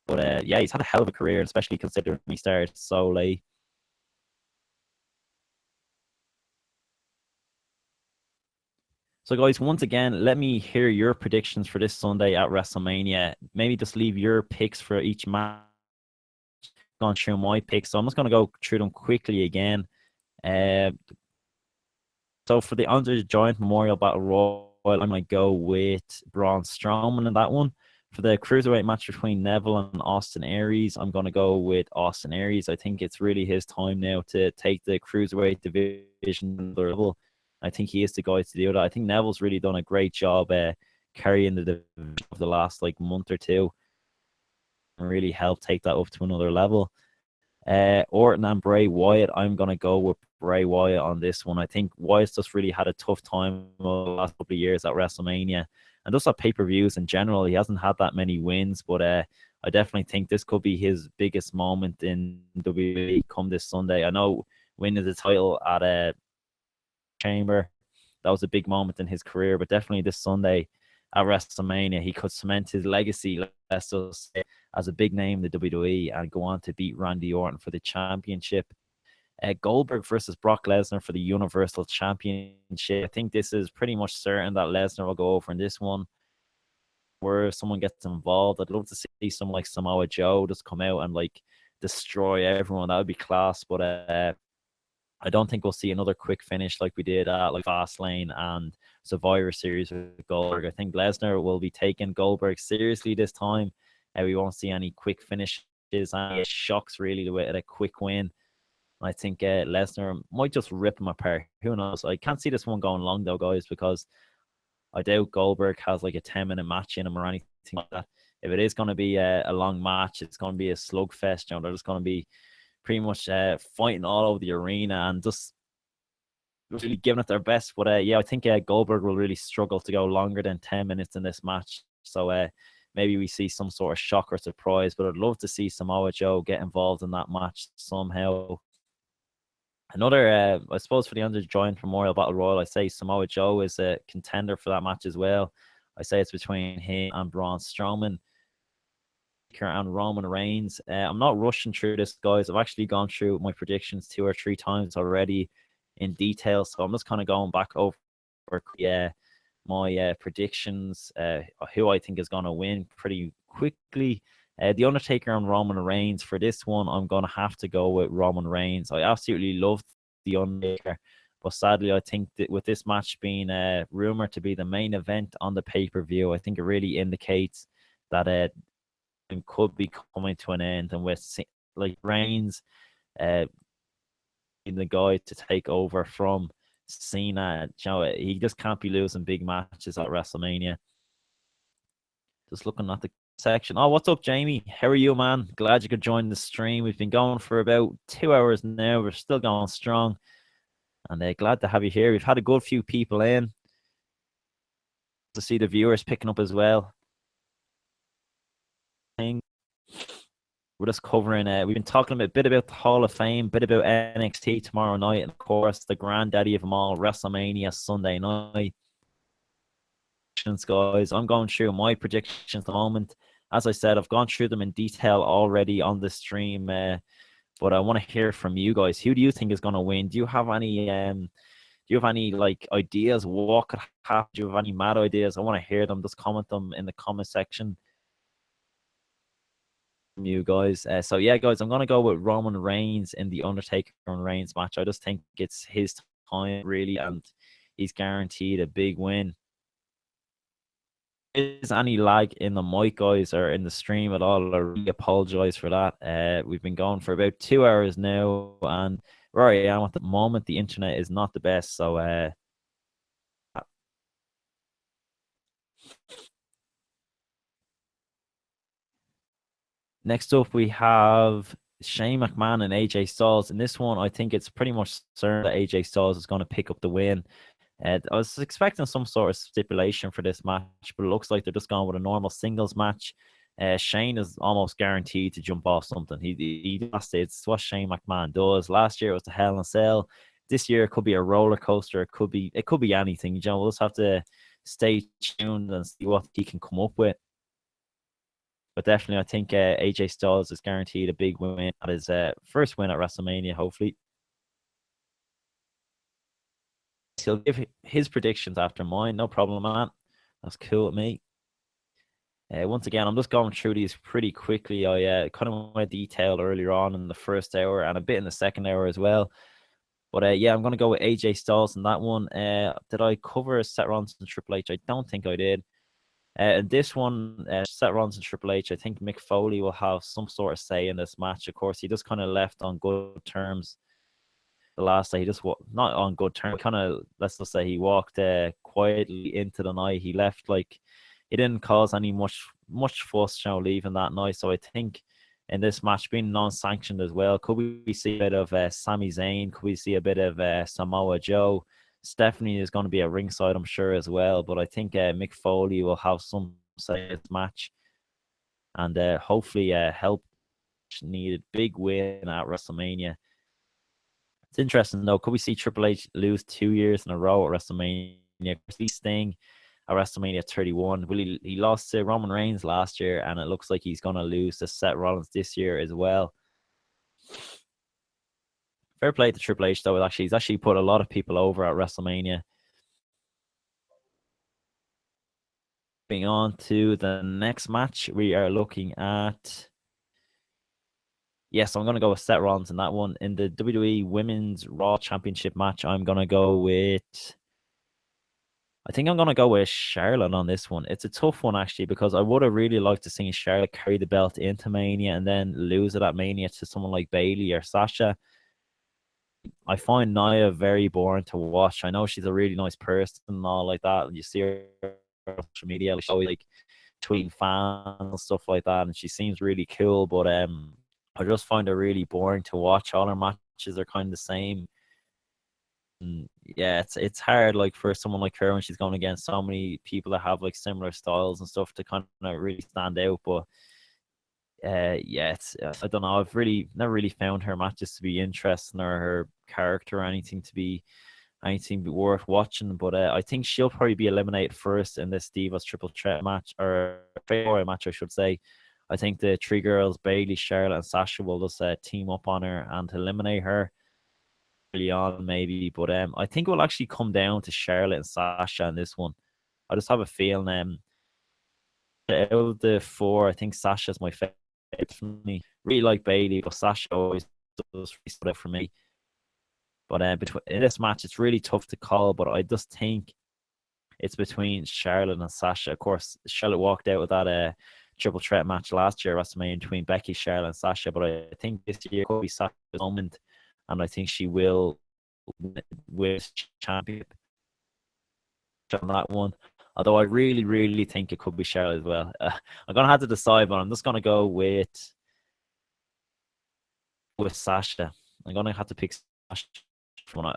But yeah, he's had a hell of a career, especially considering he started so late. So, guys, once again, let me hear your predictions for this Sunday at WrestleMania. Maybe just leave your picks for each match. Gone through my picks, so I'm just going to go through them quickly again. So for the Andre the Giant Memorial Battle Royal, I'm going to go with Braun Strowman in that one. For the cruiserweight match between Neville and Austin Aries, I'm going to go with Austin Aries. I think it's really his time now to take the cruiserweight division to another level. I think he is the guy to do that. I think Neville's really done a great job carrying the division of the last month or two and really helped take that up to another level. Orton and Bray Wyatt, I'm going to go with Bray Wyatt on this one. I think Wyatt's just really had a tough time over the last couple of years at WrestleMania. And just at pay-per-views in general, he hasn't had that many wins, but I definitely think this could be his biggest moment in WWE come this Sunday. I know winning the title at Chamber, that was a big moment in his career, but definitely this Sunday at WrestleMania, he could cement his legacy, let's just say, as a big name in the WWE and go on to beat Randy Orton for the championship. Goldberg versus Brock Lesnar for the Universal Championship. I think this is pretty much certain that Lesnar will go over in this one. Where someone gets involved, I'd love to see someone like Samoa Joe just come out and destroy everyone. That would be class. But I don't think we'll see another quick finish like we did at Fastlane and Survivor Series with Goldberg. I think Lesnar will be taking Goldberg seriously this time. We won't see any quick finishes, any shocks really with a quick win. I think Lesnar might just rip him apart. Who knows? I can't see this one going long though, guys, because I doubt Goldberg has a 10-minute match in him or anything like that. If it is going to be a long match, it's going to be a slugfest. They're just going to be pretty much fighting all over the arena and just really giving it their best. But I think Goldberg will really struggle to go longer than 10 minutes in this match. So maybe we see some sort of shock or surprise. But I'd love to see Samoa Joe get involved in that match somehow. Another, I suppose, for the Under-Giant Memorial Battle Royal, I say Samoa Joe is a contender for that match as well. I say it's between him and Braun Strowman and Roman Reigns. I'm not rushing through this, guys. I've actually gone through my predictions 2 or 3 times already in detail, so I'm just kind of going back over my predictions, who I think is going to win pretty quickly. The Undertaker and Roman Reigns. For this one, I'm going to have to go with Roman Reigns. I absolutely love the Undertaker, but sadly, I think that with this match being rumored to be the main event on the pay-per-view, I think it really indicates that it could be coming to an end. And with Reigns being the guy to take over from Cena, he just can't be losing big matches at WrestleMania. Just looking at the section. Oh, what's up, Jamie? How are you, man? Glad you could join the stream. We've been going for about 2 hours now. We're still going strong, and glad to have you here. We've had a good few people in to see the viewers picking up as well. We're just covering. We've been talking a bit about the Hall of Fame, a bit about NXT tomorrow night, and of course the granddaddy of them all, WrestleMania Sunday night. Guys, I'm going through my predictions at the moment. As I said, I've gone through them in detail already on the stream, but I want to hear from you guys. Who do you think is going to win? Do you have any ideas? What could happen? Do you have any mad ideas? I want to hear them. Just comment them in the comment section from you guys. So yeah, guys, I'm going to go with Roman Reigns in the Undertaker and Reigns match. I just think it's his time really, and he's guaranteed a big win. Is any lag in the mic, guys, or in the stream at all? I really apologize for that. We've been going for about 2 hours now, and where I am at the moment, the internet is not the best. So next up we have Shane McMahon and AJ Styles. In this one, I think it's pretty much certain that AJ Styles is going to pick up the win. I was expecting some sort of stipulation for this match, but it looks like they're just going with a normal singles match. Shane is almost guaranteed to jump off something. It's what Shane McMahon does. Last year it was the Hell in a Cell. This year it could be a roller coaster. It could be anything. We'll just have to stay tuned and see what he can come up with. But definitely, I think AJ Styles is guaranteed a big win at his first win at WrestleMania, hopefully. He'll give his predictions after mine. No problem, man. That's cool with me. Once again, I'm just going through these pretty quickly. I kind of went detailed earlier on in the first hour and a bit in the second hour as well. But yeah, I'm going to go with AJ Styles in that one. Did I cover Seth Rollins and Triple H? I don't think I did. And this one, Seth Rollins and Triple H, I think Mick Foley will have some sort of say in this match. Of course, he just kind of left on good terms the last day. He just not on good terms. Kind of, let's just say he walked quietly into the night. He left like he didn't cause any much fuss, leaving that night. So I think in this match being non-sanctioned as well, could we see a bit of Sami Zayn? Could we see a bit of Samoa Joe? Stephanie is going to be at ringside, I'm sure, as well. But I think Mick Foley will have some say in this match, and hopefully help needed big win at WrestleMania. It's interesting though. Could we see Triple H lose 2 years in a row at WrestleMania? Could we see Sting at WrestleMania 31? Will he lost to Roman Reigns last year, and it looks like he's going to lose to Seth Rollins this year as well. Fair play to Triple H though. He's actually put a lot of people over at WrestleMania. Moving on to the next match, we are looking at. Yes, I'm going to go with Seth Rollins in that one. In the WWE Women's Raw Championship match, I'm going to go with. I think I'm going to go with Charlotte on this one. It's a tough one, actually, because I would have really liked to see Charlotte carry the belt into Mania and then lose it at Mania to someone like Bayley or Sasha. I find Nia very boring to watch. I know she's a really nice person and all like that. And you see her on social media, like tweeting fans and stuff like that, and she seems really cool. But I just find her really boring to watch. All her matches are kind of the same. And yeah, it's hard like for someone like her when she's going against so many people that have like similar styles and stuff to kind of really stand out. But yeah, it's I don't know. I've never really found her matches to be interesting or her character or anything to be worth watching. But I think she'll probably be eliminated first in this Divas Triple Threat match, or Fatal match, I should say. I think the three girls, Bayley, Charlotte, and Sasha, will just team up on her and eliminate her early on, maybe. But I think it will actually come down to Charlotte and Sasha in this one. I just have a feeling out of the four, I think Sasha's my favorite. Really like Bayley, but Sasha always does stood out for me. But in this match, it's really tough to call. But I just think it's between Charlotte and Sasha. Of course, Charlotte walked out with that triple threat match last year, WrestleMania, between Becky, Charlotte, and Sasha. But I think this year could be Sasha's moment, and I think she will win championship on that one. Although I really, really think it could be Charlotte as well. I'm gonna have to decide, but I'm just gonna go with Sasha. I'm gonna have to pick Sasha.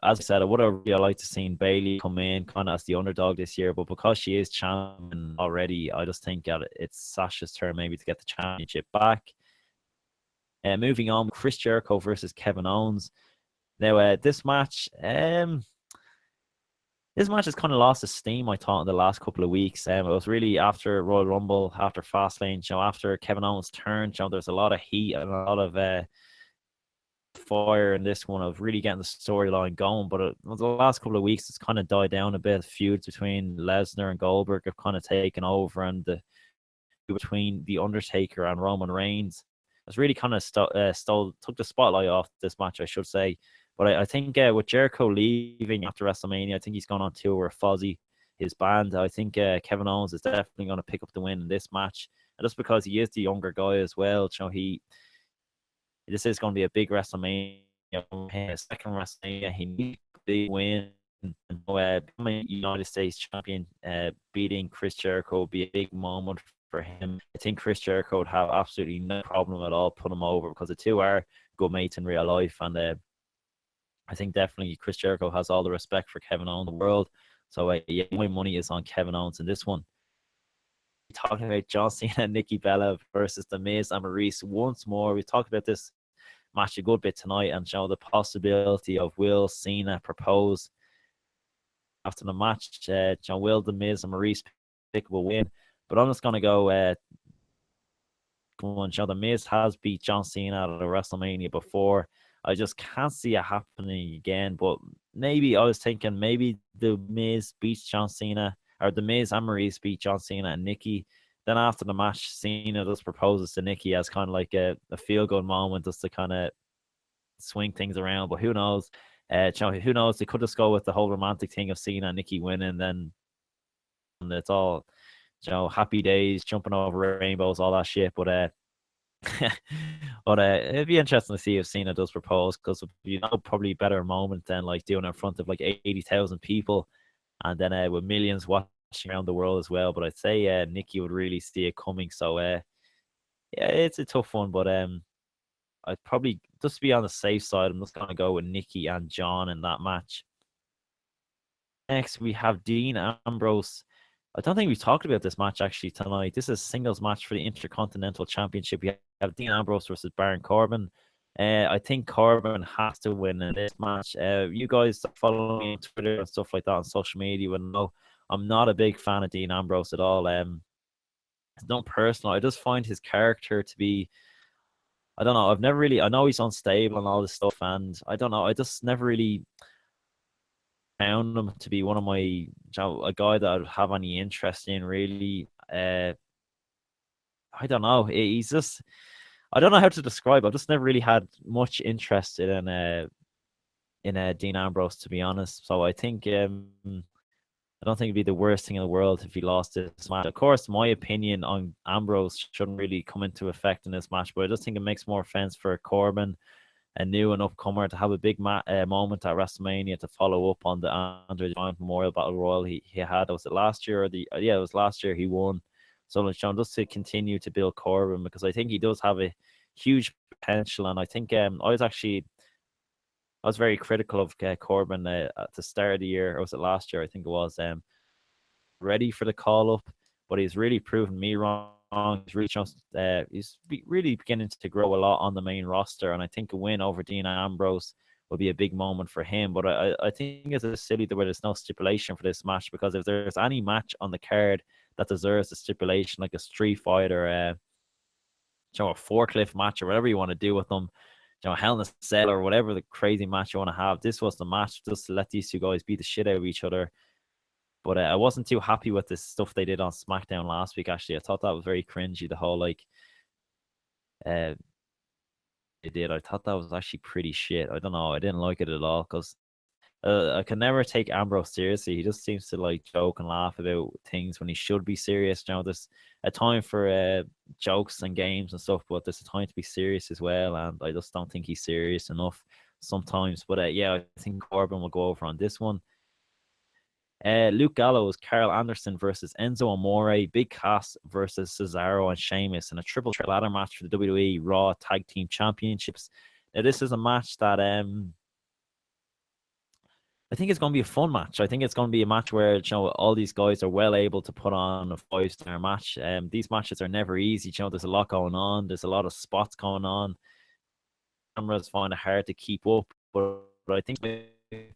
As I said, I would have really liked to seen Bayley come in kind of as the underdog this year, but because she is champion already, I just think that it's Sasha's turn maybe to get the championship back. Moving on, Chris Jericho versus Kevin Owens. Now, this match has kind of lost its steam, I thought, in the last couple of weeks. It was really after Royal Rumble, after Fastlane, after Kevin Owens' turn, there's a lot of heat and a lot of fire in this one of really getting the storyline going. But the last couple of weeks, it's kind of died down a bit. Feuds between Lesnar and Goldberg have kind of taken over, and between The Undertaker and Roman Reigns, it's really kind of took the spotlight off this match, I should say. But I think with Jericho leaving after WrestleMania, I think he's gone on tour with Fozzy, his band. I think Kevin Owens is definitely going to pick up the win in this match. And just because he is the younger guy as well, this is going to be a big WrestleMania. Second WrestleMania, he needs a big win. Becoming United States champion, beating Chris Jericho would be a big moment for him. I think Chris Jericho would have absolutely no problem at all putting him over, because the two are good mates in real life. And I think definitely Chris Jericho has all the respect for Kevin Owens in the world. So yeah, my money is on Kevin Owens in this one. Talking about John Cena and Nikki Bella versus The Miz and Maurice once more. We talked about this match a good bit tonight and show the possibility of will Cena propose after the match. Will The Miz and Maurice pick up a win, but I'm just gonna go. Come on, The Miz has beat John Cena at a WrestleMania before. I just can't see it happening again. But maybe I was thinking maybe The Miz beats John Cena, or The Miz and Maurice beat John Cena and Nikki. Then after the match, Cena just proposes to Nikki as kind of like a feel-good moment, just to kind of swing things around. But who knows? Who knows? They could just go with the whole romantic thing of Cena and Nikki winning, then it's all happy days, jumping over rainbows, all that shit. But but it'd be interesting to see if Cena does propose, because probably better moment than like doing it in front of like 80,000 people, and then with millions watching around the world as well. But I'd say Nikki would really see it coming. So yeah, it's a tough one, but I'd probably, just to be on the safe side, I'm just gonna go with Nikki and John in that match. Next, we have Dean Ambrose. I don't think we've talked about this match actually tonight. This is a singles match for the Intercontinental Championship. We have Dean Ambrose versus Baron Corbin. I think Corbin has to win in this match. You guys follow me on Twitter and stuff like that on social media would know I'm not a big fan of Dean Ambrose at all. It's not personal. I just find his character to be, I don't know. I know he's unstable and all this stuff, and I don't know. I just never really found him to be one of my, a guy that I'd have any interest in, really. I don't know. He's just, I don't know how to describe. I've just never really had much interest in Dean Ambrose, to be honest. So I think I don't think it'd be the worst thing in the world if he lost this match. Of course, my opinion on Ambrose shouldn't really come into effect in this match, but I just think it makes more sense for Corbin, a new and upcomer, to have a big moment at WrestleMania to follow up on the Andre the Giant Memorial Battle Royal he had. Was it last year? Or it was last year he won. So just to continue to build Corbin, because I think he does have a huge potential, and I think I was very critical of Corbin at the start of the year, or was it last year? I think it was. Ready for the call up, but he's really proven me wrong. He's really he's really beginning to grow a lot on the main roster, and I think a win over Dean Ambrose will be a big moment for him. But I think it's a silly the way there's no stipulation for this match, because if there's any match on the card that deserves a stipulation, like a street fight or a forklift match or whatever you want to do with them, Hell in a Cell or whatever the crazy match you want to have, this was the match just to let these two guys beat the shit out of each other. But I wasn't too happy with the stuff they did on SmackDown last week, actually. I thought that was very cringy, the whole, like, they did. I thought that was actually pretty shit. I don't know. I didn't like it at all, because I can never take Ambrose seriously. He just seems to, like, joke and laugh about things when he should be serious. There's a time for jokes and games and stuff, but there's a time to be serious as well, and I just don't think he's serious enough sometimes. But yeah, I think Corbin will go over on this one. Luke Gallows, Carl Anderson versus Enzo Amore, Big Cass versus Cesaro and Sheamus in a triple threat ladder match for the WWE Raw Tag Team Championships. Now, this is a match that I think it's going to be a fun match. I think it's going to be a match where all these guys are well able to put on a 5-star match. These matches are never easy. There's a lot going on. There's a lot of spots going on. Cameras find it hard to keep up, but I think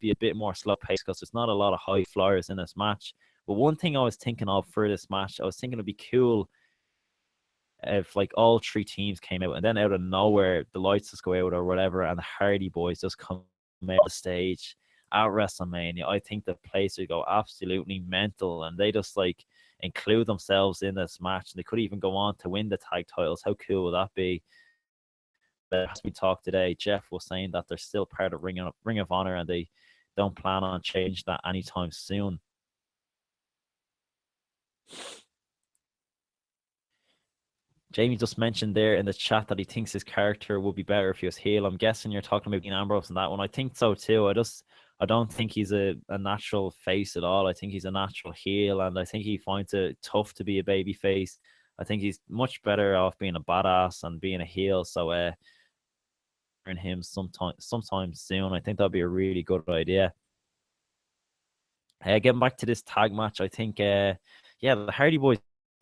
be a bit more slow pace, because there's not a lot of high flyers in this match. But one thing I was thinking of for this match, I was thinking it'd be cool if like all three teams came out, and then out of nowhere the lights just go out or whatever, and the Hardy Boys just come out the stage at WrestleMania. I think the place would go absolutely mental, and they just like include themselves in this match, and they could even go on to win the tag titles. How cool would that be? As we talked today, Jeff was saying that they're still part of Ring of Honor, and they don't plan on changing that anytime soon. Jamie just mentioned there in the chat that he thinks his character would be better if he was heel. I'm guessing you're talking about Dean Ambrose in that one. I think so too. I don't think he's a natural face at all. I think he's a natural heel, and I think he finds it tough to be a baby face. I think he's much better off being a badass and being a heel. So in him sometime soon. I think that'd be a really good idea. Getting back to this tag match, I think the Hardy Boys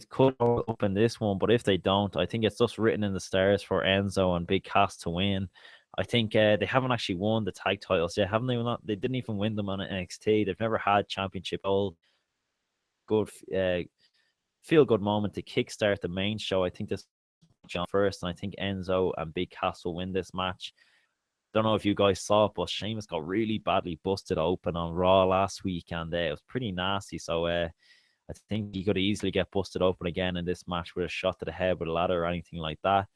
could open this one, but if they don't, I think it's just written in the stars for Enzo and Big Cass to win. I think they haven't actually won the tag titles yet, haven't they? Not, they didn't even win them on NXT. They've never had championship hold. Good feel good moment to kickstart the main show. I think this John first, and I think Enzo and Big Cass will win this match. Don't know if you guys saw it, but Sheamus got really badly busted open on Raw last week, and it was pretty nasty. So I think he could easily get busted open again in this match with a shot to the head with a ladder or anything like that.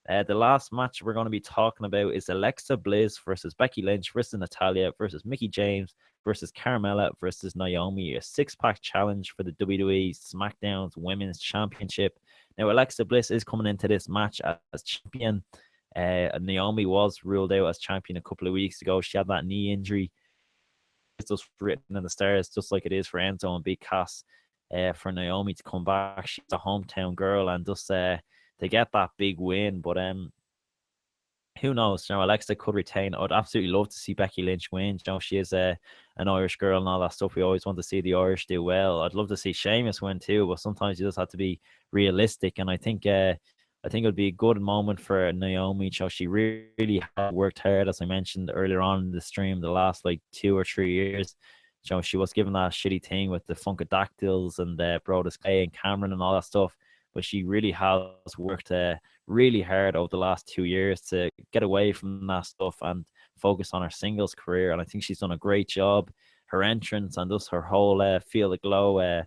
The last match we're going to be talking about is Alexa Bliss versus Becky Lynch versus Natalia versus Mickie James versus Carmella versus Naomi. A 6-pack challenge for the WWE SmackDown's Women's Championship. Now, Alexa Bliss is coming into this match as champion. Naomi was ruled out as champion a couple of weeks ago. She had that knee injury. It's just written in the stars, just like it is for Enzo and Big Cass. For Naomi to come back, she's a hometown girl, and just to get that big win. But who knows? You know, Alexa could retain. I'd absolutely love to see Becky Lynch win. You know, she is an Irish girl and all that stuff. We always want to see the Irish do well. I'd love to see Sheamus win too, but sometimes you just have to be realistic. And I think it would be a good moment for Naomi. So she really worked hard, as I mentioned earlier on in the stream, the last like 2 or 3 years. You know, she was given that shitty thing with the Funkadactyls and Brodus Clay and Cameron and all that stuff. But she really has worked really hard over the last 2 years to get away from that stuff and focus on her singles career. And I think she's done a great job. Her entrance and just her whole Feel the Glow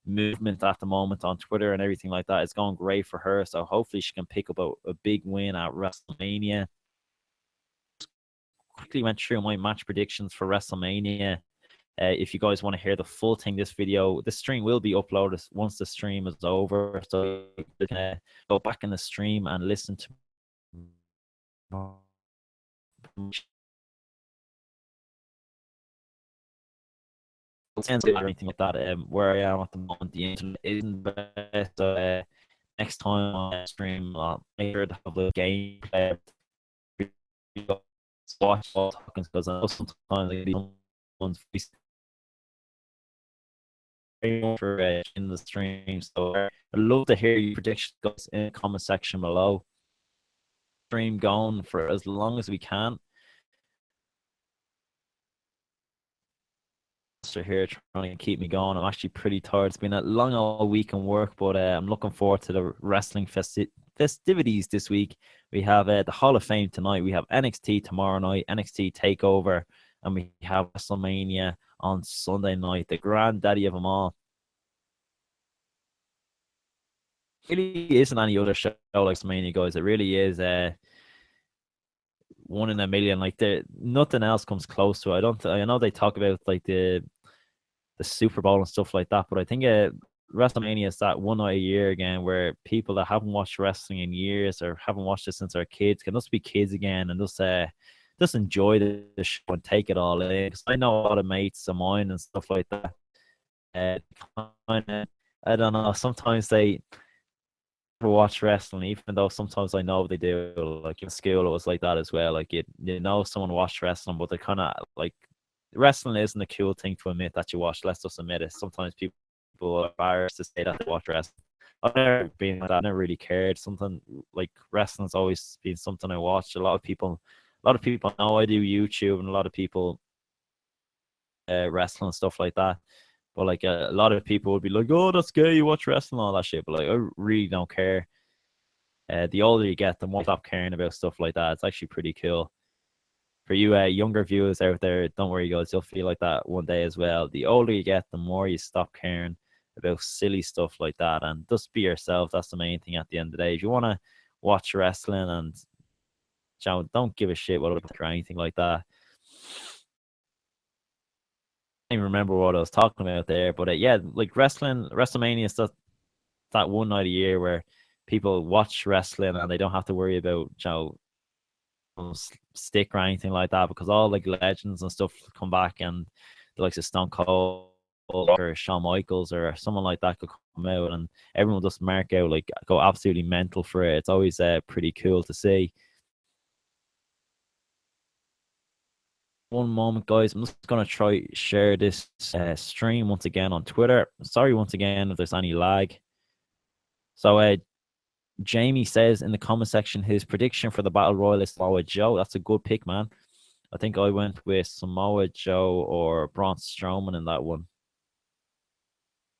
movement at the moment on Twitter and everything like that is going great for her. So hopefully she can pick up a big win at WrestleMania. Quickly went through my match predictions for WrestleMania. If you guys want to hear the full thing, the stream will be uploaded once the stream is over. So you can go back in the stream and listen to or anything like that. Where I am at the moment, the internet isn't the best. So next time on the stream, I'll make sure to have the gameplay. Watch all talking because I know sometimes these ones for in the stream. So I'd love to hear your predictions guys in the comment section below. Stream going for as long as we can. So here trying to keep me going. I'm actually pretty tired. It's been a long old week in work, but I'm looking forward to the wrestling festivities this week. We have the Hall of Fame tonight. We have NXT tomorrow night, NXT Takeover, and we have WrestleMania on Sunday night, the granddaddy of them all. It really isn't any other show like WrestleMania, guys. It really is one in a million. Like nothing else comes close to it. I know they talk about like the Super Bowl and stuff like that, but I think WrestleMania is that one night a year again where people that haven't watched wrestling in years or haven't watched it since they're kids can just be kids again and just enjoy the show and take it all in. Because I know a lot of mates of mine and stuff like that. I don't know. Sometimes they watch wrestling, even though sometimes I know they do. Like in school, it was like that as well. Like you know, someone watched wrestling, but they kind of like wrestling isn't a cool thing to admit that you watch. Let's just admit it. Sometimes people are embarrassed to say that they watch wrestling. I've never been like that. I never really cared. Something like wrestling's always been something I watched. A lot of people know I do YouTube, and a lot of people wrestling and stuff like that. But like a lot of people would be like, "Oh, that's gay. You watch wrestling, all that shit." But like, I really don't care. The older you get, the more I stop caring about stuff like that. It's actually pretty cool. For you younger viewers out there, don't worry, guys. You'll feel like that one day as well. The older you get, the more you stop caring about silly stuff like that, and just be yourself. That's the main thing at the end of the day. If you want to watch wrestling and don't give a shit what or anything like that. I don't even remember what I was talking about there, but yeah, like WrestleMania is that one night a year where people watch wrestling and they don't have to worry about stick or anything like that, because all like legends and stuff come back, and the likes of Stone Cold or Shawn Michaels or someone like that could come out, and everyone will just mark out, like go absolutely mental for it. It's always pretty cool to see. One moment, guys. I'm just gonna try share this stream once again on Twitter. Sorry once again if there's any lag. So Jamie says in the comment section his prediction for the Battle Royal is Samoa Joe. That's a good pick, man. I think I went with Samoa Joe or Braun Strowman in that one.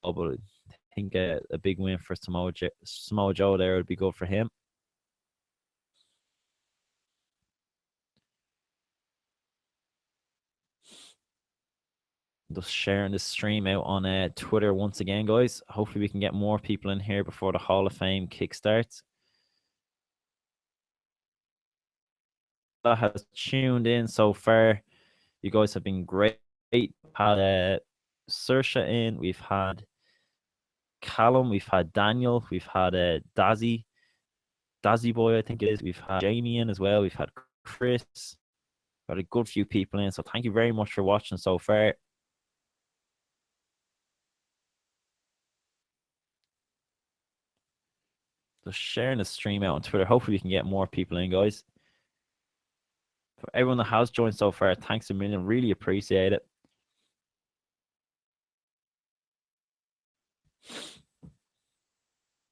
Oh, but I think a big win for Samoa Joe there would be good for him. Just sharing this stream out on Twitter once again, guys. Hopefully we can get more people in here before the Hall of Fame kickstarts. that has tuned in so far. You guys have been great. We've had Saoirse in, we've had Callum, we've had Daniel, we've had Dazzy Boy, I think it is. We've had Jamie in as well. We've had Chris. Got a good few people in. So thank you very much for watching so far. Just sharing the stream out on Twitter. Hopefully we can get more people in, guys. For everyone that has joined so far, thanks a million. Really appreciate it.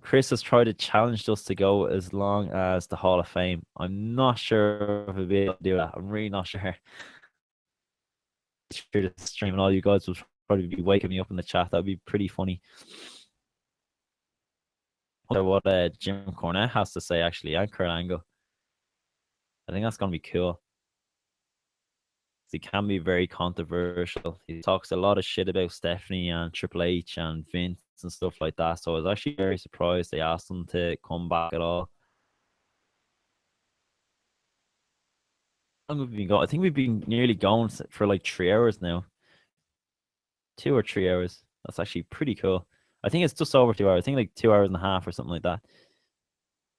Chris has tried to challenge us to go as long as the Hall of Fame. I'm not sure if we'll be able to do that. I'm really not sure. Sure to stream and all you guys will probably be waking me up in the chat. That'd be pretty funny. I wonder what Jim Cornette has to say, actually, and Kurt Angle. I think that's going to be cool. He can be very controversial. He talks a lot of shit about Stephanie and Triple H and Vince and stuff like that. So I was actually very surprised they asked him to come back at all. How long have we been going? I think we've been nearly going for like 3 hours now. 2 or 3 hours. That's actually pretty cool. I think it's just over 2 hours. I think like 2 hours and a half or something like that.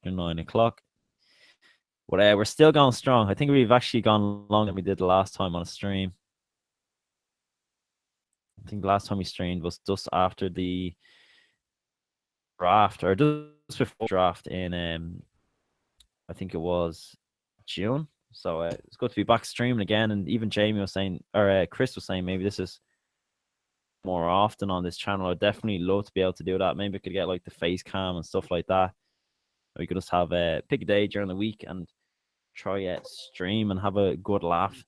9 o'clock. But we're still going strong. I think we've actually gone longer than we did the last time on a stream. I think the last time we streamed was just after the draft, or just before draft in I think it was June. So it's good to be back streaming again. And even Jamie was saying, or Chris was saying, maybe this is more often on this channel. I'd definitely love to be able to do that. Maybe we could get like the face cam and stuff like that. Or we could just have pick a day during the week and try stream and have a good laugh.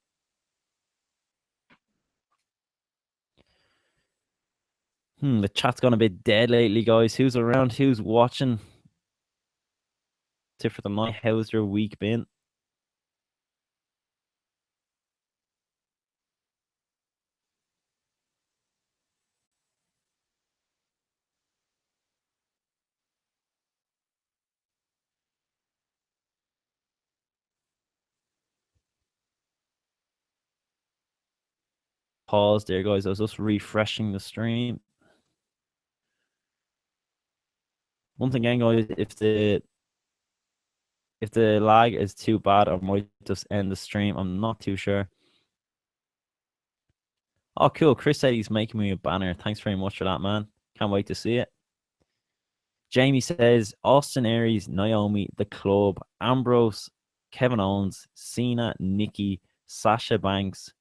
The chat's gone a bit dead lately, guys. Who's around? Who's watching? Tip for the night. How's your week been? Pause there, guys. I was just refreshing the stream. Once again, guys, if the lag is too bad, I might just end the stream. I'm not too sure. Oh, cool. Chris said he's making me a banner. Thanks very much for that, man. Can't wait to see it. Jamie says Austin Aries, Naomi, The Club, Ambrose, Kevin Owens, Cena, Nikki, Sasha Banks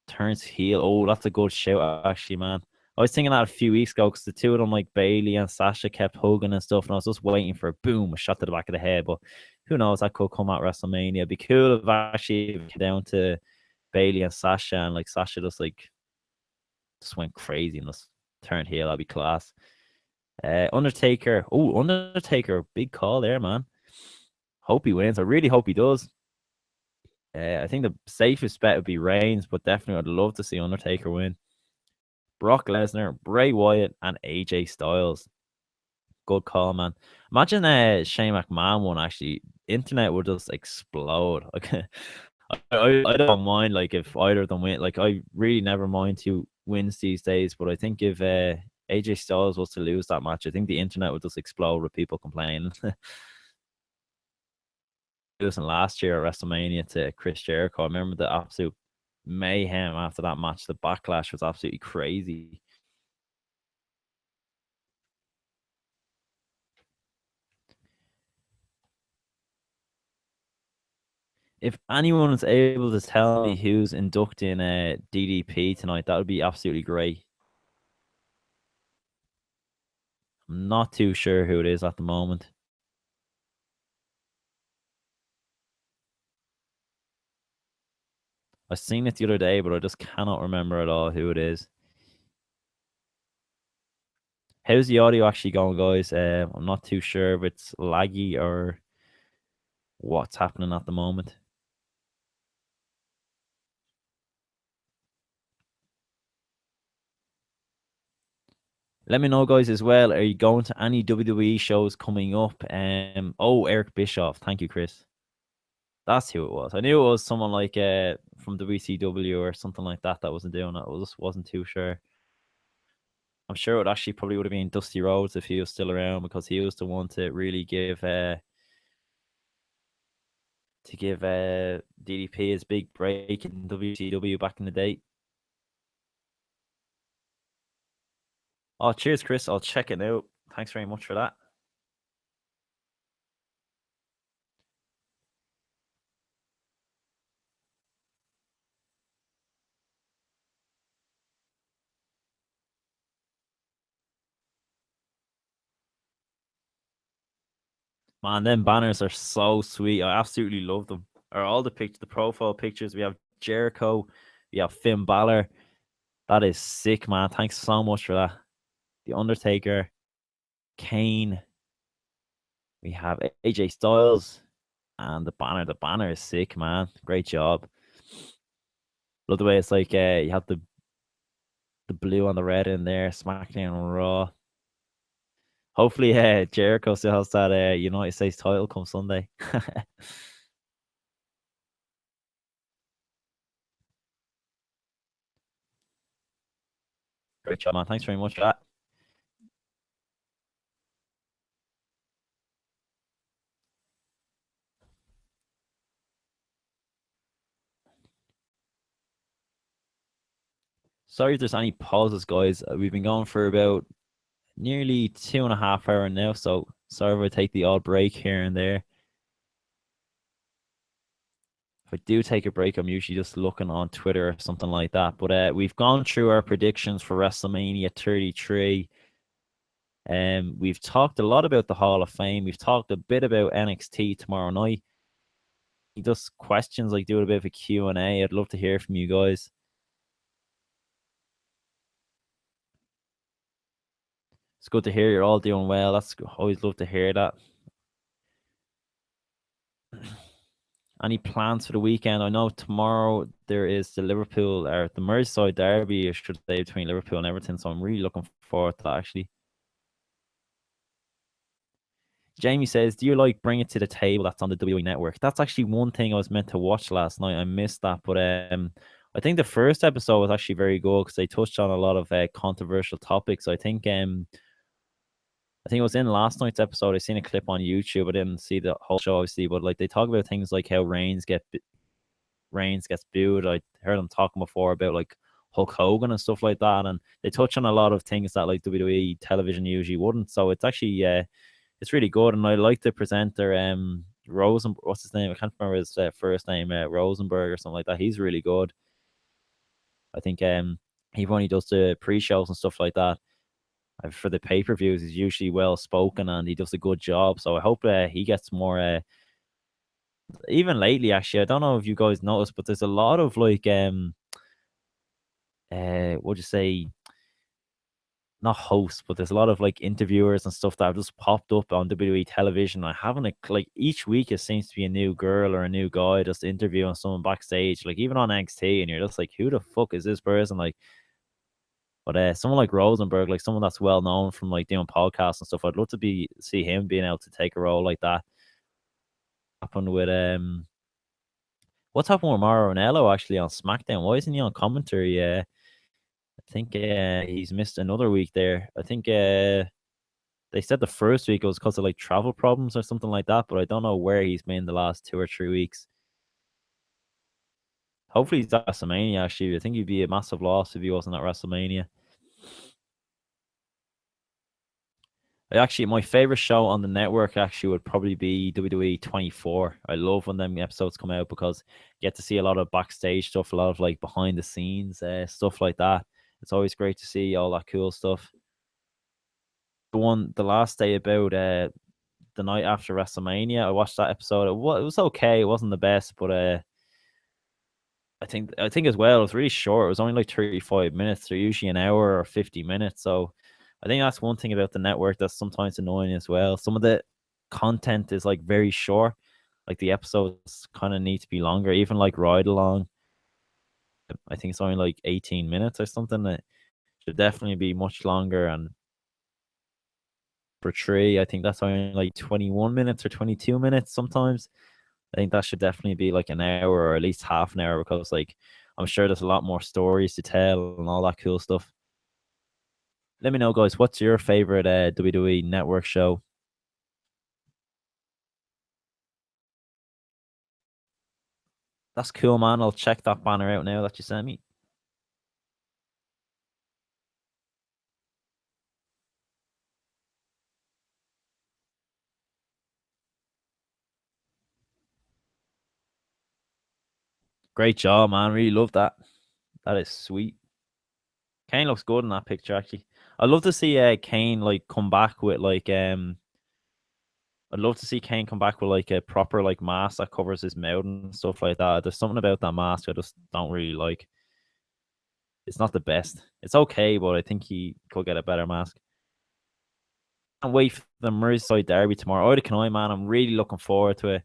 turns heel. Oh, that's a good shout, actually, man. I was thinking that a few weeks ago because the two of them, like Bailey and Sasha, kept hugging and stuff, and I was just waiting for a boom, a shot to the back of the head. But who knows? That could come at WrestleMania. It'd be cool if actually it came down to Bailey and Sasha, and like Sasha just went crazy and just turned heel. That'd be class. Undertaker. Oh, Undertaker. Big call there, man. Hope he wins. I really hope he does. I think the safest bet would be Reigns, but definitely I'd love to see Undertaker win. Brock Lesnar, Bray Wyatt, and AJ Styles. Good call, man. Imagine Shane McMahon won, actually. Internet would just explode. I don't mind like if either of them win. Like I really never mind who wins these days, but I think if AJ Styles was to lose that match, I think the internet would just explode with people complaining. Losing last year at WrestleMania to Chris Jericho, I remember the absolute mayhem after that match. The backlash was absolutely crazy. If anyone is able to tell me who's inducting DDP tonight, that would be absolutely great. I'm not too sure who it is at the moment. I seen it the other day, but I just cannot remember at all who it is. How's the audio actually going, guys? I'm not too sure if it's laggy or what's happening at the moment. Let me know, guys, as well. Are you going to any WWE shows coming up? Oh, Eric Bischoff. Thank you, Chris. That's who it was. I knew it was someone like from WCW or something like that that wasn't doing it. I just wasn't too sure. I'm sure it actually probably would have been Dusty Rhodes if he was still around, because he was the one to really give DDP his big break in WCW back in the day. Oh, cheers, Chris. I'll check it out. Thanks very much for that. Man, them banners are so sweet. I absolutely love them. Are all the the profile pictures. We have Jericho, we have Finn Balor. That is sick, man. Thanks so much for that. The Undertaker, Kane. We have AJ Styles and the banner. The banner is sick, man. Great job. Love the way it's like you have the blue and the red in there. SmackDown and Raw. Hopefully, Jericho still has that United States title come Sunday. Great job, man. Thanks very much for that. Sorry if there's any pauses, guys. We've been going for about nearly 2.5 hours now, so sorry if I take the odd break here and there. If I do take a break, I'm usually just looking on Twitter or something like that. But we've gone through our predictions for WrestleMania 33. We've talked a lot about the Hall of Fame. We've talked a bit about NXT tomorrow night. Just questions, like do a bit of a Q&A. I'd love to hear from you guys. It's good to hear you're all doing well. That's always love to hear that. Any plans for the weekend? I know tomorrow there is the Liverpool or the Merseyside derby, I should say, between Liverpool and Everton. So I'm really looking forward to that, actually. Jamie says, "Do you like Bring It to the Table? That's on the WWE Network." That's actually one thing I was meant to watch last night. I missed that, but I think the first episode was actually very good because they touched on a lot of controversial topics. I think it was in last night's episode. I seen a clip on YouTube. I didn't see the whole show, obviously, but like they talk about things like how Reigns gets booed. I heard them talking before about like Hulk Hogan and stuff like that, and they touch on a lot of things that like WWE television usually wouldn't. So it's actually it's really good, and I like the presenter Rosen. What's his name? I can't remember his first name. Rosenberg or something like that. He's really good. I think he only does the pre-shows and stuff like that. For the pay-per-views, he's usually well spoken and he does a good job. So I hope he gets more. Even lately, actually, I don't know if you guys noticed, but there's a lot of like what'd you say? Not hosts, but there's a lot of like interviewers and stuff that have just popped up on WWE television. I haven't like each week it seems to be a new girl or a new guy just interviewing someone backstage, like even on NXT, and you're just like, who the fuck is this person? Like, but someone like Rosenberg, like someone that's well known from like doing podcasts and stuff, I'd love to see him being able to take a role like that. Happened with what's happened with Mauro Ranallo actually on SmackDown? Why isn't he on commentary? I think he's missed another week there. I think they said the first week it was because of like travel problems or something like that, but I don't know where he's been the last 2 or 3 weeks. Hopefully he's at WrestleMania, actually. I think he'd be a massive loss if he wasn't at WrestleMania. Actually, my favorite show on the network actually would probably be WWE 24. I love when them episodes come out because you get to see a lot of backstage stuff, a lot of like behind the scenes stuff like that. It's always great to see all that cool stuff. The last day about the night after WrestleMania, I watched that episode. It was okay. It wasn't the best, but I think as well, it was really short. It was only like 35 minutes. They're usually an hour or 50 minutes. So I think that's one thing about the network that's sometimes annoying as well. Some of the content is like very short. Like the episodes kind of need to be longer, even like Ride Along. I think it's only like 18 minutes or something. It should definitely be much longer. And for three, I think that's only like 21 minutes or 22 minutes sometimes. I think that should definitely be like an hour or at least half an hour, because like I'm sure there's a lot more stories to tell and all that cool stuff. Let me know, guys, what's your favorite WWE Network show? That's cool, man. I'll check that banner out now that you sent me. Great job, man. Really love that. That is sweet. Kane looks good in that picture, actually. I'd love to see Kane like come back with like I'd love to see Kane come back with like a proper like mask that covers his mouth and stuff like that. There's something about that mask I just don't really like. It's not the best. It's okay, but I think he could get a better mask. Can't wait for the Merseyside Derby tomorrow. Oh, the Canoi, man. I'm really looking forward to it.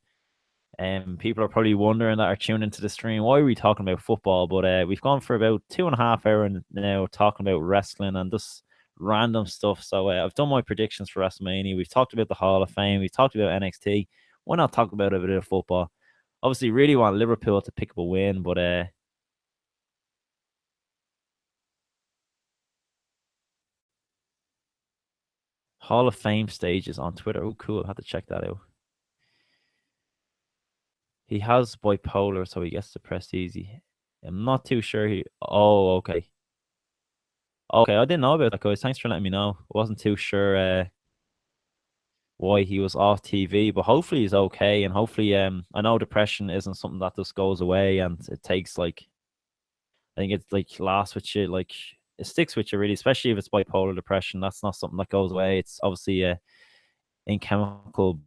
People are probably wondering that are tuned into the stream, why are we talking about football? But we've gone for about 2.5 hours now talking about wrestling and just random stuff. So I've done my predictions for WrestleMania. We've talked about the Hall of Fame. We've talked about NXT. Why not talk about a bit of football? Obviously, really want Liverpool to pick up a win, but Hall of Fame stages on Twitter. Oh, cool. I have to check that out. He has bipolar, so he gets depressed easy. I'm not too sure. Oh, okay. Okay, I didn't know about that, guys. Thanks for letting me know. I wasn't too sure why he was off TV, but hopefully he's okay. And hopefully, I know depression isn't something that just goes away, and it takes like, I think it's like lasts with you, like it sticks with you really, especially if it's bipolar depression. That's not something that goes away. It's obviously in chemical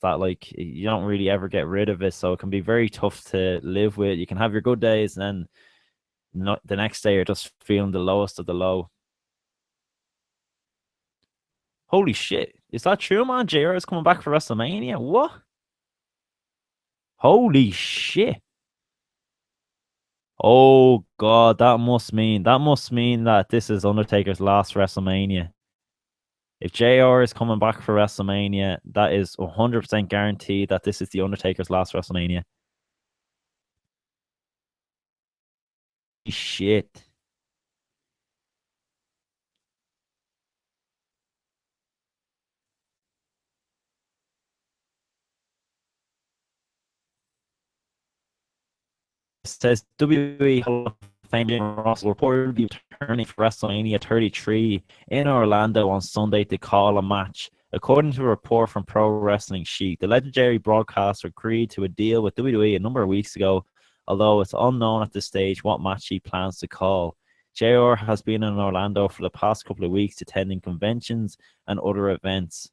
that like you don't really ever get rid of it, so it can be very tough to live with. You can have your good days, and then not the next day you're just feeling the lowest of the low. Holy shit. Is that true, man? JR is coming back for WrestleMania? What? Holy shit. Oh god, that must mean that this is Undertaker's last WrestleMania. If JR is coming back for WrestleMania, that is 100% guaranteed that this is the Undertaker's last WrestleMania. Shit. It says WWE Hall of Fame Ross will reportedly be returning for WrestleMania 33 in Orlando on Sunday to call a match. According to a report from Pro Wrestling Sheet, the legendary broadcaster agreed to a deal with WWE a number of weeks ago, although it's unknown at this stage what match he plans to call. JR has been in Orlando for the past couple of weeks attending conventions and other events.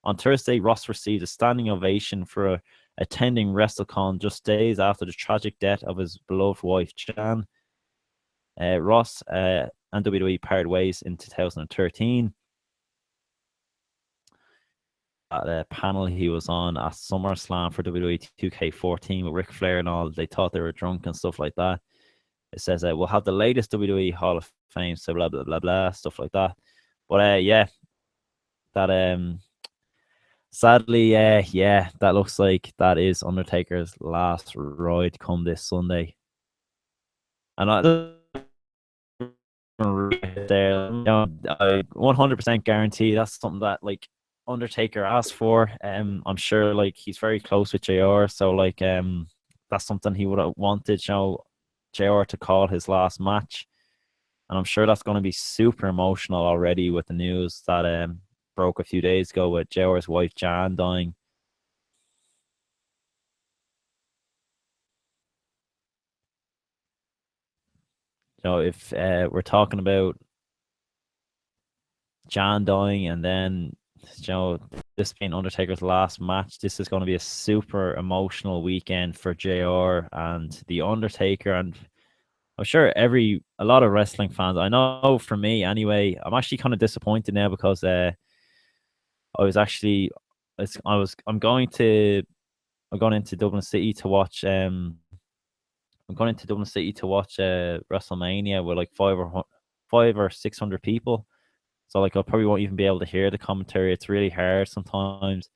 On Thursday, Ross received a standing ovation for attending WrestleCon just days after the tragic death of his beloved wife, Jan. Ross and WWE parted ways in 2013. At a panel he was on at SummerSlam for WWE 2K14 with Ric Flair and all, they thought they were drunk and stuff like that. It says we'll have the latest WWE Hall of Fame, so blah blah blah blah, stuff like that. But yeah, that sadly, yeah, that looks like that is Undertaker's last ride come this Sunday. And there, I 100% guarantee that's something that like Undertaker asked for. I'm sure like he's very close with JR, so like that's something he would have wanted, JR to call his last match. And I'm sure that's going to be super emotional already with the news that broke a few days ago with JR's wife Jan dying. If we're talking about Jan dying and then this being Undertaker's last match, this is going to be a super emotional weekend for JR and the Undertaker, and I'm sure a lot of wrestling fans. I know for me anyway, I'm actually kind of disappointed now because I was actually I'm going into Dublin City to watch WrestleMania with like 500 or 600 people. So like I probably won't even be able to hear the commentary. It's really hard sometimes.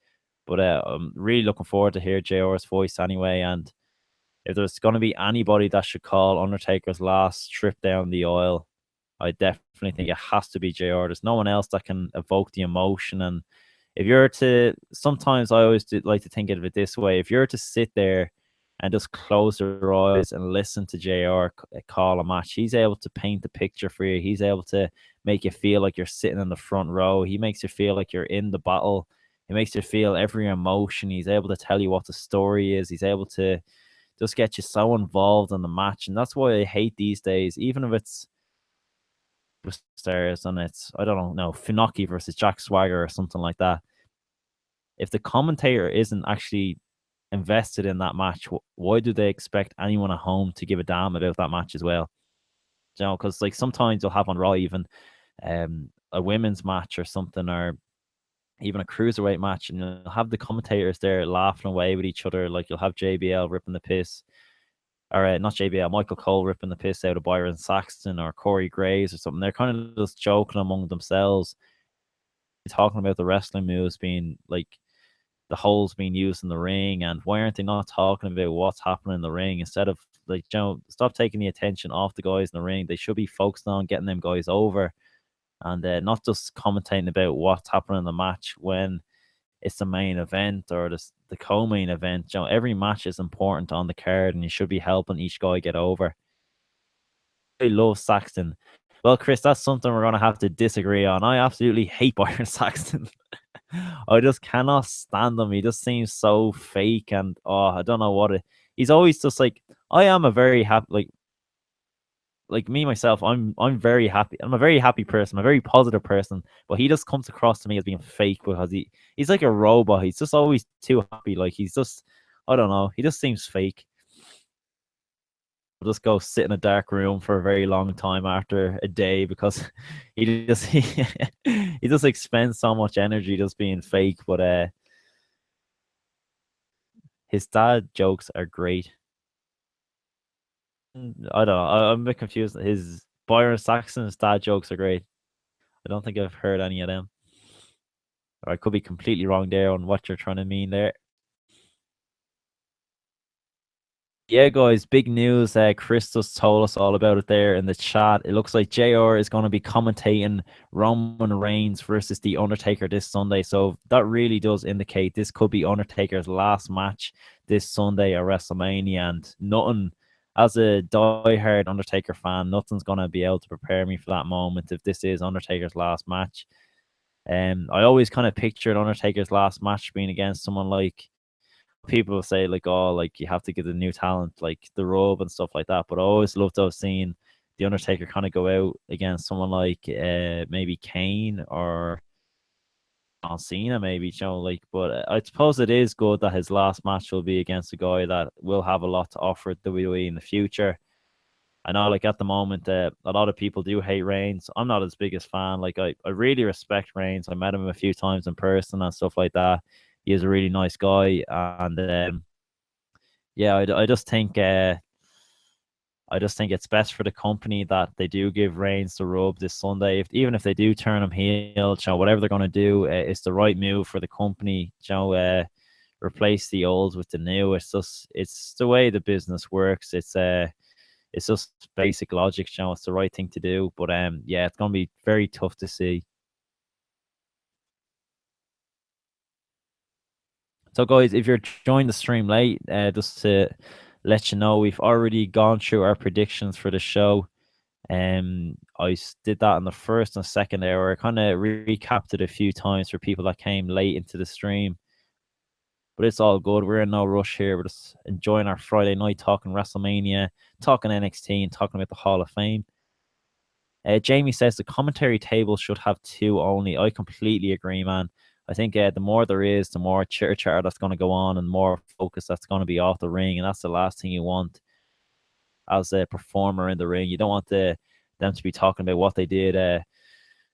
But I'm really looking forward to hear JR's voice anyway. And if there's going to be anybody that should call Undertaker's last trip down the aisle, I definitely think it has to be JR. There's no one else that can evoke the emotion. And if you're to, sometimes I always like to think of it this way: if you're to sit there and just close your eyes and listen to JR call a match, he's able to paint the picture for you. He's able to make you feel like you're sitting in the front row. He makes you feel like you're in the battle. He makes you feel every emotion. He's able to tell you what the story is. He's able to just get you so involved in the match. And that's why I hate these days, even if it's stars and it's, I don't know, Funaki versus Jack Swagger or something like that. If the commentator isn't actually invested in that match, why do they expect anyone at home to give a damn about that match as well? You know, because like sometimes you'll have on Raw even a women's match or something, or even a cruiserweight match, and you'll have the commentators there laughing away with each other. Like you'll have JBL ripping the piss, or not JBL, Michael Cole ripping the piss out of Byron Saxton or Corey Graves or something. They're kind of just joking among themselves, talking about the wrestling moves being like the holes being used in the ring, and why aren't they not talking about what's happening in the ring instead of like, you know, stop taking the attention off the guys in the ring. They should be focused on getting them guys over, and not just commentating about what's happening in the match when it's the main event or the co-main event. You know, every match is important on the card, and you should be helping each guy get over. I love Saxton. Well, Chris, that's something we're going to have to disagree on. I absolutely hate Byron Saxton. I just cannot stand him. He just seems so fake, and I don't know what he's always just like. I am a very happy, like me myself. I'm very happy. I'm a very happy person. I'm a very positive person. But he just comes across to me as being fake because he's like a robot. He's just always too happy. Like he's just, I don't know. He just seems fake. Just go sit in a dark room for a very long time after a day because he just like spends so much energy just being fake. But his dad jokes are great. I don't know. I'm a bit confused. His Byron Saxton's dad jokes are great. I don't think I've heard any of them. Or I could be completely wrong there on what you're trying to mean there. Yeah, guys, big news. Chris just told us all about it there in the chat. It looks like JR is going to be commentating Roman Reigns versus The Undertaker this Sunday. So that really does indicate this could be Undertaker's last match this Sunday at WrestleMania. And nothing, as a diehard Undertaker fan, nothing's going to be able to prepare me for that moment if this is Undertaker's last match. I always kind of pictured Undertaker's last match being against someone like, people say like, oh, like you have to get the new talent like the Rub and stuff like that. But I always loved to have seen the Undertaker kind of go out against someone like maybe Kane or John Cena, maybe, you know, like. But I suppose it is good that his last match will be against a guy that will have a lot to offer at WWE in the future. I know, like at the moment, a lot of people do hate Reigns. I'm not his biggest fan. Like I really respect Reigns. I met him a few times in person and stuff like that. He is a really nice guy, and yeah, I just think it's best for the company that they do give Reigns the rub this Sunday. Even if they do turn him heel, you know, whatever they're going to do, it's the right move for the company. You know, replace the old with the new. It's the way the business works. It's just basic logic. You know, it's the right thing to do. But yeah, it's going to be very tough to see. So, guys, if you're joining the stream late, just to let you know, we've already gone through our predictions for the show. I did that in the first and second hour. I kind of recapped it a few times for people that came late into the stream. But it's all good. We're in no rush here. We're just enjoying our Friday night, talking WrestleMania, talking NXT, and talking about the Hall of Fame. Jamie says the commentary table should have two only. I completely agree, man. I think the more there is, the more chitter chatter that's going to go on and more focus that's going to be off the ring. And that's the last thing you want as a performer in the ring. You don't want them to be talking about what they did,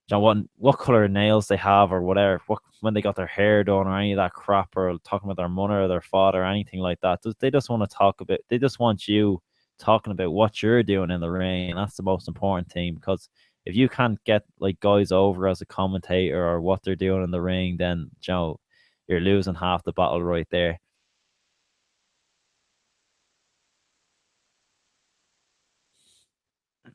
what color nails they have or whatever, when they got their hair done or any of that crap, or talking about their mother or their father or anything like that. They just want to talk about, they just want you talking about what you're doing in the ring. And that's the most important thing, because if you can't get like guys over as a commentator or what they're doing in the ring, then, you know, you're losing half the battle right there. I'm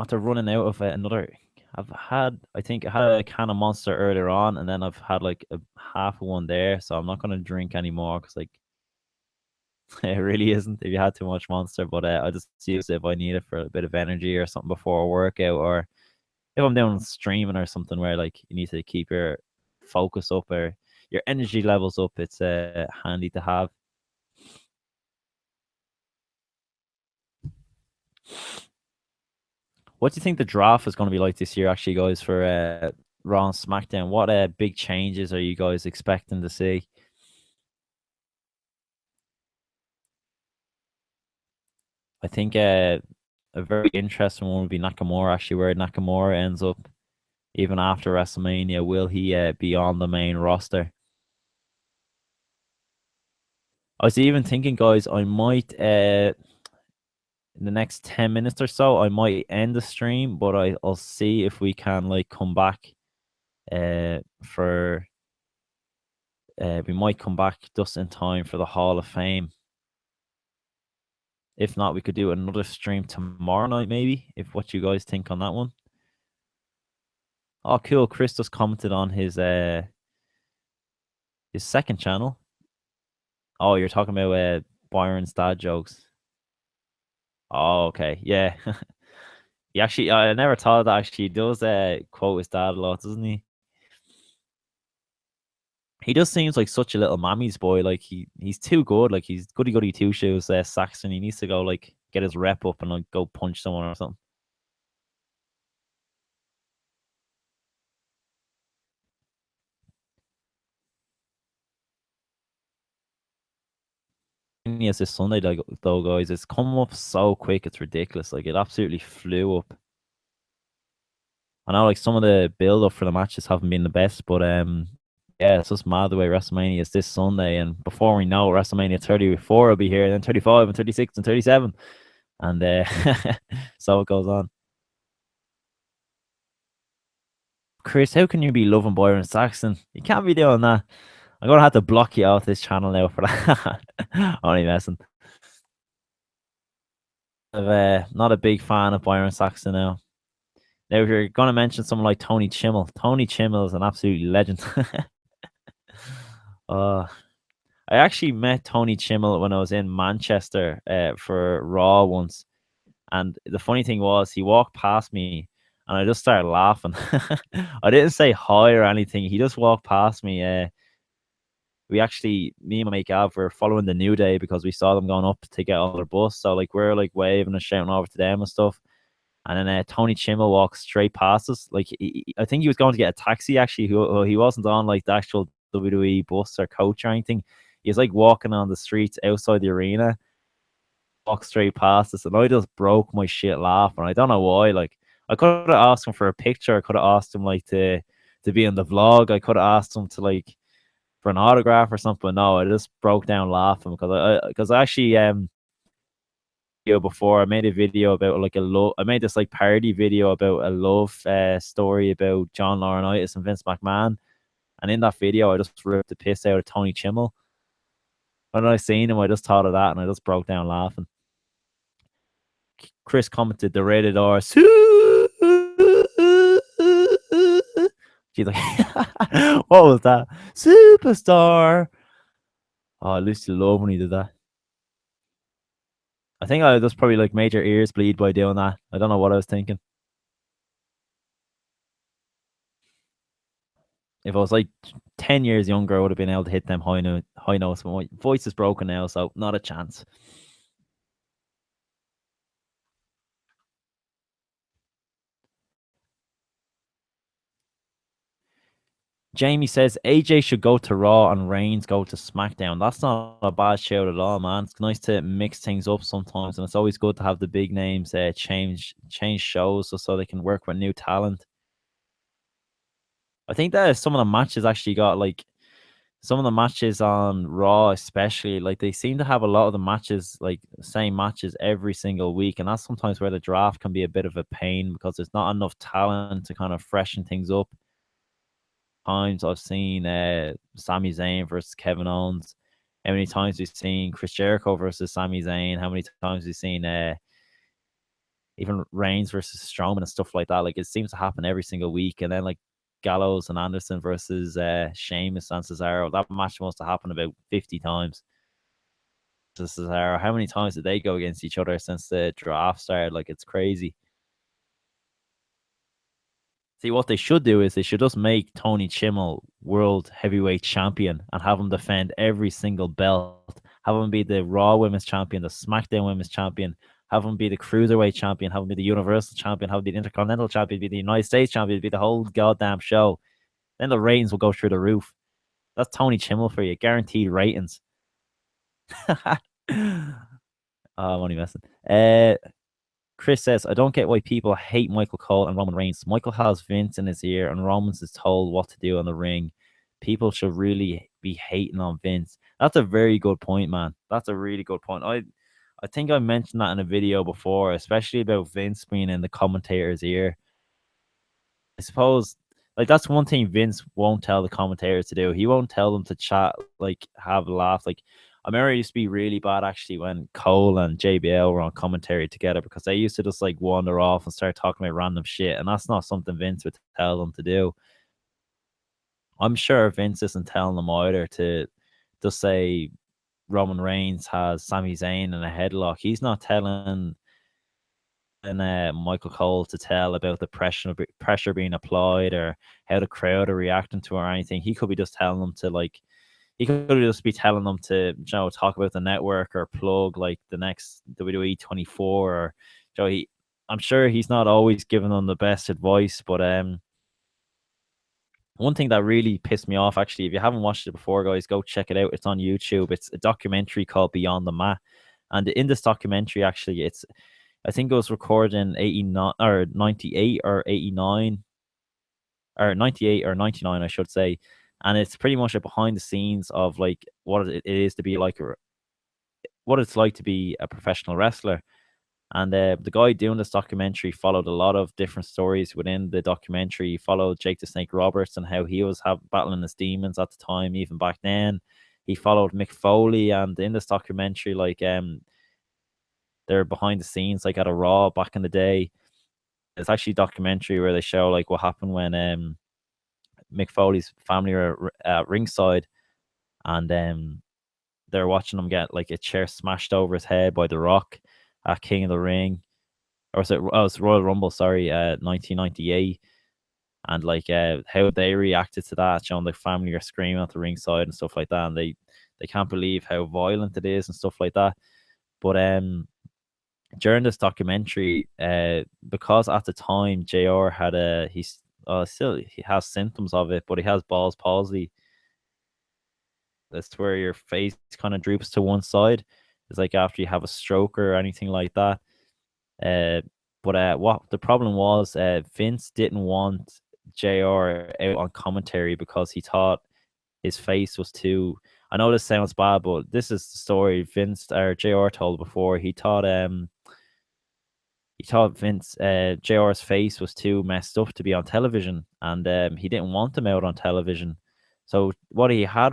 after running out of another. I think I had a can of Monster earlier on, and then I've had like a half of one there, so I'm not gonna drink anymore because like it really isn't if you had too much Monster. But I just use it if I need it for a bit of energy or something before a workout, or if I'm doing streaming or something where like you need to keep your focus up or your energy levels up. It's handy to have. What do you think the draft is going to be like this year, actually, guys, for Raw and SmackDown? What big changes are you guys expecting to see? I think a very interesting one would be Nakamura, actually, where Nakamura ends up even after WrestleMania. Will he be on the main roster? I was even thinking, guys, I might in the next 10 minutes or so, I might end the stream, but I'll see if we can like come back for we might come back just in time for the Hall of Fame. If not, we could do another stream tomorrow night, maybe, if what you guys think on that one. Oh, cool. Chris just commented on his second channel. Oh, you're talking about Byron's dad jokes. Oh, okay. Yeah. He actually, I never thought that actually he does quote his dad a lot, doesn't he? He just seems like such a little mammy's boy. Like he's too good. Like he's goody goody two shoes. Saxon. He needs to go like get his rep up and like go punch someone or something. Yes, this Sunday though, guys. It's come up so quick. It's ridiculous. Like it absolutely flew up. I know like some of the build up for the matches haven't been the best, but yeah, it's just mad the way WrestleMania is this Sunday, and before we know WrestleMania 34 will be here, and then 35 and 36 and 37, and so it goes on. Chris, how can you be loving Byron Saxton? You can't be doing that. I'm gonna have to block you off this channel now for that. Only messing. I'm not a big fan of Byron Saxton now. Now, if you're gonna mention someone like Tony Chimel is an absolute legend. I actually met Tony Chimel when I was in Manchester for Raw once, and the funny thing was he walked past me, and I just started laughing. I didn't say hi or anything. He just walked past me. Me and my mate Gav were following the New Day because we saw them going up to get all their bus. So like we're like waving and shouting over to them and stuff. And then Tony Chimel walks straight past us. Like I think he was going to get a taxi. Actually, he wasn't on like the actual WWE bus or coach or anything. He was like walking on the streets outside the arena, walked straight past us, and I just broke my shit laughing. I don't know why. Like I could have asked him for a picture. I could have asked him like to be in the vlog. I could have asked him to like for an autograph or something. But no, I just broke down laughing because I actually before I made a video about like I made this like parody video about a love story about John Laurinaitis and Vince McMahon, and in that video I just ripped the piss out of Tony Chimel. When I seen him, I just thought of that and I just broke down laughing. Chris commented the rated R. She's like, what was that? Superstar. Oh, I used to love when he did that. I think I just probably like made your ears bleed by doing that. I don't know what I was thinking. If I was like 10 years younger, I would have been able to hit them high notes, but my voice is broken now, so not a chance. Jamie says AJ should go to Raw and Reigns go to SmackDown. That's not a bad shout at all, man. It's nice to mix things up sometimes, and it's always good to have the big names change shows so they can work with new talent. I think that some of the matches actually got like some of the matches on Raw, especially, like they seem to have a lot of the matches, like same matches every single week. And that's sometimes where the draft can be a bit of a pain because there's not enough talent to kind of freshen things up. times I've seen Sami Zayn versus Kevin Owens? How many times we've seen Chris Jericho versus Sami Zayn? How many times we've seen even Reigns versus Strowman and stuff like that? Like, it seems to happen every single week. And then like Gallows and Anderson versus Sheamus and Cesaro. That match must have happened about 50 times. Cesaro, how many times did they go against each other since the draft started? Like, it's crazy. See, what they should do is they should just make Tony Chimmel world heavyweight champion and have him defend every single belt. Have him be the Raw Women's Champion, the SmackDown Women's Champion. Have him be the Cruiserweight Champion. Have him be the Universal Champion. Have him be the Intercontinental Champion. Be the United States Champion. Be the whole goddamn show. Then the ratings will go through the roof. That's Tony Chimmel for you. Guaranteed ratings. I'm only messing. Chris says, I don't get why people hate Michael Cole and Roman Reigns. Michael has Vince in his ear and Roman's is told what to do on the ring. People should really be hating on Vince. That's a very good point, man. That's a really good point. I think I mentioned that in a video before, especially about Vince being in the commentator's ear. I suppose, like, that's one thing Vince won't tell the commentators to do. He won't tell them to chat, like, have a laugh. Like, I remember it used to be really bad actually when Cole and JBL were on commentary together, because they used to just like wander off and start talking about random shit, and that's not something Vince would tell them to do. I'm sure Vince isn't telling them either to just say Roman Reigns has Sami Zayn in a headlock. He's not telling Michael Cole to tell about the pressure being applied or how the crowd are reacting to it or anything. He could be just telling them to, like, he could just be telling them to, you know, talk about the network or plug like the next WWE 24. Or, you know, I'm sure he's not always giving them the best advice, but one thing that really pissed me off, actually, if you haven't watched it before, guys, go check it out. It's on YouTube. It's a documentary called Beyond the Mat, and in this documentary, actually, I think it was recorded in 89 or 98 or 89 or 98 or 99, I should say. And it's pretty much a behind the scenes of like what it is to be like what it's like to be a professional wrestler. And the guy doing this documentary followed a lot of different stories within the documentary. He followed Jake the Snake Roberts and how he was battling his demons at the time, even back then. He followed Mick Foley, and in this documentary, like they're behind the scenes, like at a Raw back in the day. It's actually a documentary where they show like what happened when Mick Foley's family are at ringside, and they're watching him get like a chair smashed over his head by The Rock at King of the Ring, or was it? Oh, it's Royal Rumble, sorry, 1998, and like how they reacted to that, showing the family are screaming at the ringside and stuff like that, and they can't believe how violent it is and stuff like that. But during this documentary, because at the time JR had he has symptoms of it, but he has Bell's palsy. That's where your face kind of droops to one side. It's like after you have a stroke or anything like that. But what the problem was, Vince didn't want JR out on commentary because he thought his face was too. I know this sounds bad, but this is the story Vince or JR told before. He thought Vince JR's face was too messed up to be on television, and he didn't want him out on television. So what he had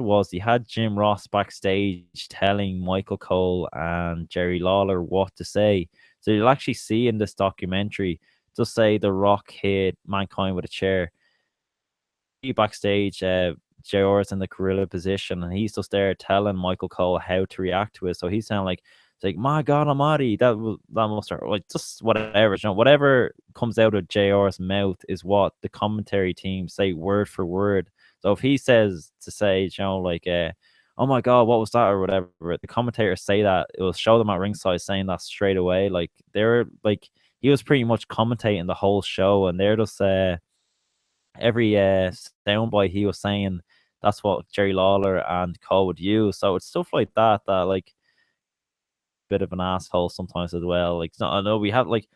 Jim Ross backstage telling Michael Cole and Jerry Lawler what to say. So you'll actually see in this documentary, just say The Rock hit Mankind with a chair. Backstage, JR's in the gorilla position, and he's just there telling Michael Cole how to react to it. So he's saying like, it's like, my God Almighty, that must hurt. Like, just whatever, you know, whatever comes out of JR's mouth is what the commentary team say word for word. So if he says to say, you know, like, oh my God, what was that or whatever, the commentators say that, it will show them at ringside saying that straight away. Like, they're like, he was pretty much commentating the whole show, and they're just every soundbite he was saying, that's what Jerry Lawler and Cole would use. So it's stuff like that like bit of an asshole sometimes as well. Like, I know we have like,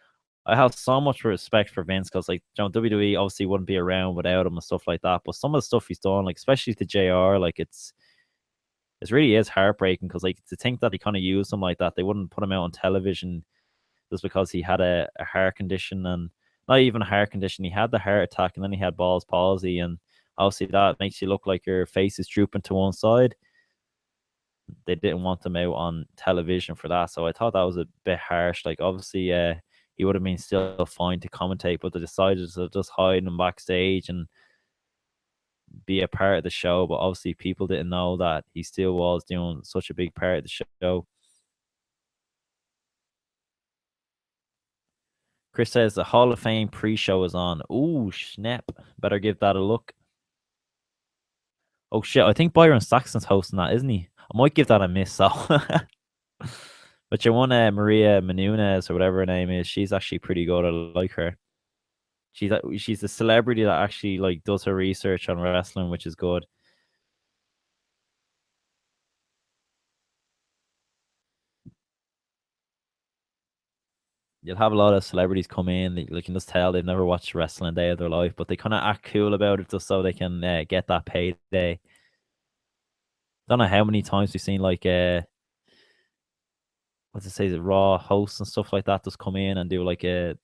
I have so much respect for Vince because, like, you know, WWE obviously wouldn't be around without him and stuff like that. But some of the stuff he's done, like especially to JR, like it really is heartbreaking because, like, to think that he kind of used him like that, they wouldn't put him out on television just because he had a heart condition, and not even a heart condition. He had the heart attack, and then he had Bell's palsy, and Obviously, that makes you look like your face is drooping to one side. They didn't want them out on television for that, so I thought that was a bit harsh. Like, obviously, he would have been still fine to commentate, but they decided to just hide him backstage and be a part of the show. But obviously, people didn't know that he still was doing such a big part of the show. Chris says the Hall of Fame pre-show is on. Ooh, snap. Better give that a look. Oh, shit. I think Byron Saxton's hosting that, isn't he? I might give that a miss, so. But your one, Maria Menounos, or whatever her name is, she's actually pretty good. I like her. She's the celebrity that actually like does her research on wrestling, which is good. You'll have a lot of celebrities come in. You can just tell they've never watched wrestling a day of their life, but they kind of act cool about it just so they can get that payday. Don't know how many times we've seen like what's it say, the Raw hosts and stuff like that just come in and do like a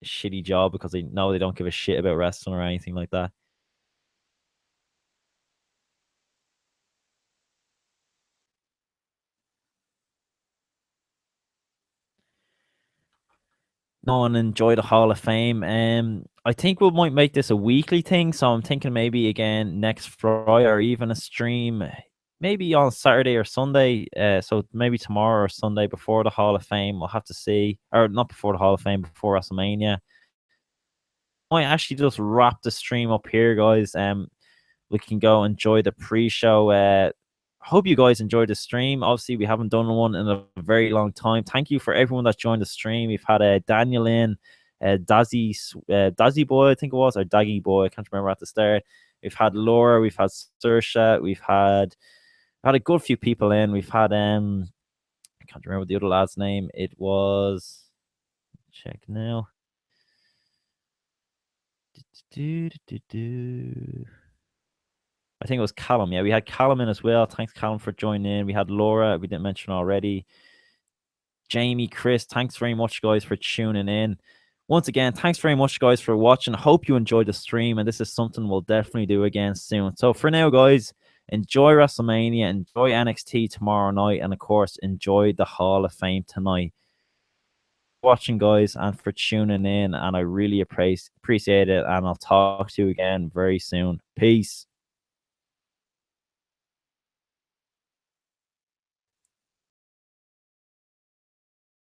shitty job because they know they don't give a shit about wrestling or anything like that. No, and enjoy the Hall of Fame. I think we might make this a weekly thing. So I'm thinking maybe again next Friday or even a stream, maybe on Saturday or Sunday. So maybe tomorrow or Sunday before the Hall of Fame. We'll have to see, or not before the Hall of Fame, before WrestleMania. Might actually just wrap the stream up here, guys. We can go enjoy the pre-show. Hope you guys enjoyed the stream. Obviously, we haven't done one in a very long time. Thank you for everyone that joined the stream. We've had Daniel in, Dazzy Boy, I think it was, or Daggy Boy. I can't remember at the start. We've had Laura. We've had Saoirse. We've had a good few people in. We've had I can't remember the other lad's name. It was, check now. I think it was Callum. Yeah, we had Callum in as well. Thanks, Callum, for joining in. We had Laura, we didn't mention already. Jamie, Chris, thanks very much, guys, for tuning in. Once again, thanks very much, guys, for watching. Hope you enjoyed the stream, and this is something we'll definitely do again soon. So for now, guys, enjoy WrestleMania, enjoy NXT tomorrow night, and of course, enjoy the Hall of Fame tonight. Watching, guys, and for tuning in, and I really appreciate it, and I'll talk to you again very soon. Peace.